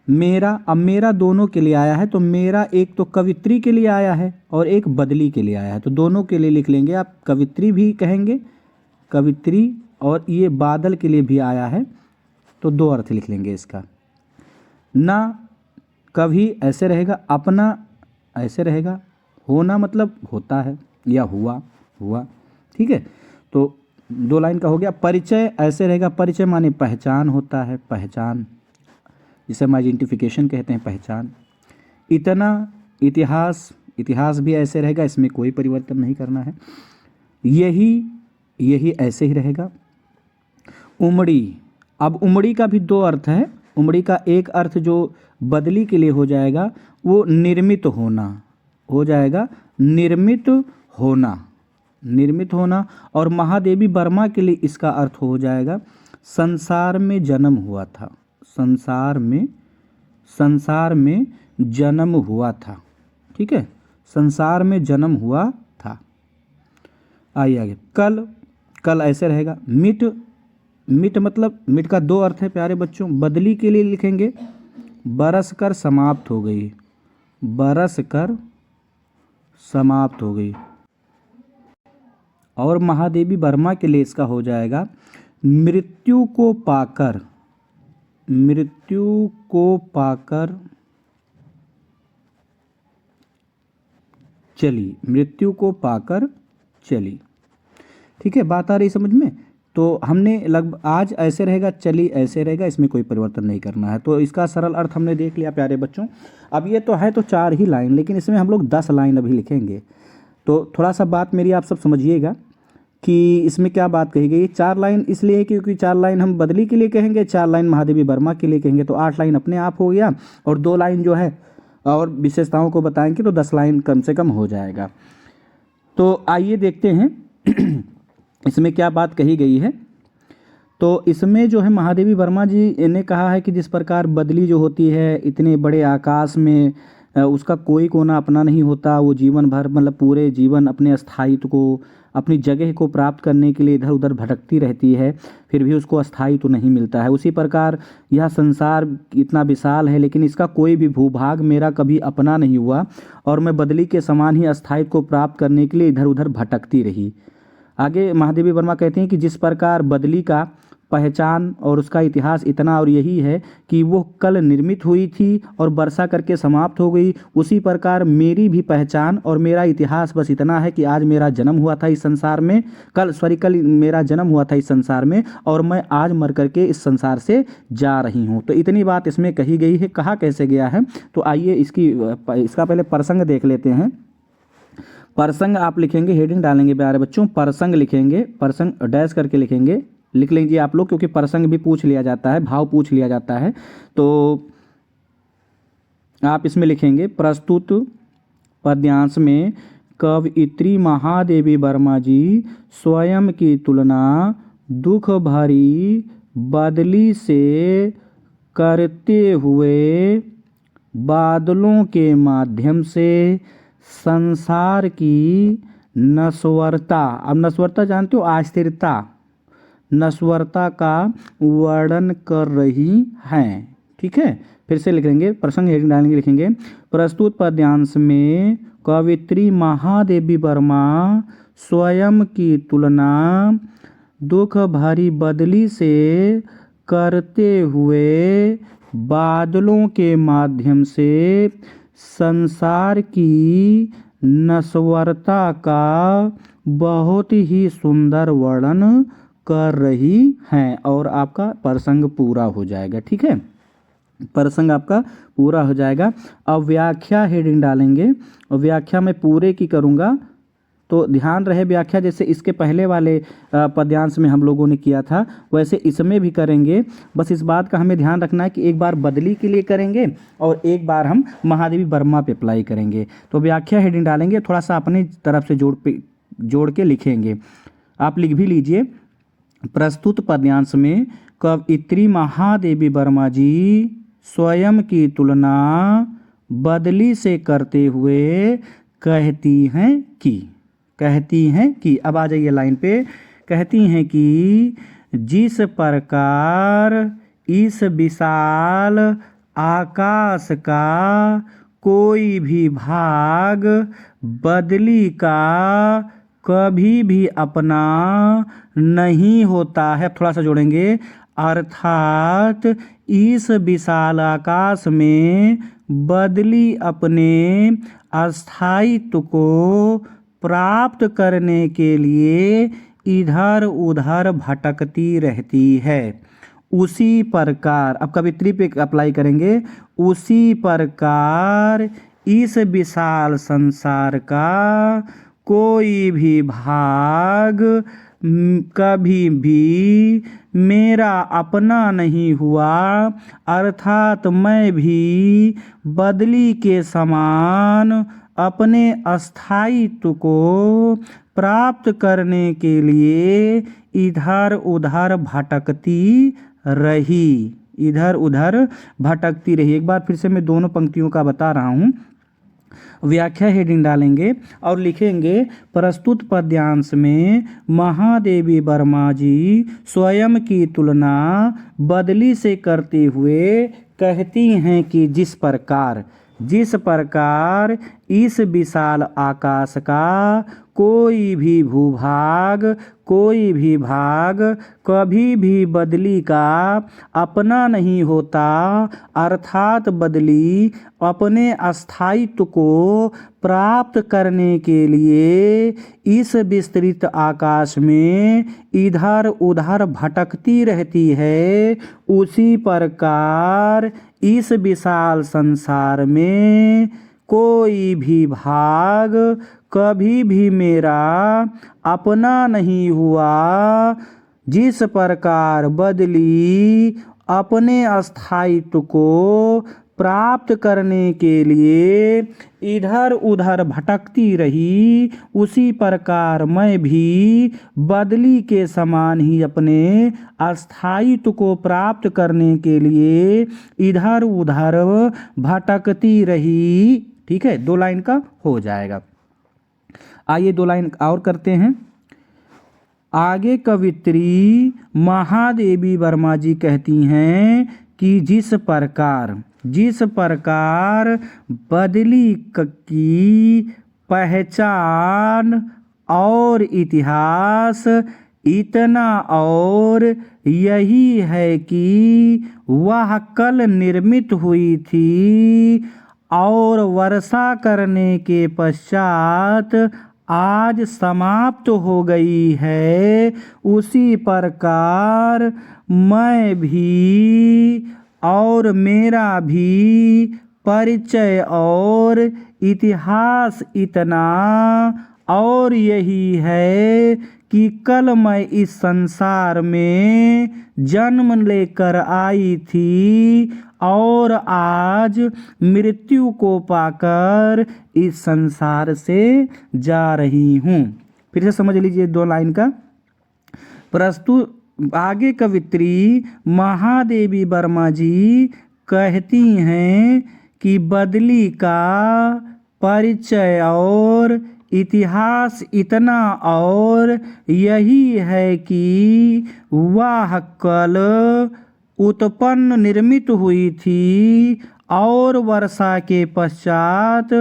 मेरा, अब मेरा दोनों के लिए आया है, तो मेरा एक तो कवित्री के लिए आया है और एक बदली के लिए आया है, तो दोनों के लिए लिख लेंगे आप। कवित्री भी कहेंगे, कवित्री, और ये बादल के लिए भी आया है, तो दो अर्थ लिख लेंगे इसका। ना कभी ऐसे रहेगा, अपना ऐसे रहेगा, होना मतलब होता है या हुआ, हुआ, ठीक है। तो दो लाइन का हो गया। परिचय ऐसे रहेगा, परिचय माने पहचान होता है, पहचान, जिसे हम आइडेंटिफिकेशन कहते हैं, पहचान। इतना, इतिहास, इतिहास भी ऐसे रहेगा, इसमें कोई परिवर्तन नहीं करना है। यही, यही ऐसे ही रहेगा। उमड़ी, अब उमड़ी का भी दो अर्थ है। उमड़ी का एक अर्थ जो बदली के लिए हो जाएगा वो निर्मित होना हो जाएगा, निर्मित होना, निर्मित होना। और महादेवी वर्मा के लिए इसका अर्थ हो जाएगा संसार में जन्म हुआ था, संसार में, संसार में जन्म हुआ था, ठीक है, संसार में जन्म हुआ था। आइए आगे। कल, कल ऐसे रहेगा। मिट, मिट मतलब, मिट का दो अर्थ है प्यारे बच्चों। बदली के लिए लिखेंगे बरस कर समाप्त हो गई, बरस कर समाप्त हो गई। और महादेवी वर्मा के लिए इसका हो जाएगा मृत्यु को पाकर, मृत्यु को पाकर चली, मृत्यु को पाकर चली, ठीक है। बात आ रही समझ में। तो हमने लगभग आज ऐसे रहेगा, चली ऐसे रहेगा, इसमें कोई परिवर्तन नहीं करना है। तो इसका सरल अर्थ हमने देख लिया प्यारे बच्चों। अब ये तो है तो 4 ही लाइन, लेकिन इसमें हम लोग 10 लाइन अभी लिखेंगे। तो थोड़ा सा बात मेरी आप सब समझिएगा कि इसमें क्या बात कही गई। 4 लाइन इसलिए क्योंकि 4 लाइन हम बदली के लिए कहेंगे, 4 लाइन महादेवी वर्मा के लिए कहेंगे, तो 8 लाइन अपने आप हो गया। और 2 लाइन जो है और विशेषताओं को बताएंगे तो 10 लाइन कम से कम हो जाएगा। तो आइए देखते हैं इसमें क्या बात कही गई है। तो इसमें जो है महादेवी वर्मा जी ने कहा है कि जिस प्रकार बदली जो होती है इतने बड़े आकाश में उसका कोई कोना अपना नहीं होता, वो जीवन भर मतलब पूरे जीवन अपने अस्थायित्व को, अपनी जगह को प्राप्त करने के लिए इधर उधर भटकती रहती है, फिर भी उसको अस्थायित्व नहीं मिलता है। उसी प्रकार यह संसार इतना विशाल है, लेकिन इसका कोई भी भूभाग मेरा कभी अपना नहीं हुआ, और मैं बदली के समान ही अस्थायित्व को प्राप्त करने के लिए इधर उधर भटकती रही। आगे महादेवी वर्मा कहते हैं कि जिस प्रकार बदली का पहचान और उसका इतिहास इतना और यही है कि वो कल निर्मित हुई थी और वर्षा करके समाप्त हो गई, उसी प्रकार मेरी भी पहचान और मेरा इतिहास बस इतना है कि आज मेरा जन्म हुआ था इस संसार में, कल मेरा जन्म हुआ था इस संसार में, और मैं आज मर करके इस संसार से जा रही हूँ। तो इतनी बात इसमें कही गई है। कहा कैसे गया है, तो आइए इसका पहले प्रसंग देख लेते हैं। प्रसंग आप लिखेंगे, हेडिंग डालेंगे प्यारे बच्चों, प्रसंग लिखेंगे, प्रसंग डैश करके लिखेंगे, लिख लीजिए आप लोग, क्योंकि प्रसंग भी पूछ लिया जाता है, भाव पूछ लिया जाता है। तो आप इसमें लिखेंगे प्रस्तुत पद्यांश में कवयित्री महादेवी वर्मा जी स्वयं की तुलना दुख भरी बदली से करते हुए बादलों के माध्यम से संसार की नश्वरता, अब नश्वरता जानते हो, अस्थिरता, नश्वरता का वर्णन कर रही हैं, ठीक है। फिर से लिखेंगे, प्रसंग हेडिंग डालेंगे, लिखेंगे प्रस्तुत पद्यांश में कवयित्री महादेवी वर्मा स्वयं की तुलना दुख भरी बदली से करते हुए बादलों के माध्यम से संसार की नश्वरता का बहुत ही सुंदर वर्णन कर रही हैं, और आपका प्रसंग पूरा हो जाएगा, ठीक है। प्रसंग आपका पूरा हो जाएगा। अब व्याख्या हेडिंग डालेंगे, और व्याख्या में पूरे की करूँगा, तो ध्यान रहे व्याख्या जैसे इसके पहले वाले पद्यांश में हम लोगों ने किया था वैसे इसमें भी करेंगे। बस इस बात का हमें ध्यान रखना है कि एक बार बदली के लिए करेंगे और एक बार हम महादेवी वर्मा पे अप्लाई करेंगे। तो व्याख्या हेडिंग डालेंगे, थोड़ा सा अपनी तरफ से जोड़ के लिखेंगे। आप लिख भी लीजिए। प्रस्तुत पद्यांश में कवयित्री महादेवी वर्मा जी स्वयं की तुलना बदली से करते हुए कहती हैं कि अब आ जाइए लाइन पे। कहती हैं कि जिस प्रकार इस विशाल आकाश का कोई भी भाग बदली का कभी भी अपना नहीं होता है, थोड़ा सा जोड़ेंगे, अर्थात इस विशाल आकाश में बदली अपने अस्थायित्व को प्राप्त करने के लिए इधर उधर भटकती रहती है। उसी प्रकार, अब कवित्री पे अप्लाई करेंगे, उसी प्रकार इस विशाल संसार का कोई भी भाग कभी भी मेरा अपना नहीं हुआ, अर्थात मैं भी बदली के समान अपने अस्थायित्व को प्राप्त करने के लिए इधर उधर भटकती रही। एक बार फिर से मैं दोनों पंक्तियों का बता रहा हूँ। व्याख्या हेडिंग डालेंगे और लिखेंगे प्रस्तुत पद्यांश में महादेवी वर्मा जी स्वयं की तुलना बदली से करते हुए कहती हैं कि जिस प्रकार इस विशाल आकाश का कोई भी भूभाग, कोई भी भाग कभी भी बदली का अपना नहीं होता, अर्थात बदली अपने अस्थायित्व को प्राप्त करने के लिए इस विस्तृत आकाश में इधर उधर भटकती रहती है, उसी प्रकार इस विशाल संसार में कोई भी भाग कभी भी मेरा अपना नहीं हुआ। जिस प्रकार बदली अपने अस्थायित्व को प्राप्त करने के लिए इधर उधर भटकती रही, उसी प्रकार मैं भी बदली के समान ही अपने अस्थायित्व को प्राप्त करने के लिए इधर उधर भटकती रही। ठीक है, 2 लाइन का हो जाएगा। आइए 2 लाइन और करते हैं। आगे कवित्री महादेवी वर्मा जी कहती हैं कि जिस प्रकार बदली की पहचान और इतिहास इतना और यही है कि वह कल निर्मित हुई थी और वर्षा करने के पश्चात आज समाप्त हो गई है, उसी प्रकार मैं भी और मेरा भी परिचय और इतिहास इतना और यही है कि कल मैं इस संसार में जन्म लेकर आई थी और आज मृत्यु को पाकर इस संसार से जा रही हूँ। फिर से समझ लीजिए 2 लाइन का। प्रस्तुत आगे कवित्री महादेवी वर्मा जी कहती हैं कि बदली का परिचय और इतिहास इतना और यही है कि वह कल उत्पन्न निर्मित हुई थी और वर्षा के पश्चात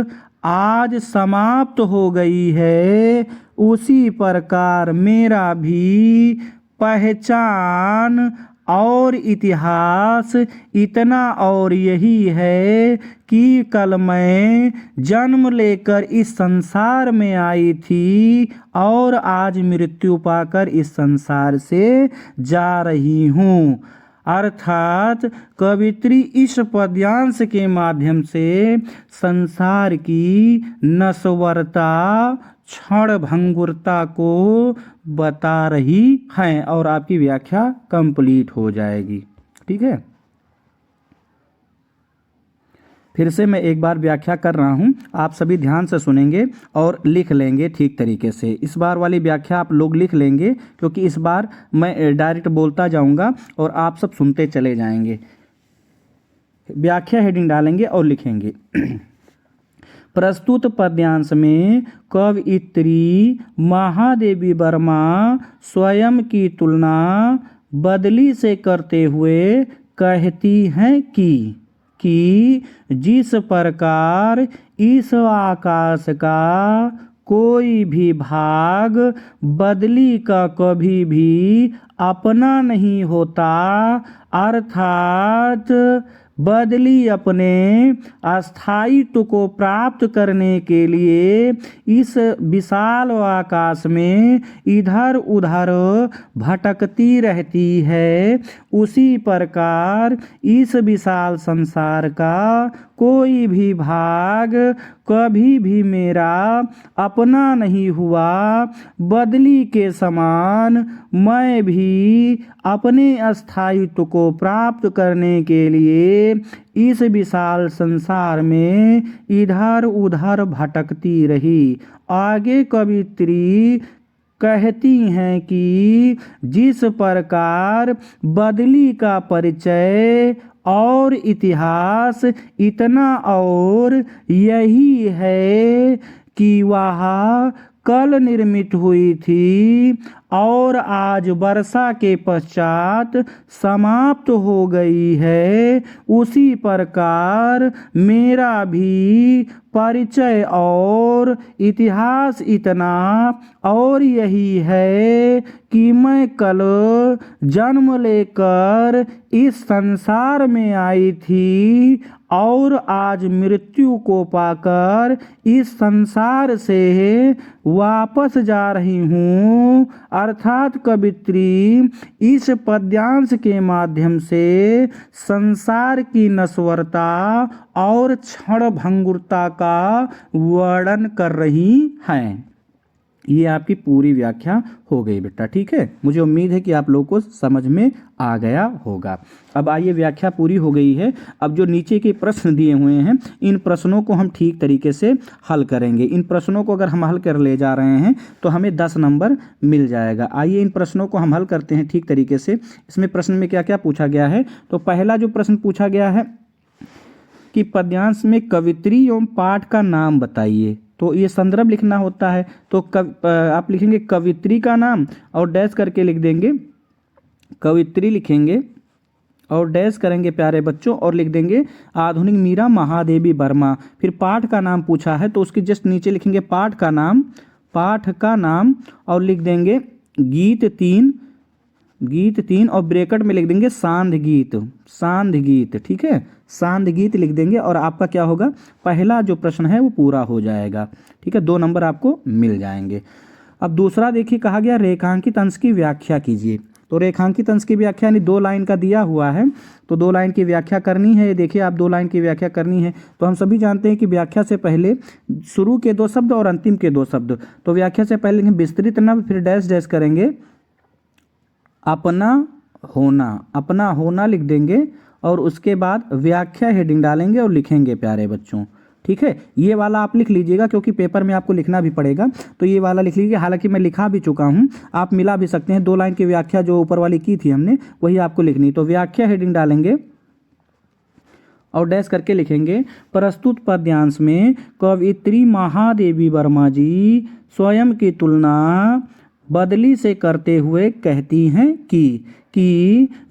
आज समाप्त हो गई है, उसी प्रकार मेरा भी पहचान और इतिहास इतना और यही है कि कल मैं जन्म लेकर इस संसार में आई थी और आज मृत्यु पाकर इस संसार से जा रही हूँ। अर्थात कवित्री इस पद्यांश के माध्यम से संसार की नश्वरता, क्षण भंगुरता को बता रही हैं और आपकी व्याख्या कंप्लीट हो जाएगी। ठीक है, फिर से मैं एक बार व्याख्या कर रहा हूँ, आप सभी ध्यान से सुनेंगे और लिख लेंगे ठीक तरीके से। इस बार वाली व्याख्या आप लोग लिख लेंगे, क्योंकि इस बार मैं डायरेक्ट बोलता जाऊँगा और आप सब सुनते चले जाएंगे। व्याख्या हेडिंग डालेंगे और लिखेंगे। प्रस्तुत पद्यांश में कवयित्री महादेवी वर्मा स्वयं की तुलना बदली से करते हुए कहती हैं कि जिस प्रकार इस आकाश का कोई भी भाग बदली का कभी भी अपना नहीं होता, अर्थात बदली अपने अस्थायित्व को प्राप्त करने के लिए इस विशाल आकाश में इधर उधर भटकती रहती है, उसी प्रकार इस विशाल संसार का कोई भी भाग कभी भी मेरा अपना नहीं हुआ। बदली के समान मैं भी अपने अस्थायित्व को प्राप्त करने के लिए इस विशाल संसार में इधर उधर भटकती रही। आगे कवित्री कहती हैं कि जिस प्रकार बदली का परिचय और इतिहास इतना और यही है कि वह कल निर्मित हुई थी और आज वर्षा के पश्चात समाप्त हो गई है, उसी प्रकार मेरा भी परिचय और इतिहास इतना और यही है कि मैं कल जन्म लेकर इस संसार में आई थी और आज मृत्यु को पाकर इस संसार से वापस जा रही हूँ। अर्थात कवित्री इस पद्यांश के माध्यम से संसार की नश्वरता और क्षण भंगुरता का वर्णन कर रही हैं। ये आपकी पूरी व्याख्या हो गई बेटा। ठीक है, मुझे उम्मीद है कि आप लोगों को समझ में आ गया होगा। अब आइए, व्याख्या पूरी हो गई है। अब जो नीचे के प्रश्न दिए हुए हैं, इन प्रश्नों को हम ठीक तरीके से हल करेंगे। इन प्रश्नों को अगर हम हल कर ले जा रहे हैं तो हमें 10 नंबर मिल जाएगा। आइए इन प्रश्नों को हम हल करते हैं ठीक तरीके से। इसमें प्रश्न में क्या क्या पूछा गया है, तो पहला जो प्रश्न पूछा गया है कि पद्यांश में कवित्री एवं पाठ का नाम बताइए। तो ये संदर्भ लिखना होता है, तो आप लिखेंगे कवित्री का नाम और डैश करके लिख देंगे, कवित्री लिखेंगे और डैश करेंगे प्यारे बच्चों और लिख देंगे आधुनिक मीरा महादेवी वर्मा। फिर पाठ का नाम पूछा है तो उसके जस्ट नीचे लिखेंगे पाठ का नाम और लिख देंगे गीत 3 और ब्रैकेट में लिख देंगे सांध गीत। ठीक है, सांध गीत लिख देंगे और आपका क्या होगा, पहला जो प्रश्न है वो पूरा हो जाएगा। ठीक है, 2 नंबर आपको मिल जाएंगे। अब दूसरा देखिए, कहा गया रेखांकित अंश की व्याख्या कीजिए। तो रेखांकित अंश की व्याख्या यानी 2 लाइन का दिया हुआ है, तो 2 लाइन की व्याख्या करनी है। देखिए आप 2 लाइन की व्याख्या करनी है, तो हम सभी जानते हैं कि व्याख्या से पहले शुरू के 2 शब्द और अंतिम के 2 शब्द। तो व्याख्या से पहले विस्तृत नव, फिर डैश डैश करेंगे अपना होना लिख देंगे और उसके बाद व्याख्या हेडिंग डालेंगे और लिखेंगे प्यारे बच्चों। ठीक है, ये वाला आप लिख लीजिएगा क्योंकि पेपर में आपको लिखना भी पड़ेगा, तो ये वाला लिख लीजिए। हालांकि मैं लिखा भी चुका हूँ, आप मिला भी सकते हैं। 2 लाइन की व्याख्या जो ऊपर वाली की थी हमने, वही आपको लिखनी। तो व्याख्या हेडिंग डालेंगे और डैश करके लिखेंगे प्रस्तुत पद्यांश में कवयित्री महादेवी वर्मा जी स्वयं की तुलना बदली से करते हुए कहती हैं कि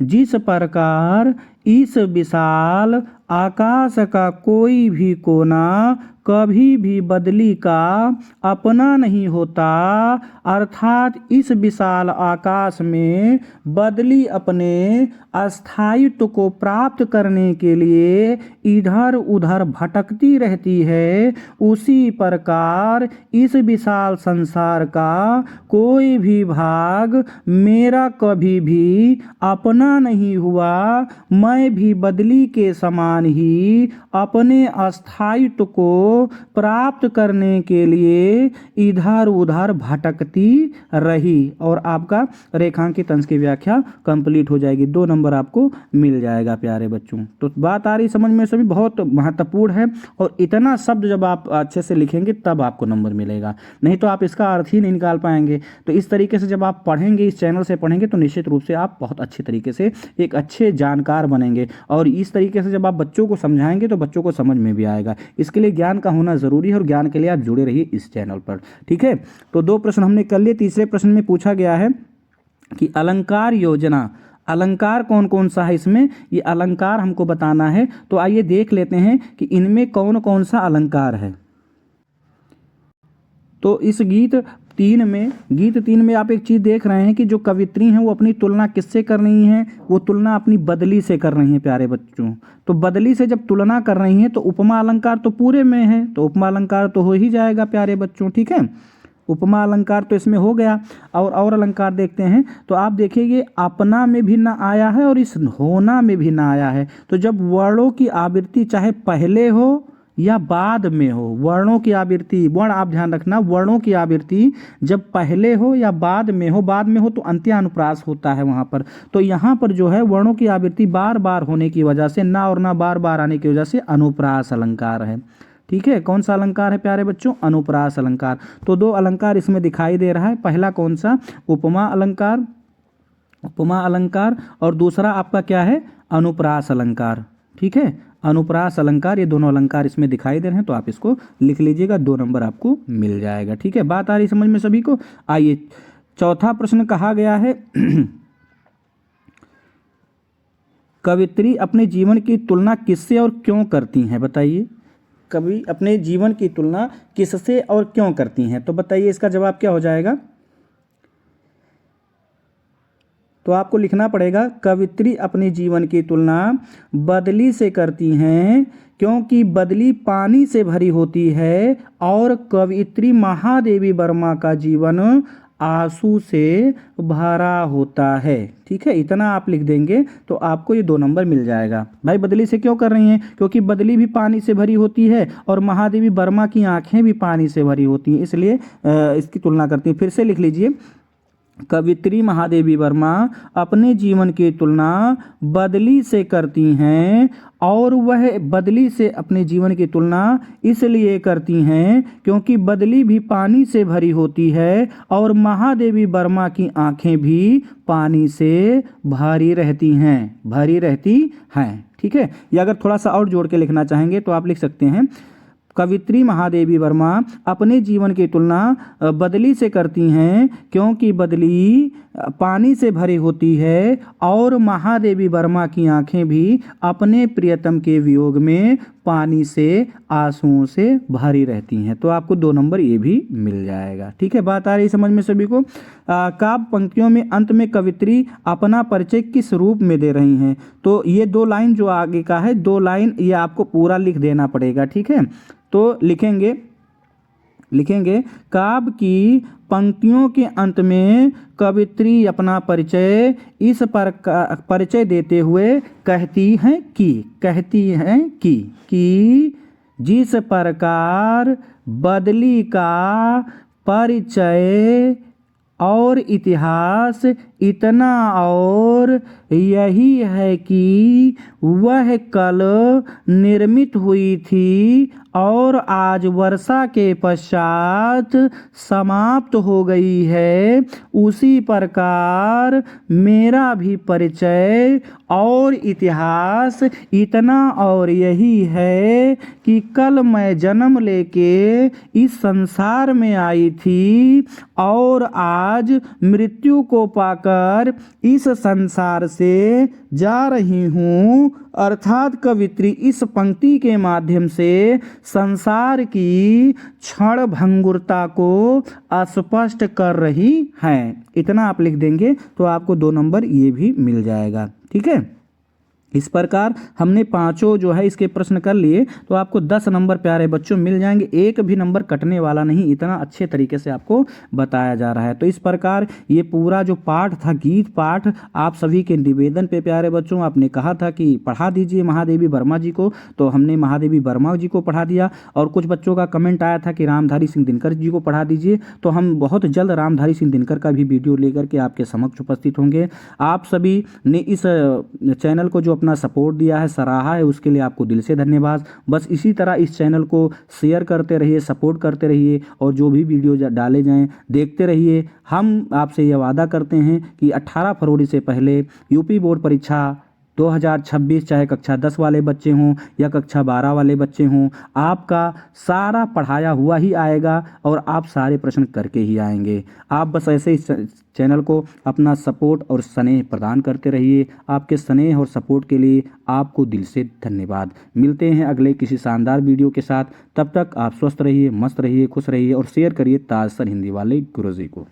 जिस प्रकार इस विशाल आकाश का कोई भी कोना कभी भी बदली का अपना नहीं होता, अर्थात इस विशाल आकाश में बदली अपने अस्थायित्व को प्राप्त करने के लिए इधर उधर भटकती रहती है, उसी प्रकार इस विशाल संसार का कोई भी भाग मेरा कभी भी अपना नहीं हुआ, मैं भी बदली के समान ही अपने अस्थायित्व को प्राप्त करने के लिए इधर उधर भटकती रही। और आपका रेखांकित अंश की व्याख्या कंप्लीट हो जाएगी, 2 नंबर आपको मिल जाएगा प्यारे बच्चों। तो बात आ रही समझ में, सभी बहुत महत्वपूर्ण है, और इतना शब्द जब आप अच्छे से लिखेंगे तब आपको नंबर मिलेगा, नहीं तो आप इसका अर्थ ही नहीं निकाल पाएंगे। तो इस तरीके से जब आप पढ़ेंगे, इस चैनल से पढ़ेंगे, तो निश्चित रूप से आप बहुत अच्छे तरीके से एक अच्छे जानकार बनेंगे। और इस तरीके से जब आप बच्चों को समझाएंगे तो बच्चों को समझ में भी आएगा। इसके लिए ज्ञान का होना जरूरी है, और ज्ञान के लिए आप जुड़े रहिए इस चैनल पर, ठीक है। तो 2 प्रश्न हमने कर लिए। तीसरे प्रश्न में पूछा गया है कि अलंकार योजना, अलंकार कौन कौन सा है इसमें, ये अलंकार हमको बताना है। तो आइए देख लेते हैं कि इनमें कौन कौन सा अलंकार है। तो इस गीत 3 में आप एक चीज़ देख रहे हैं कि जो कवित्री हैं वो अपनी तुलना किससे कर रही हैं, वो तुलना अपनी बदली से कर रही हैं प्यारे बच्चों। तो बदली से जब तुलना कर रही हैं तो उपमा अलंकार तो पूरे में है, तो उपमा अलंकार तो हो ही जाएगा प्यारे बच्चों, ठीक है। उपमा अलंकार तो इसमें हो गया। और अलंकार देखते हैं, तो आप देखिए ये अपना में भी ना आया है और इस होना में भी ना आया है। तो जब वर्णों की आवृत्ति चाहे पहले हो या बाद में हो, वर्णों की आवृत्ति, वर्ण आप ध्यान रखना, वर्णों की आवृत्ति जब पहले हो या बाद में हो तो अंत्यानुप्रास होता है वहाँ पर। तो यहाँ पर जो है वर्णों की आवृत्ति बार बार होने की वजह से, ना और ना बार बार आने की वजह से अनुप्रास अलंकार है, ठीक है। कौन सा अलंकार है प्यारे बच्चों, अनुप्रास अलंकार। तो 2 अलंकार इसमें दिखाई दे रहा है, पहला कौन सा, उपमा अलंकार, उपमा अलंकार, और दूसरा आपका क्या है, अनुप्रास अलंकार, ठीक है। अनुप्रास अलंकार, ये दोनों अलंकार इसमें दिखाई दे रहे हैं, तो आप इसको लिख लीजिएगा, 2 नंबर आपको मिल जाएगा, ठीक है। बात आ रही समझ में सभी को। आइए चौथा प्रश्न कहा गया है कवित्री अपने जीवन की तुलना किससे और क्यों करती हैं, बताइए। कवि अपने जीवन की तुलना किससे और क्यों करती हैं, तो बताइए इसका जवाब क्या हो जाएगा। तो आपको लिखना पड़ेगा कवित्री अपने जीवन की तुलना बदली से करती हैं क्योंकि बदली पानी से भरी होती है और कवित्री महादेवी वर्मा का जीवन आंसू से भरा होता है, ठीक है। इतना आप लिख देंगे तो आपको ये 2 नंबर मिल जाएगा। भाई बदली से क्यों कर रही हैं, क्योंकि बदली भी पानी से भरी होती है और महादेवी वर्मा की आंखें भी पानी से भरी होती हैं, इसलिए इसकी तुलना करती हैं। फिर से लिख लीजिए, कवित्री महादेवी वर्मा अपने जीवन की तुलना बदली से करती हैं और वह बदली से अपने जीवन की तुलना इसलिए करती हैं क्योंकि बदली भी पानी से भरी होती है और महादेवी वर्मा की आंखें भी पानी से भरी रहती हैं, ठीक है। या अगर थोड़ा सा और जोड़ के लिखना चाहेंगे तो आप लिख सकते हैं, कवित्री महादेवी वर्मा अपने जीवन की तुलना बदली से करती हैं क्योंकि बदली पानी से भरी होती है और महादेवी वर्मा की आंखें भी अपने प्रियतम के वियोग में पानी से आंसुओं से भरी रहती हैं। तो आपको 2 नंबर ये भी मिल जाएगा, ठीक है। बात आ रही समझ में सभी को। काव्य पंक्तियों में अंत में कवित्री अपना परिचय किस रूप में दे रही हैं, तो ये 2 लाइन जो आगे का है, 2 लाइन ये आपको पूरा लिख देना पड़ेगा, ठीक है। तो लिखेंगे काव्य की पंक्तियों के अंत में कवित्री अपना परिचय इस पर परिचय देते हुए कहती हैं कि जिस प्रकार बदली का परिचय और इतिहास इतना और यही है कि वह कल निर्मित हुई थी और आज वर्षा के पश्चात समाप्त हो गई है, उसी प्रकार मेरा भी परिचय और इतिहास इतना और यही है कि कल मैं जन्म लेके इस संसार में आई थी और आज मृत्यु को पाकर इस संसार से जा रही हूँ। अर्थात कवित्री इस पंक्ति के माध्यम से संसार की क्षण भंगुरता को स्पष्ट कर रही हैं। इतना आप लिख देंगे तो आपको 2 नंबर ये भी मिल जाएगा, ठीक है। इस प्रकार हमने पांचों जो है इसके प्रश्न कर लिए, तो आपको 10 नंबर प्यारे बच्चों मिल जाएंगे, एक भी नंबर कटने वाला नहीं, इतना अच्छे तरीके से आपको बताया जा रहा है। तो इस प्रकार ये पूरा जो पाठ था, गीत पाठ, आप सभी के निवेदन पे प्यारे बच्चों आपने कहा था कि पढ़ा दीजिए महादेवी वर्मा जी को, तो हमने महादेवी वर्मा जी को पढ़ा दिया। और कुछ बच्चों का कमेंट आया था कि रामधारी सिंह दिनकर जी को पढ़ा दीजिए, तो हम बहुत जल्द रामधारी सिंह दिनकर का भी वीडियो लेकर के आपके समक्ष उपस्थित होंगे। आप सभी ने इस चैनल को जो अपना सपोर्ट दिया है, सराहा है, उसके लिए आपको दिल से धन्यवाद। बस इसी तरह इस चैनल को शेयर करते रहिए, सपोर्ट करते रहिए और जो भी वीडियो डाले जाएं देखते रहिए। हम आपसे ये वादा करते हैं कि 18 फरवरी से पहले यूपी बोर्ड परीक्षा 2026, चाहे कक्षा 10 वाले बच्चे हों या कक्षा 12 वाले बच्चे हों, आपका सारा पढ़ाया हुआ ही आएगा और आप सारे प्रश्न करके ही आएंगे। आप बस ऐसे इस चैनल को अपना सपोर्ट और स्नेह प्रदान करते रहिए। आपके स्नेह और सपोर्ट के लिए आपको दिल से धन्यवाद। मिलते हैं अगले किसी शानदार वीडियो के साथ। तब तक आप स्वस्थ रहिए, मस्त रहिए, खुश रहिए और शेयर करिए ताज सर हिंदी वाले गुरुजी को।